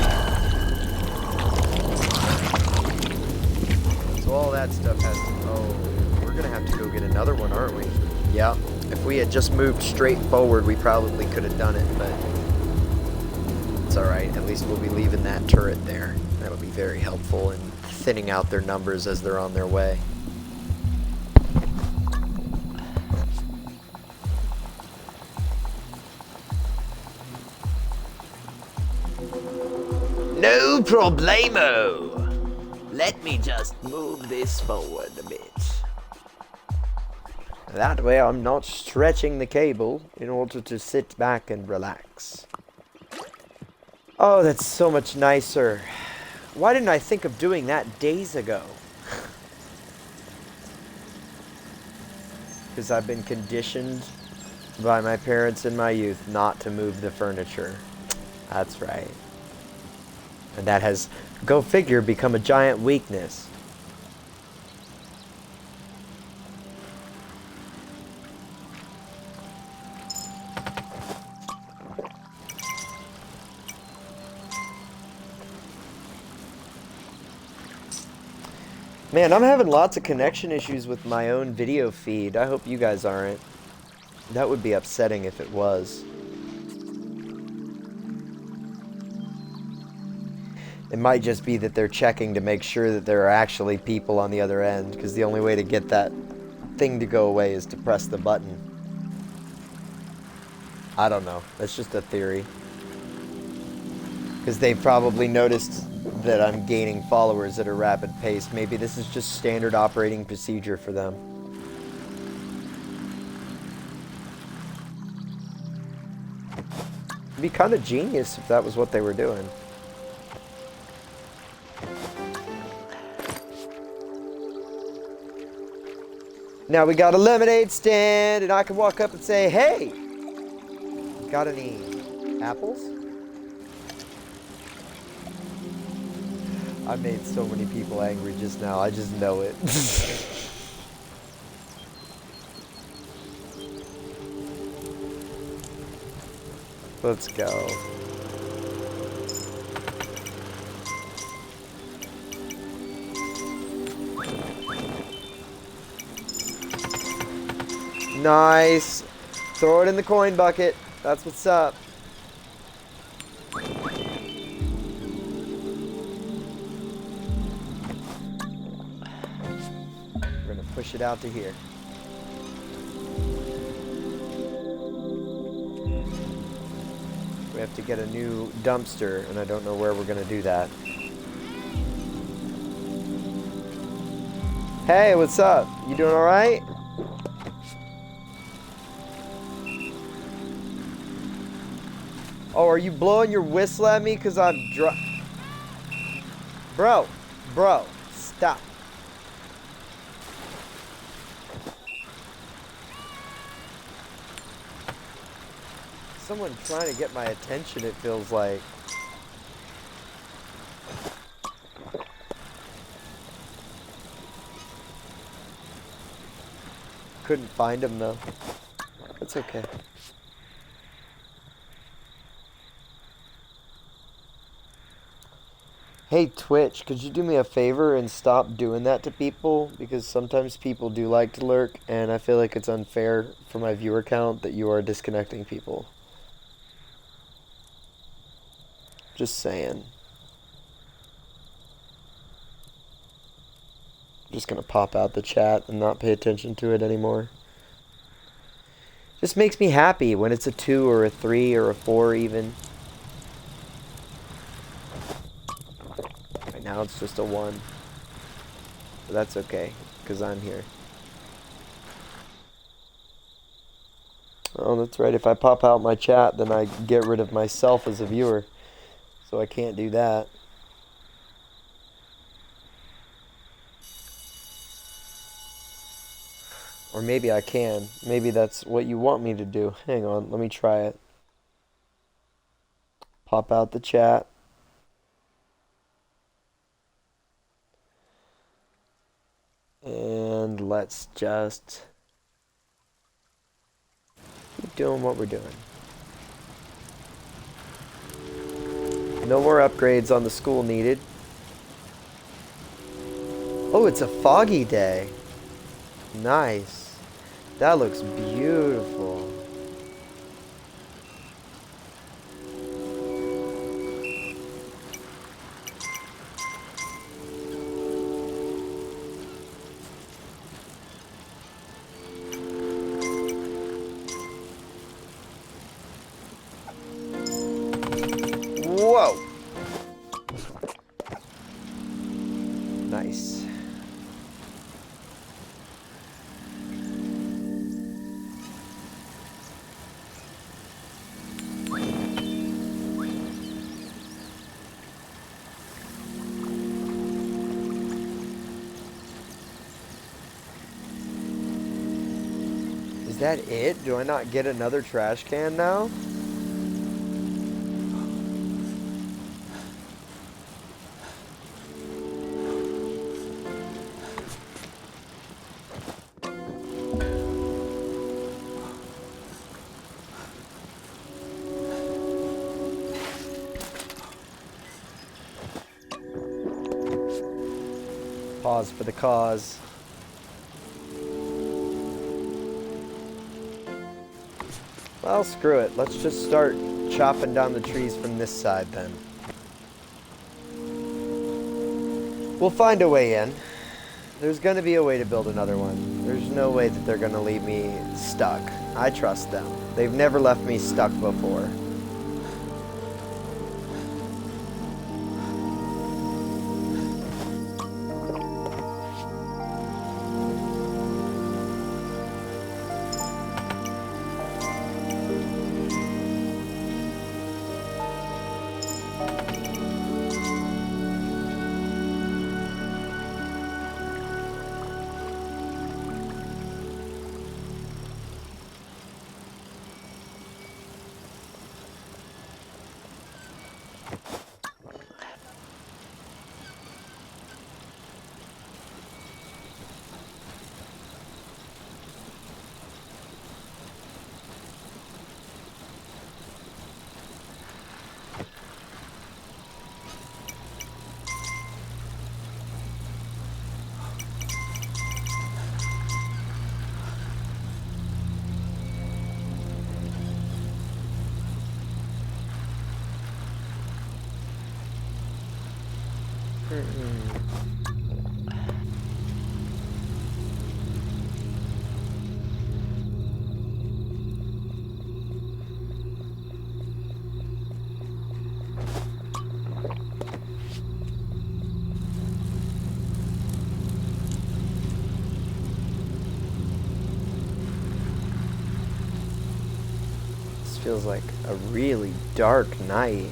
So all that stuff has to... Oh, we're going to have to go get another one, aren't we? Yeah. If we had just moved straight forward, we probably could have done it, but... It's alright, at least we'll be leaving that turret there. That'll be very helpful in thinning out their numbers as they're on their way. No problemo! Let me just move this forward a bit. That way I'm not stretching the cable in order to sit back and relax. Oh, that's so much nicer. Why didn't I think of doing that days ago? Because I've been conditioned by my parents in my youth not to move the furniture. That's right. And that has, go figure, become a giant weakness. Man, I'm having lots of connection issues with my own video feed. I hope you guys aren't. That would be upsetting if it was. It might just be that they're checking to make sure that there are actually people on the other end, because the only way to get that thing to go away is to press the button. I don't know. That's just a theory. Because they've probably noticed that I'm gaining followers at a rapid pace. Maybe this is just standard operating procedure for them. It'd be kind of genius if that was what they were doing. Now we got a lemonade stand, and I can walk up and say, hey, got any apples? I made so many people angry just now. I just know it. Let's go. Nice. Throw it in the coin bucket. That's what's up. We're gonna push it out to here. We have to get a new dumpster, and I don't know where we're gonna do that. Hey, what's up? You doing all right? Oh, are you blowing your whistle at me because I'm Bro, stop. Someone trying to get my attention, it feels like. Couldn't find him though. It's okay. Hey Twitch, could you do me a favor and stop doing that to people? Because sometimes people do like to lurk, and I feel like it's unfair for my viewer count that you are disconnecting people. Just saying. I'm just gonna pop out the chat and not pay attention to it anymore. Just makes me happy when it's a 2 or a 3 or a 4 even. Right now it's just a 1. But that's okay, because I'm here. Oh, that's right. If I pop out my chat, then I get rid of myself as a viewer. So I can't do that. Or maybe I can. Maybe that's what you want me to do. Hang on, let me try it. Pop out the chat. And let's just keep doing what we're doing. No more upgrades on the school needed. Oh, it's a foggy day. Nice. That looks beautiful. Whoa. Nice. Is that it? Do I not get another trash can now? Pause for the cause. Well, screw it. Let's just start chopping down the trees from this side then. We'll find a way in. There's gonna be a way to build another one. There's no way that they're gonna leave me stuck. I trust them. They've never left me stuck before. This feels like a really dark night.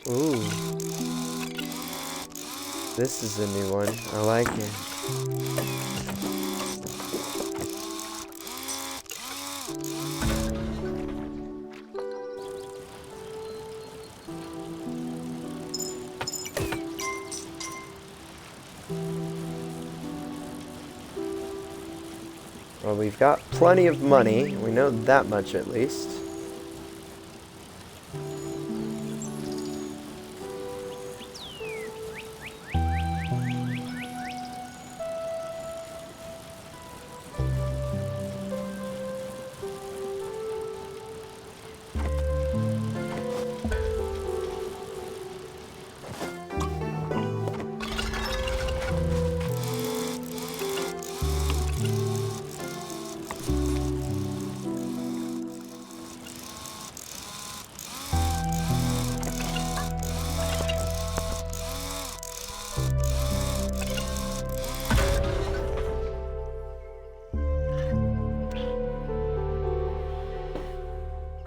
Ooh. This is a new one. I like it. Well, we've got plenty of money. We know that much at least.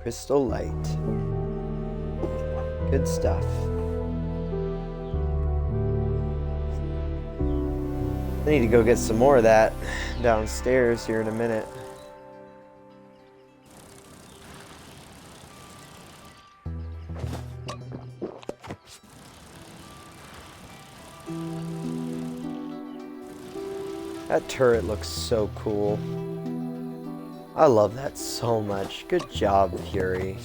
Crystal light. Good stuff. I need to go get some more of that downstairs here in a minute. That turret looks so cool. I love that so much. Good job, Fury.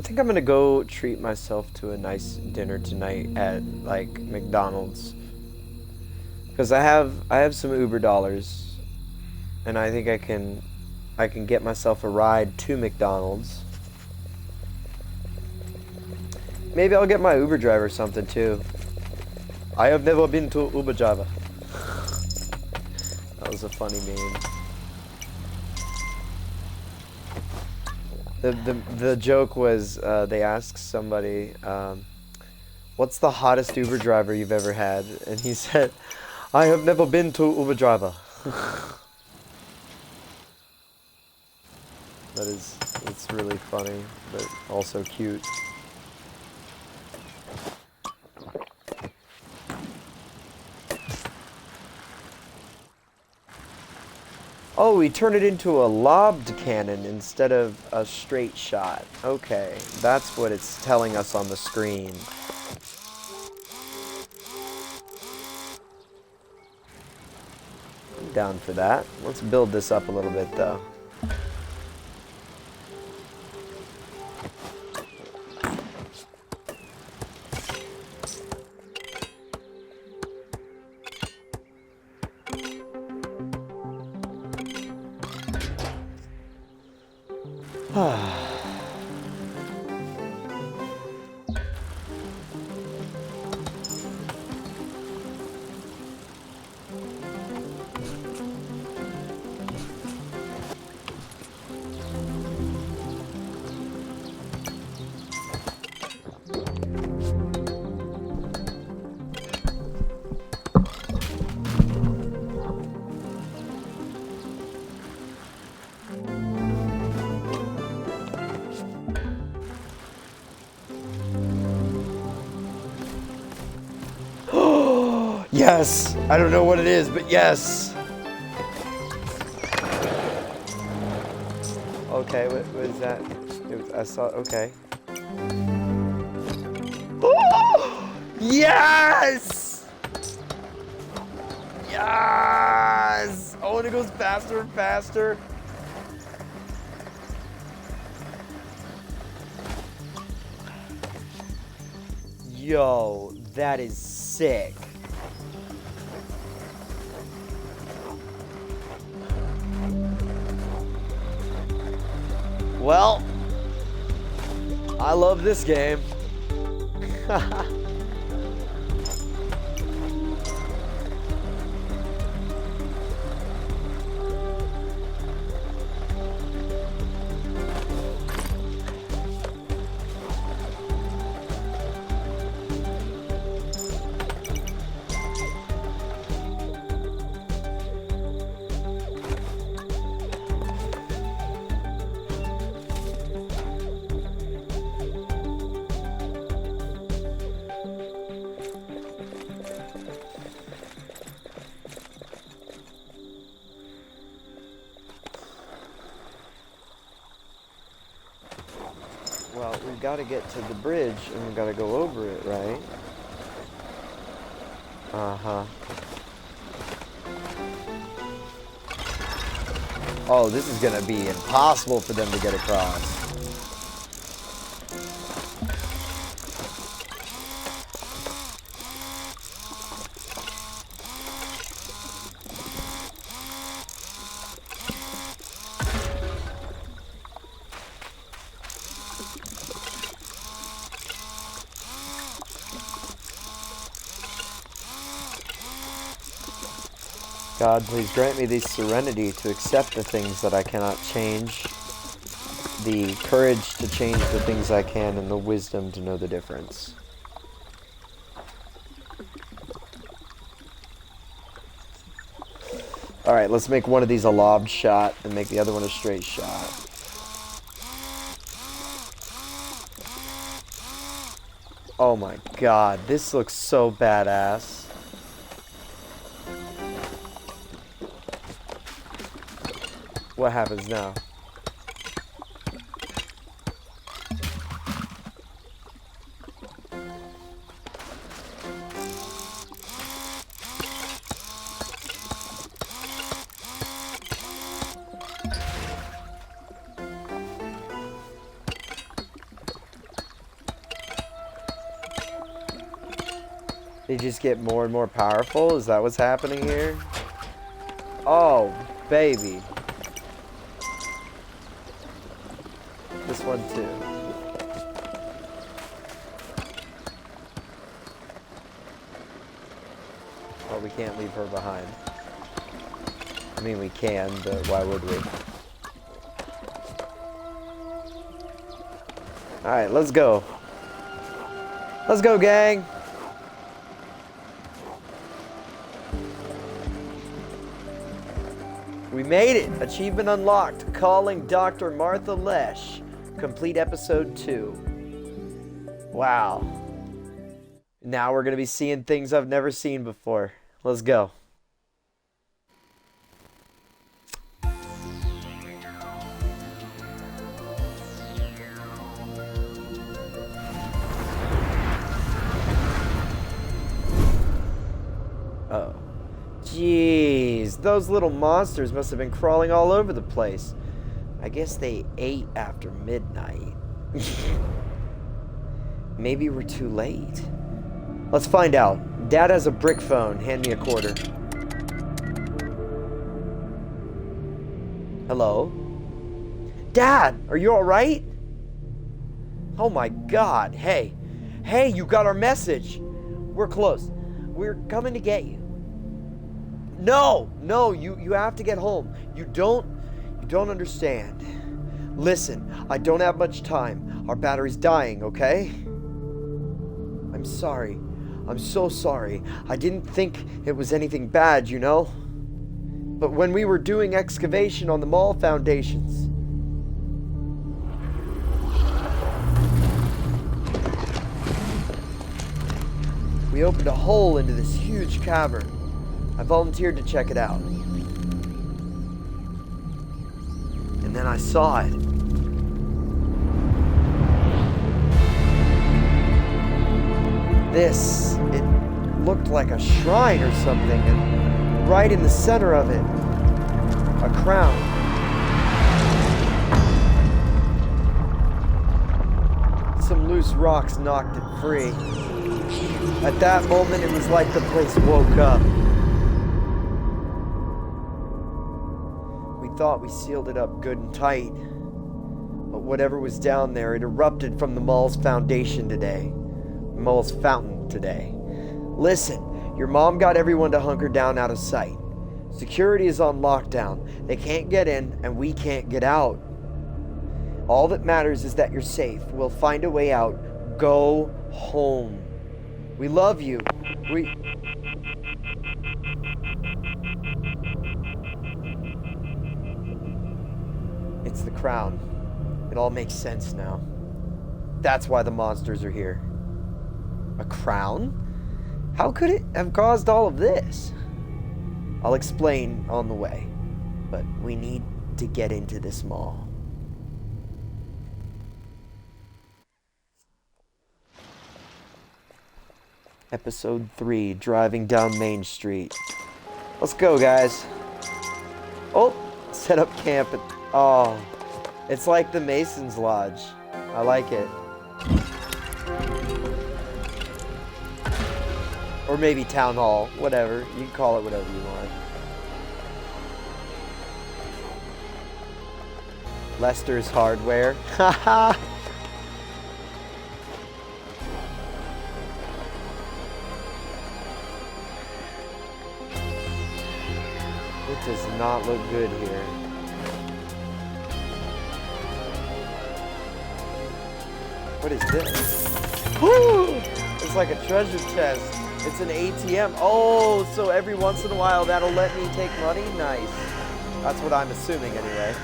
think I'm gonna go treat myself to a nice dinner tonight at like McDonald's because I have some Uber dollars and I think I can get myself a ride to McDonald's. Maybe I'll get my Uber driver something too. I have never been to Uber driver. That was a funny meme. The joke was they asked somebody, "What's the hottest Uber driver you've ever had?" And he said, "I have never been to Uber driver." It's really funny, but also cute. Oh, we turn it into a lobbed cannon instead of a straight shot. Okay, that's what it's telling us on the screen. I'm down for that. Let's build this up a little bit, though. Yes! I don't know what it is, but yes! Okay, what is that? I saw, okay. Oh! Yes! Yes! Oh, and it goes faster and faster. Yo, that is sick. Well, I love this game. Well, we've got to get to the bridge and we've got to go over it, right? Uh-huh. Oh, this is gonna be impossible for them to get across. God, please grant me the serenity to accept the things that I cannot change, the courage to change the things I can, and the wisdom to know the difference. Alright, let's make one of these a lobbed shot and make the other one a straight shot. Oh my god, this looks so badass. What happens now? They just get more and more powerful? Is that what's happening here? Oh, baby. This one too. Oh, we can't leave her behind. I mean, we can, but why would we? Alright, let's go. Let's go, gang! We made it! Achievement unlocked. Calling Dr. Martha Lesh. Complete episode 2. Wow. Now we're going to be seeing things I've never seen before. Let's go. Oh. Jeez, those little monsters must have been crawling all over the place. I guess they ate after midnight. Maybe we're too late. Let's find out. Dad has a brick phone. Hand me a quarter. Hello? Dad, are you alright? Oh my God. Hey. Hey, you got our message. We're close. We're coming to get you. No, you have to get home. You don't understand. Listen, I don't have much time. Our battery's dying, okay? I'm sorry. I'm so sorry. I didn't think it was anything bad, you know? But when we were doing excavation on the mall foundations, we opened a hole into this huge cavern. I volunteered to check it out. And then I saw it. It looked like a shrine or something, and right in the center of it, a crown. Some loose rocks knocked it free. At that moment, it was like the place woke up. We thought we sealed it up good and tight. But whatever was down there, it erupted from the mall's foundation today. The mall's fountain today. Listen, your mom got everyone to hunker down out of sight. Security is on lockdown. They can't get in, and we can't get out. All that matters is that you're safe. We'll find a way out. Go home. We love you. It's the crown. It all makes sense now. That's why the monsters are here. A crown? How could it have caused all of this? I'll explain on the way, but we need to get into this mall. Episode 3, driving down Main Street. Let's go, guys. Oh, set up camp at... Oh, it's like the Mason's Lodge. I like it. Or maybe Town Hall, whatever. You can call it whatever you want. Lester's Hardware. Haha! It does not look good here. What is this? It's like a treasure chest. It's an ATM. Oh, so every once in a while that'll let me take money? Nice. That's what I'm assuming anyway.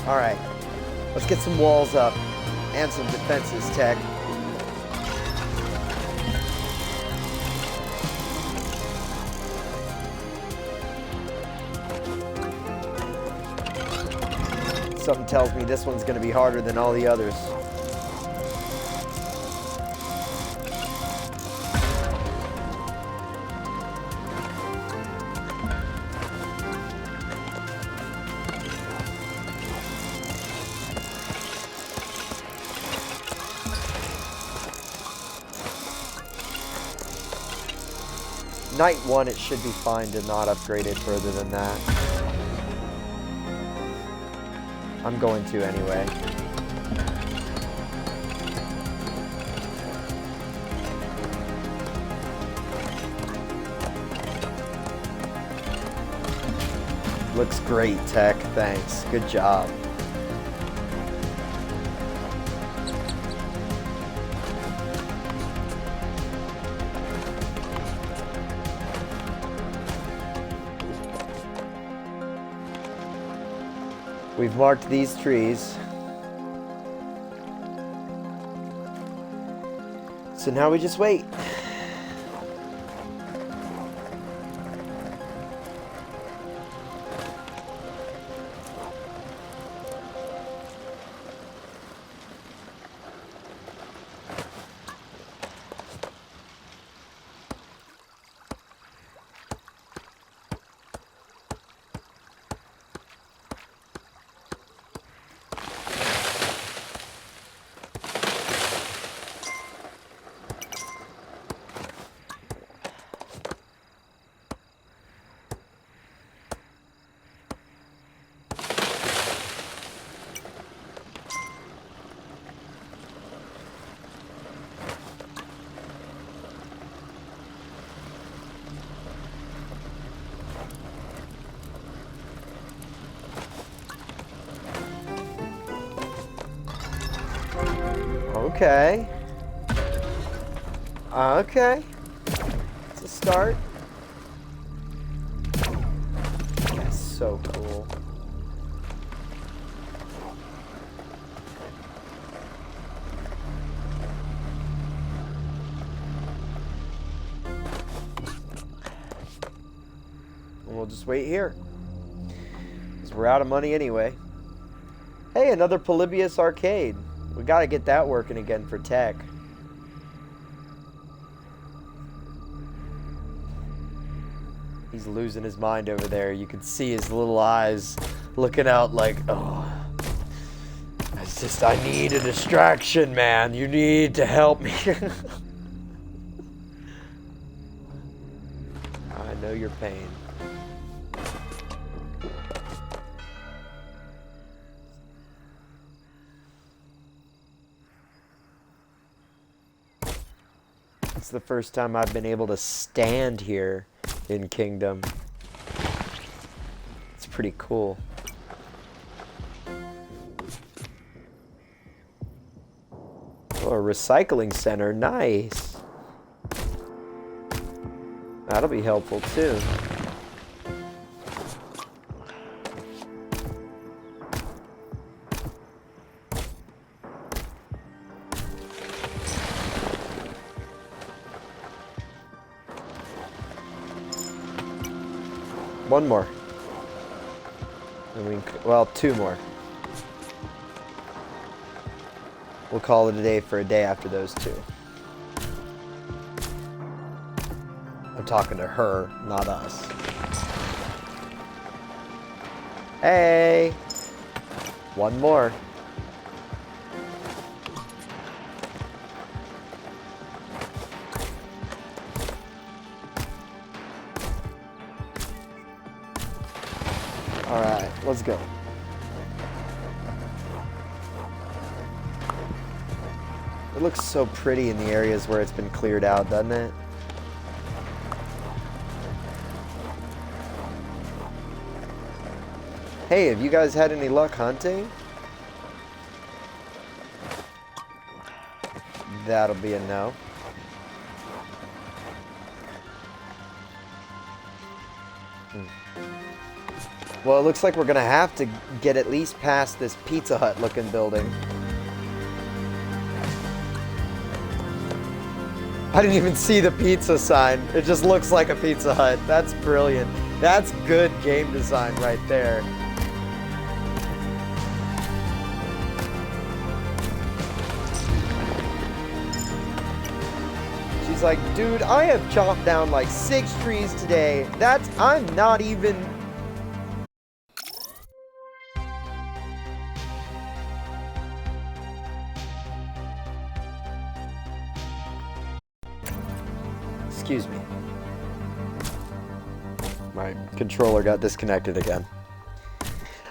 Alright. Let's get some walls up. And some defenses, tech. Something tells me this one's going to be harder than all the others. Night 1, it should be fine to not upgrade it further than that. I'm going to anyway. Looks great, Tech. Thanks. Good job. We've marked these trees. So now we just wait. Okay. Okay. It's a start. That's so cool. And we'll just wait here. Because we're out of money anyway. Hey, another Polybius arcade. We gotta get that working again for Tech. He's losing his mind over there. You can see his little eyes looking out like, oh, I need a distraction, man. You need to help me. I know your pain. It's the first time I've been able to stand here in Kingdom. It's pretty cool. Oh, a recycling center. Nice. That'll be helpful too. One more. Well, two more. We'll call it a day for a day after those two. I'm talking to her, not us. Hey! One more. Alright, let's go. It looks so pretty in the areas where it's been cleared out, doesn't it? Hey, have you guys had any luck hunting? That'll be a no. Well, it looks like we're gonna have to get at least past this Pizza Hut looking building. I didn't even see the pizza sign. It just looks like a Pizza Hut. That's brilliant. That's good game design right there. She's like, dude, I have chopped down like 6 trees today. I'm not even... Excuse me. My controller got disconnected again.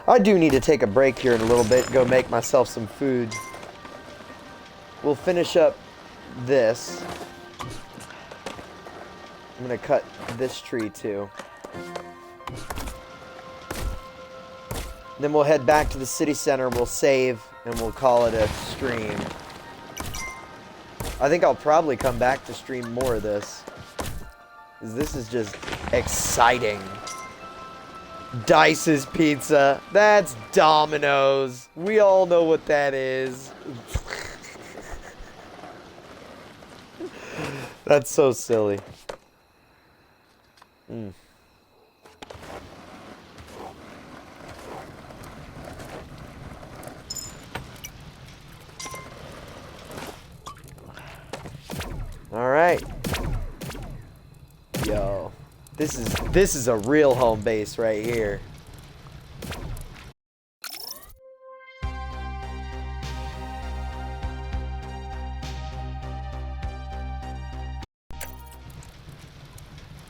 I do need to take a break here in a little bit, go make myself some food. We'll finish up this. I'm gonna cut this tree too. Then we'll head back to the city center, we'll save, and we'll call it a stream. I think I'll probably come back to stream more of this, 'cause this is just exciting. Dice's Pizza. That's Domino's. We all know what that is. That's so silly. All right. Yo. This is a real home base right here.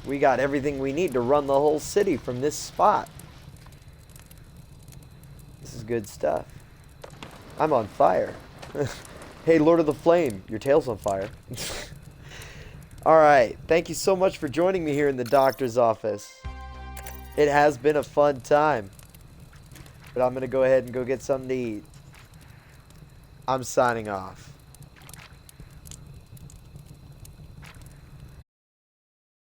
We got everything we need to run the whole city from this spot. This is good stuff. I'm on fire. Hey, Lord of the Flame, your tail's on fire. Alright, thank you so much for joining me here in the doctor's office. It has been a fun time. But I'm going to go ahead and go get something to eat. I'm signing off.